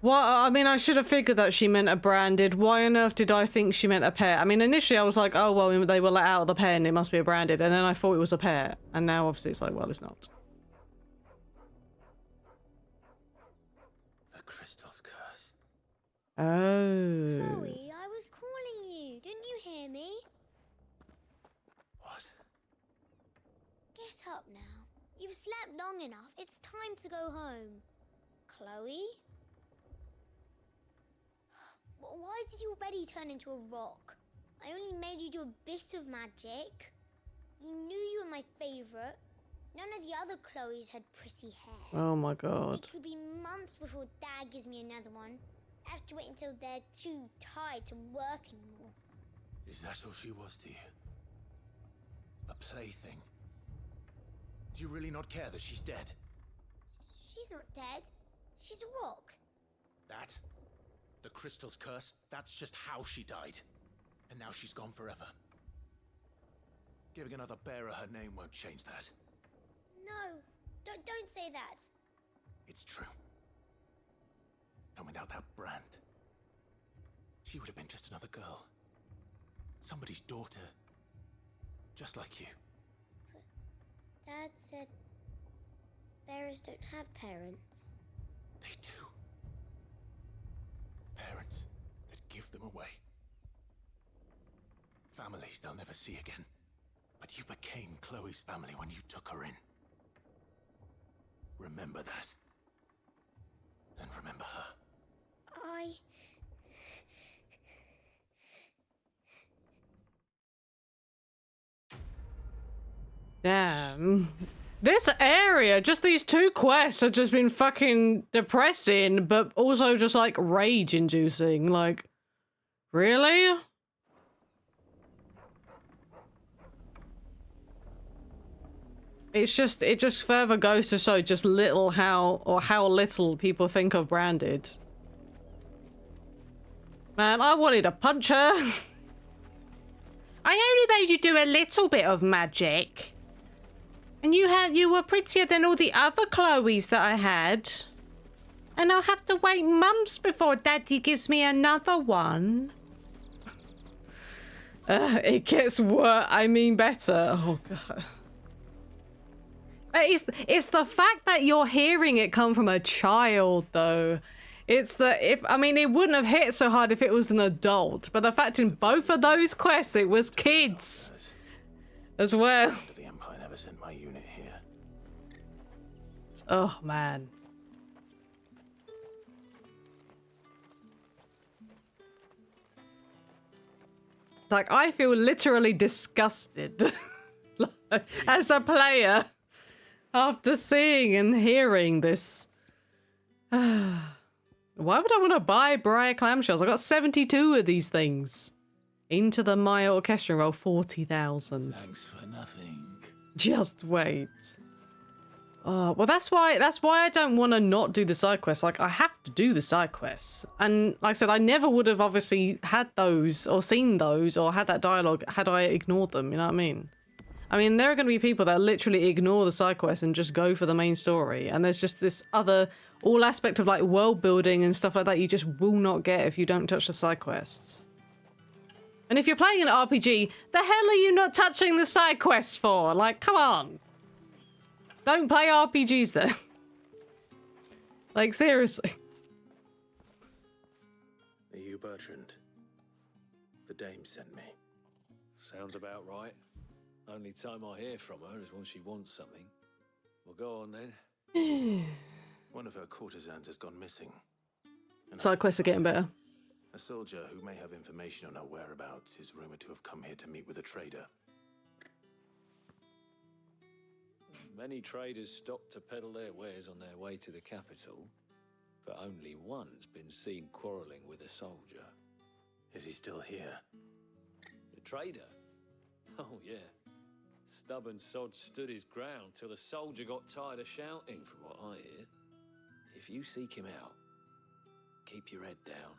What? I mean, I should have figured that she meant a branded. Why on earth did I think she meant a pet? I mean, initially I was like, oh, well, they were let out of the pen. It must be a branded. And then I thought it was a pet. And now obviously it's like, well, it's not. The crystal's curse. Oh. Chloe, I was calling you. Didn't you hear me? What? Get up now. You've slept long enough. It's time to go home. Chloe? Why did you already turn into a rock? I only made you do a bit of magic. You knew you were my favourite. None of the other Chloes had pretty hair. Oh my god. It could be months before Dad gives me another one. I have to wait until they're too tired to work anymore. Is that all she was to you? A plaything? Do you really not care that she's dead? She's not dead. She's a rock. That? The crystal's curse? That's just how she died. And now she's gone forever. Giving another bearer her name won't change that. No, don't say that. It's true. And without that brand, she would have been just another girl. Somebody's daughter. Just like you. But Dad said bearers don't have parents. They do. Parents that give them away. Families they'll never see again. But you became Chloe's family when you took her in. Remember that. And remember her. Damn. This area, just these two quests have just been fucking depressing, but also just like rage-inducing. Like, really? It just further goes to show just how little people think of branded. Man, I wanted to punch her. I only made you do a little bit of magic. And you were prettier than all the other Chloes that I had. And I'll have to wait months before Daddy gives me another one. It gets worse. I mean better. Oh, God. It's the fact that you're hearing it come from a child, though. It's it wouldn't have hit so hard if it was an adult, but the fact in both of those quests it was kids as well. The Empire never sent my unit here. Oh man. Like, I feel literally disgusted as a player after seeing and hearing this. Why would I want to buy Briar clamshells? I got 72 of these things. Into the Maya Orchestra roll 40,000. Thanks for nothing. Just wait. Oh, well, that's why I don't want to not do the side quests. Like, I have to do the side quests. And like I said, I never would have obviously had those or seen those or had that dialogue had I ignored them, you know what I mean? I mean, there are going to be people that literally ignore the side quests and just go for the main story. And there's just this other, all aspect of like world building and stuff like that you just will not get if you don't touch the side quests. And if you're playing an RPG, the hell are you not touching the side quests for? Like, come on. Don't play RPGs then. Like, seriously. Are you Bertrand? The dame sent me. Sounds about right. Only time I hear from her is when she wants something. Well, go on then. One of her courtesans has gone missing. Side quests are getting better. A soldier who may have information on her whereabouts is rumored to have come here to meet with a trader. Many traders stop to peddle their wares on their way to the capital, but only one's been seen quarrelling with a soldier. Is he still here? The trader? Oh, yeah. Stubborn sod stood his ground till the soldier got tired of shouting, from what I hear. If you seek him out, keep your head down.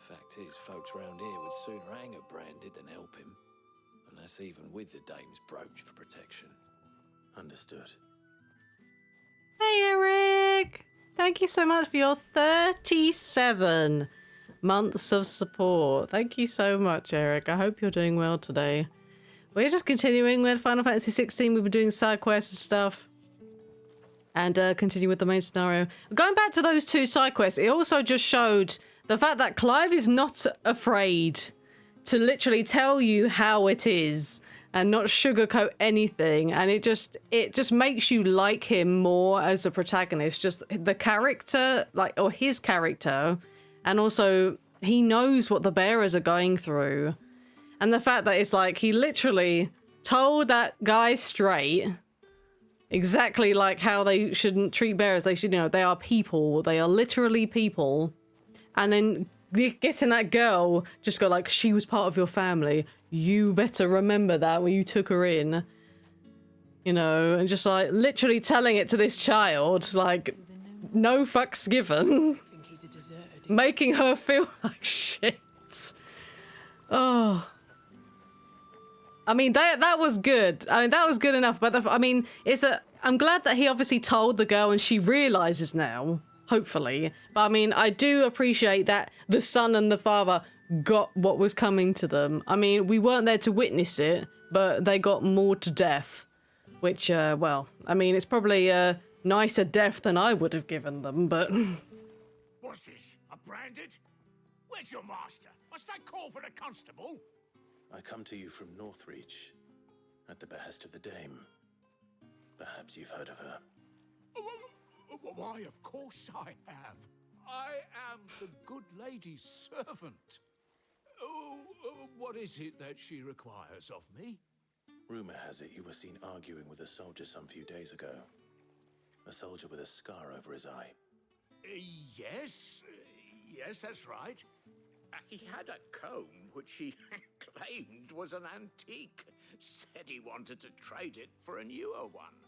Fact is, folks round here would sooner hang a branded than help him. And that's even with the dame's brooch for protection. Understood. Hey, Eric! Thank you so much for your 37 months of support. Thank you so much, Eric. I hope you're doing well today. We're just continuing with Final Fantasy 16. We've been doing side quests and stuff. And continue with the main scenario. Going back to those two side quests, it also just showed the fact that Clive is not afraid to literally tell you how it is and not sugarcoat anything, and it just makes you like him more as a protagonist. Just the character, like, or his character, and also he knows what the bearers are going through, and the fact that it's like he literally told that guy straight exactly like how they shouldn't treat bearers. They should, you know, they are people. They are literally people, and then getting that girl just go like, she was part of your family. You better remember that when you took her in, you know, and just like literally telling it to this child, like no fucks given, making her feel like shit. Oh, I mean that was good. I mean that was good enough. But I'm glad that he obviously told the girl and she realizes now. Hopefully. But I mean, I do appreciate that the son and the father got what was coming to them. I mean, we weren't there to witness it, but they got more to death. Which, well, I mean, it's probably a nicer death than I would have given them, but... What's this? A branded? Where's your master? Must I call for the constable? I come to you from Northreach, at the behest of the dame. Perhaps you've heard of her. Why, of course I have. I am the good lady's servant. What is it that she requires of me? Rumor has it you were seen arguing with a soldier some few days ago. A soldier with a scar over his eye. Yes, that's right. He had a comb which he claimed was an antique. Said he wanted to trade it for a newer one.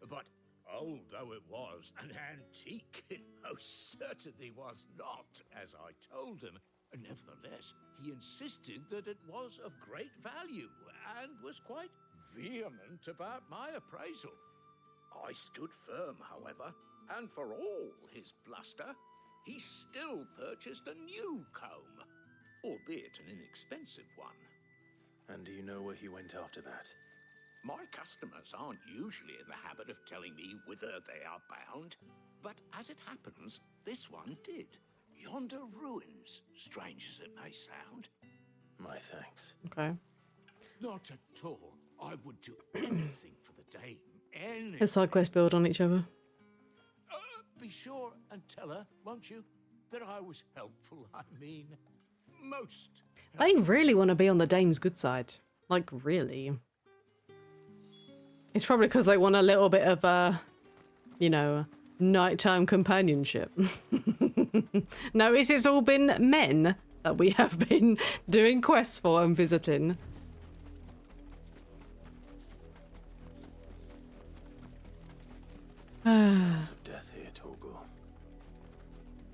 But old though it was, an antique it most certainly was not, as I told him. Nevertheless, he insisted that it was of great value, and was quite vehement about my appraisal. I stood firm, however, and for all his bluster, he still purchased a new comb, albeit an inexpensive one. And do you know where he went after that? My customers aren't usually in the habit of telling me whither they are bound, but as it happens, this one did. Yonder ruins, strange as it may sound. My thanks. Okay. Not at all. I would do anything for the dame. Anything. The side quests build on each other. Be sure and tell her, won't you, that I was helpful. I mean, most. They really want to be on the dame's good side. Like, really. It's probably because they want a little bit of, you know, nighttime companionship. Notice it's all been men that we have been doing quests for and visiting. Smells of death here, Torgal.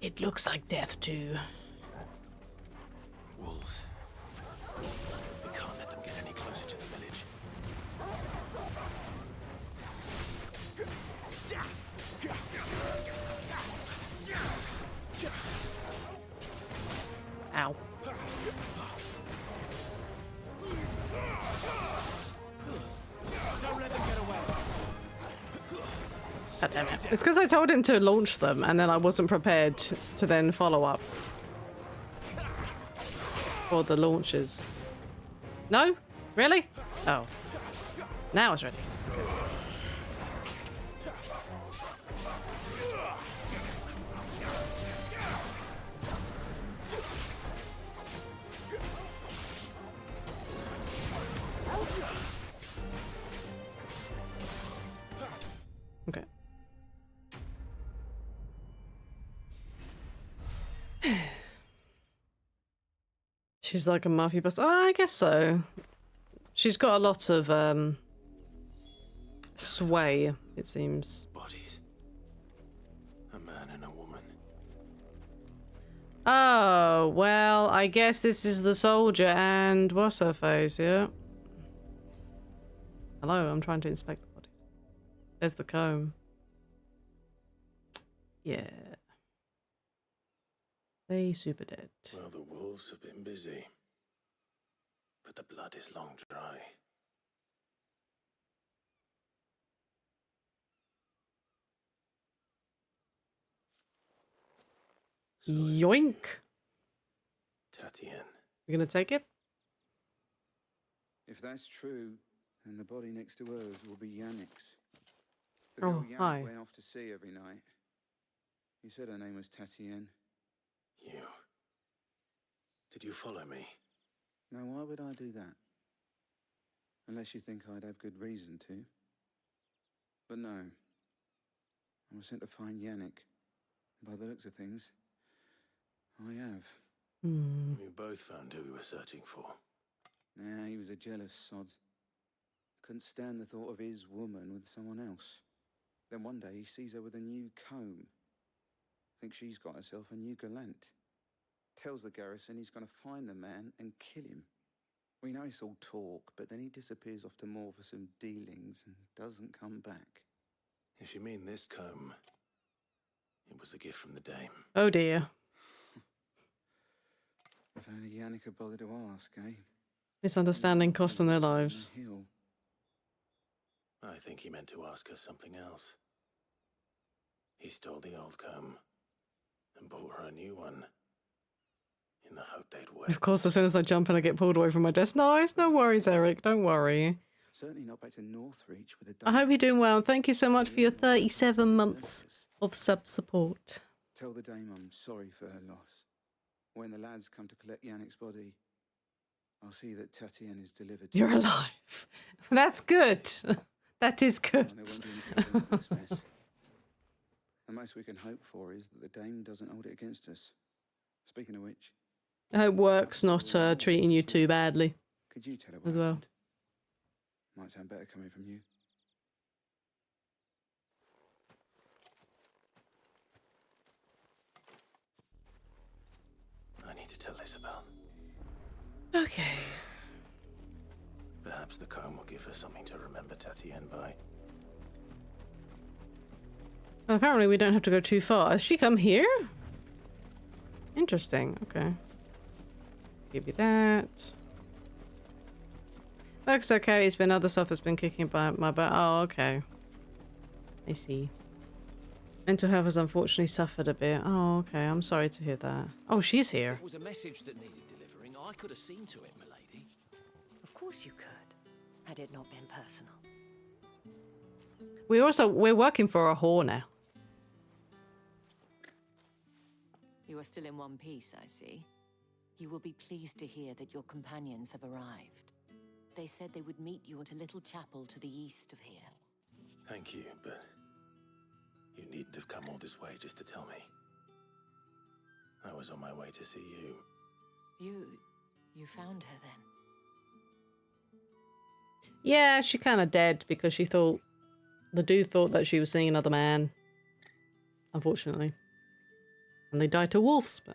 It looks like death too. Wolves. We can't let them get any closer to the village. Ow. Don't let them get away. God damn it. It's because I told him to launch them and then I wasn't prepared to then follow up for the launches. No? Really? Oh. Now it's ready. Okay. She's like a mafia boss. Oh, I guess so. She's got a lot of sway, it seems. Bodies. A man and a woman. Oh, well, I guess this is the soldier and what's her face, yeah? Hello, I'm trying to inspect the bodies. There's the comb. Yeah. They super dead. Well, the wolves have been busy. But the blood is long dry. Yoink. Tatienne. You gonna take it? If that's true, then the body next to hers will be Yannick's. The Oh, girl Yannick hi. went off to sea every night. You said her name was Tatienne. You. Did you follow me? Now, why would I do that? Unless you think I'd have good reason to. But no. I was sent to find Yannick. By the looks of things, I have. We both found who we were searching for. Nah, he was a jealous sod. Couldn't stand the thought of his woman with someone else. Then one day he sees her with a new comb. Thinks she's got herself a new gallant. Tells the garrison he's going to find the man and kill him. We know it's all talk, but then he disappears off to Moor for some dealings and doesn't come back. If you mean this comb, it was a gift from the dame. Oh dear. If only Yannick had bothered to ask, eh? Misunderstanding cost them their lives. Hill. I think he meant to ask us something else. He stole the old comb and bought her a new one in the hope they'd work. Of course, as soon as I jump and I get pulled away from my desk. No, it's no worries, Eric. Don't worry. Certainly not back to Northreach with a I hope you're doing well. Thank you so much for your 37 months of sub support. Tell the dame I'm sorry for her loss. When the lads come to collect Yannick's body, I'll see that Tatienne is delivered to You're her. alive. That's good. That is good. And there won't be any covering for this mess. The most we can hope for is that the dame doesn't hold it against us. Speaking of which, I hope work's not treating you too badly could you tell her as what well. happened? Might sound better coming from you. I need to tell Isabel. Okay. Perhaps the comb will give her something to remember Tatienne by. Well, apparently we don't have to go too far. Has she come here? Interesting. Okay. Give you that. Work's okay. It's been other stuff that's been kicking my butt. Oh, okay. I see. Mental health has unfortunately suffered a bit. Oh, okay. I'm sorry to hear that. Oh, she's here. If it was a message that needed delivering, I could have seen to it, milady. Of course you could, had it not been personal. We're working for a whore now. You are still in one piece, I see. You will be pleased to hear that your companions have arrived. They said they would meet you at a little chapel to the east of here. Thank you, but you needn't have come all this way just to tell me. I was on my way to see you. You found her then? Yeah, she kind of dead because she thought... The dude thought that she was seeing another man. Unfortunately. And they died to wolves, but...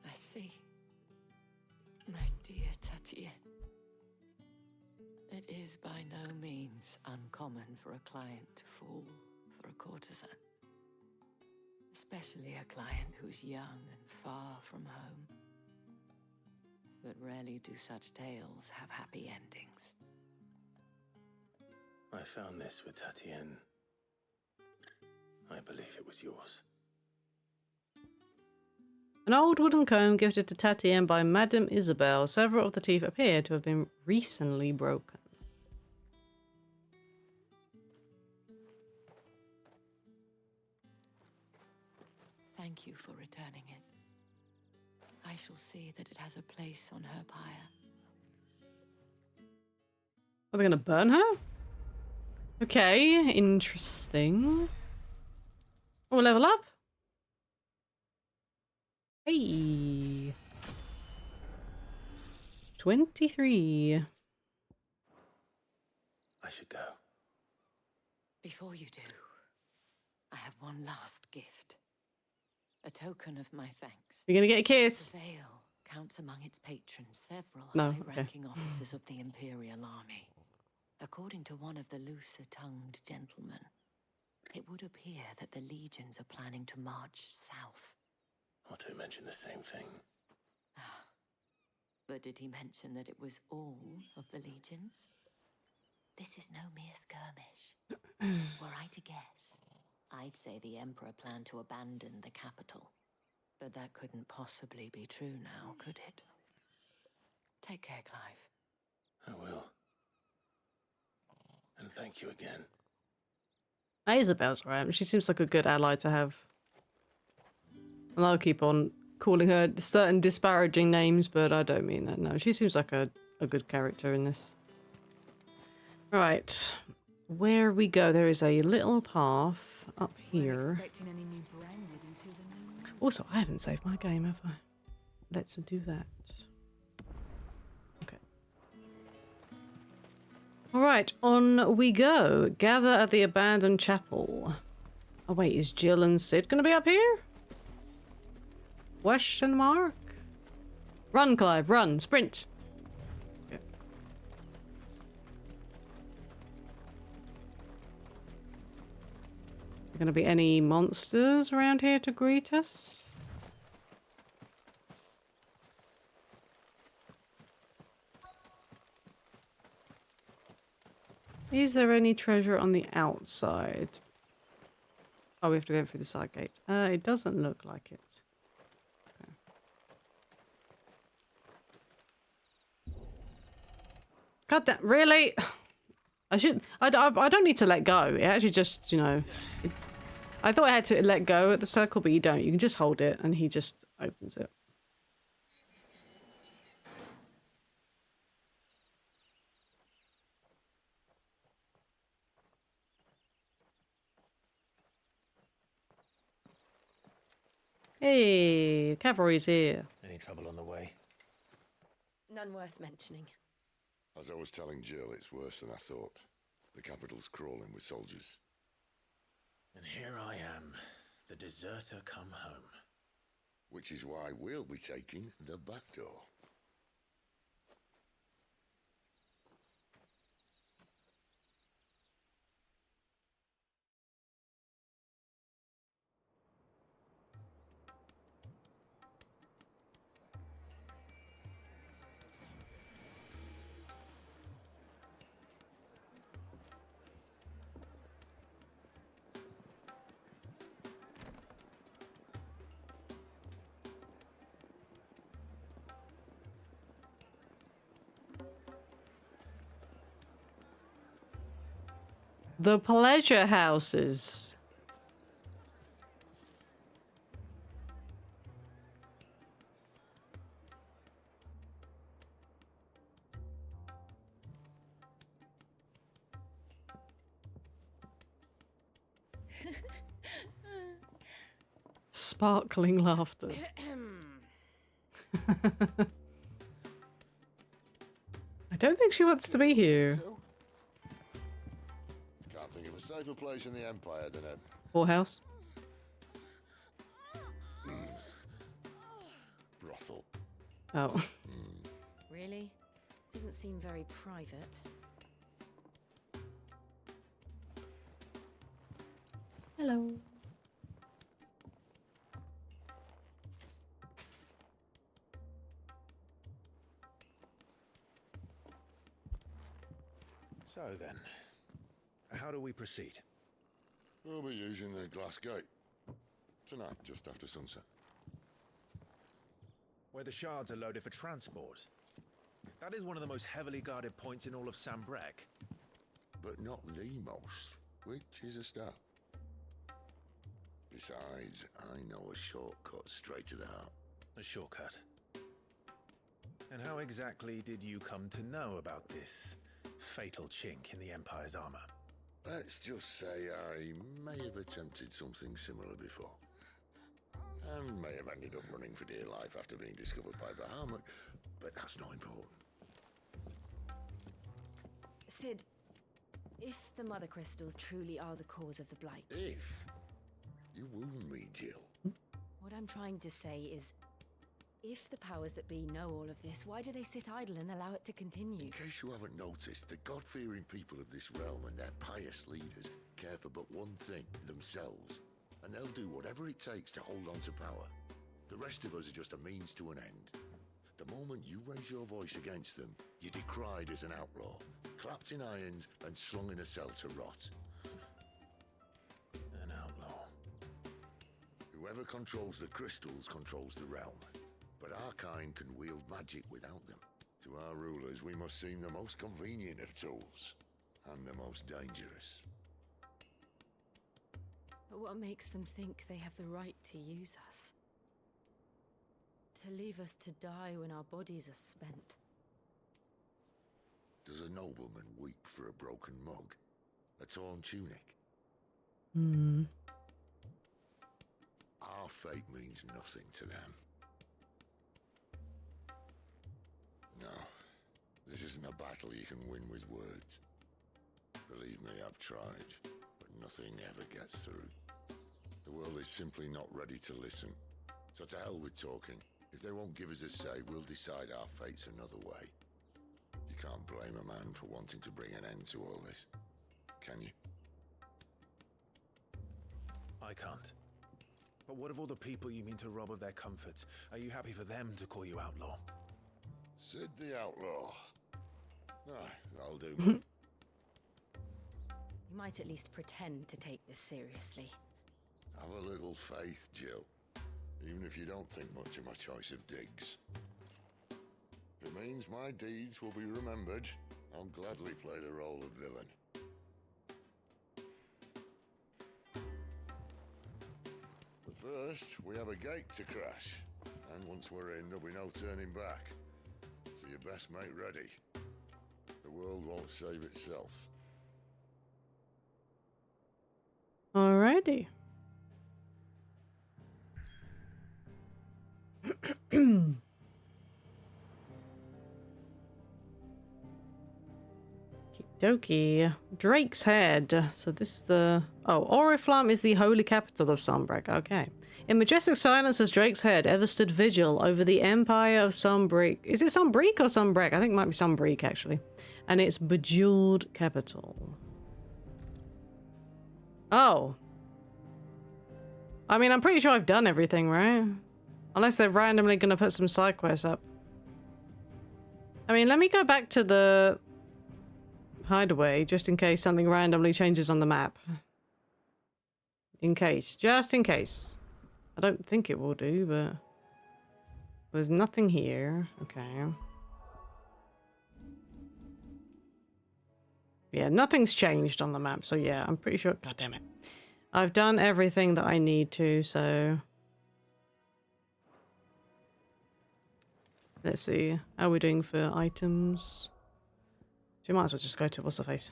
I see. My dear Tatienne. It is by no means uncommon for a client to fall for a courtesan. Especially a client who's young and far from home. But rarely do such tales have happy endings. I found this with Tatienne. I believe it was yours. An old wooden comb gifted to Tatienne by Madame Isabel. Several of the teeth appear to have been recently broken. Thank you for returning it. I shall see that it has a place on her pyre. Are they going to burn her? Okay, interesting. Oh, level up. Hey. 23. I should go. Before you do, I have one last gift. A token of my thanks. You're gonna get a kiss. The Vale counts among its patrons several No, high-ranking officers of the Imperial Army. According to one of the looser-tongued gentlemen, it would appear that the legions are planning to march south. Otto mentioned the same thing. But did he mention that it was all of the legions? This is no mere skirmish. Were I to guess, I'd say the Emperor planned to abandon the capital. But that couldn't possibly be true now, could it? Take care, Clive. I will. And thank you again. Isabel's right. She seems like a good ally to have. And I'll keep on calling her certain disparaging names, but I don't mean that. No, she seems like a good character in this. Right. Where we go, there is a little path up here. Also, I haven't saved my game, have I? Let's do that. Okay. Alright, on we go. Gather at the abandoned chapel. Oh wait, is Jill and Sid gonna be up here? Question mark? Run, Clive, run, sprint. Okay. Are gonna be any monsters around here to greet us? Is there any treasure on the outside? Oh, we have to go through the side gate. It doesn't look like it. Okay. God damn, really? I don't need to let go. It actually just, you know... I thought I had to let go at the circle, but you don't. You can just hold it and he just opens it. Hey, cavalry's here. Any trouble on the way? None worth mentioning. As I was telling Jill, it's worse than I thought. The capital's crawling with soldiers. And here I am, the deserter come home. Which is why we'll be taking the back door. The pleasure houses. Sparkling laughter. I don't think she wants to be here. Can't think of a safer place in the Empire than a Whorehouse. brothel. Oh. Really? Doesn't seem very private. Hello. So then, how do we proceed? We'll be using the glass gate. Tonight, just after sunset. Where the shards are loaded for transport. That is one of the most heavily guarded points in all of Sambrek. But not the most, which is a start. Besides, I know a shortcut straight to the heart. A shortcut. And how exactly did you come to know about this fatal chink in the Empire's armor? Let's just say I may have attempted something similar before. And may have ended up running for dear life after being discovered by Bahamut, but that's not important. Sid, if the Mother Crystals truly are the cause of the Blight... If? You wound me, Jill. What I'm trying to say is, if the powers that be know all of this, why do they sit idle and allow it to continue? In case you haven't noticed, the God-fearing people of this realm and their pious leaders care for but one thing, themselves. And they'll do whatever it takes to hold on to power. The rest of us are just a means to an end. The moment you raise your voice against them, you're decried as an outlaw, clapped in irons and slung in a cell to rot. An outlaw. Whoever controls the crystals controls the realm. But our kind can wield magic without them. To our rulers, we must seem the most convenient of tools, and the most dangerous. But what makes them think they have the right to use us? To leave us to die when our bodies are spent? Does a nobleman weep for a broken mug? A torn tunic? Our fate means nothing to them. No, this isn't a battle you can win with words. Believe me, I've tried, but nothing ever gets through. The world is simply not ready to listen. So to hell with talking. If they won't give us a say, we'll decide our fates another way. You can't blame a man for wanting to bring an end to all this, can you? I can't. But what of all the people you mean to rob of their comforts? Are you happy for them to call you outlaw? Sid the Outlaw. That'll do. You might at least pretend to take this seriously. Have a little faith, Jill. Even if you don't think much of my choice of digs. If it means my deeds will be remembered, I'll gladly play the role of villain. But first, we have a gate to crash. And once we're in, there'll be no turning back. So you best make ready. The world won't save itself. Alrighty. Dokie. Drake's Head. So this is the... Oh, Oriflamme is the holy capital of Sombrek. Okay. In majestic silence as Drake's Head ever stood vigil over the empire of Sombrek. Is it Sombrek or Sombrek? I think it might be Sombrek, actually. And its bejeweled capital. Oh. I mean, I'm pretty sure I've done everything, right? Unless they're randomly going to put some side quests up. I mean, let me go back to the hideaway, just in case something randomly changes on the map. In case. Just in case. I don't think it will do, but... There's nothing here. Okay. Yeah, nothing's changed on the map. So yeah, I'm pretty sure. God damn it. I've done everything that I need to, so... Let's see. How are we doing for items? So you might as well just go to what's the face.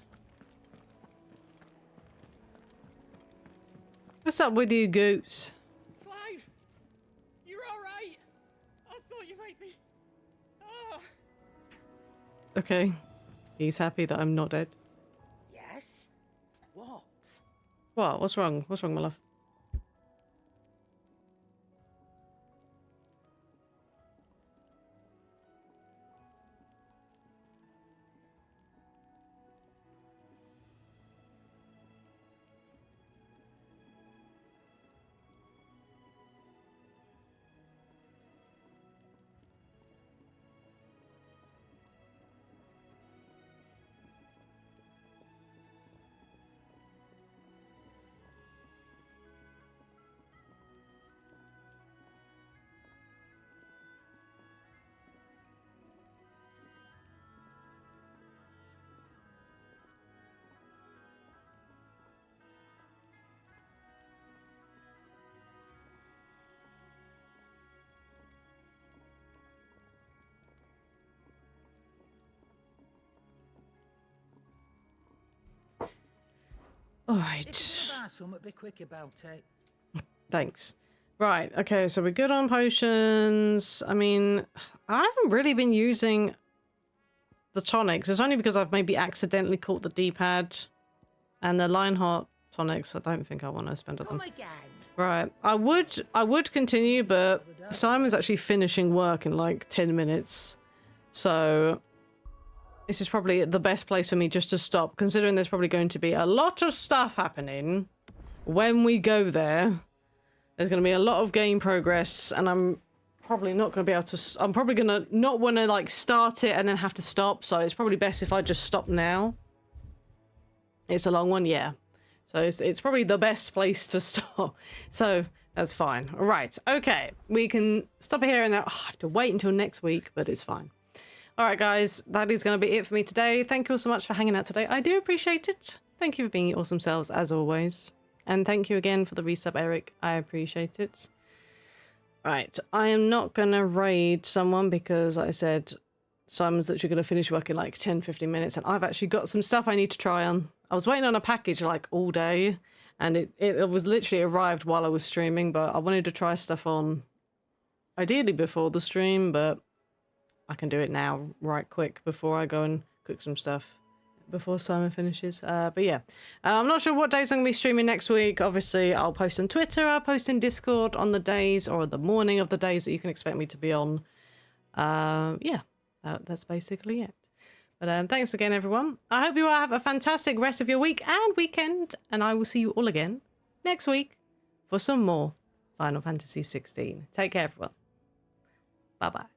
What's up with you, Goots? Clive! You're alright! I thought you might be... Oh. Okay. He's happy that I'm not dead. Yes? What? What? What's wrong? What's wrong, my love? All right. Be quick about it. Thanks. Right, okay, so we're good on potions. I mean, I haven't really been using the tonics. It's only because I've maybe accidentally caught the D-pad and the Lionheart tonics. I don't think I want to spend on them. Right, I would continue, but Simon's actually finishing work in like 10 minutes. So this is probably the best place for me just to stop, considering there's probably going to be a lot of stuff happening when we go there. There's going to be a lot of game progress, and I'm probably not going to be able to... I'm probably going to not want to, like, start it and then have to stop, so it's probably best if I just stop now. It's a long one, yeah. So it's probably the best place to stop. So that's fine. All right, okay. We can stop it here, and I have to wait until next week, but it's fine. All right, guys, that is going to be it for me today. Thank you all so much for hanging out today. I do appreciate it. Thank you for being your awesome selves, as always. And thank you again for the resub, Eric. I appreciate it. Right, I am not going to raid someone because, like I said, Simon's literally going to finish work in like 10-15 minutes, and I've actually got some stuff I need to try on. I was waiting on a package like all day, and it was literally arrived while I was streaming, but I wanted to try stuff on ideally before the stream, but I can do it now right quick before I go and cook some stuff before Simon finishes. But yeah, I'm not sure what days I'm going to be streaming next week. Obviously, I'll post on Twitter, I'll post in Discord on the days or the morning of the days that you can expect me to be on. Yeah, that's basically it. But thanks again, everyone. I hope you all have a fantastic rest of your week and weekend, and I will see you all again next week for some more Final Fantasy XVI. Take care, everyone. Bye-bye.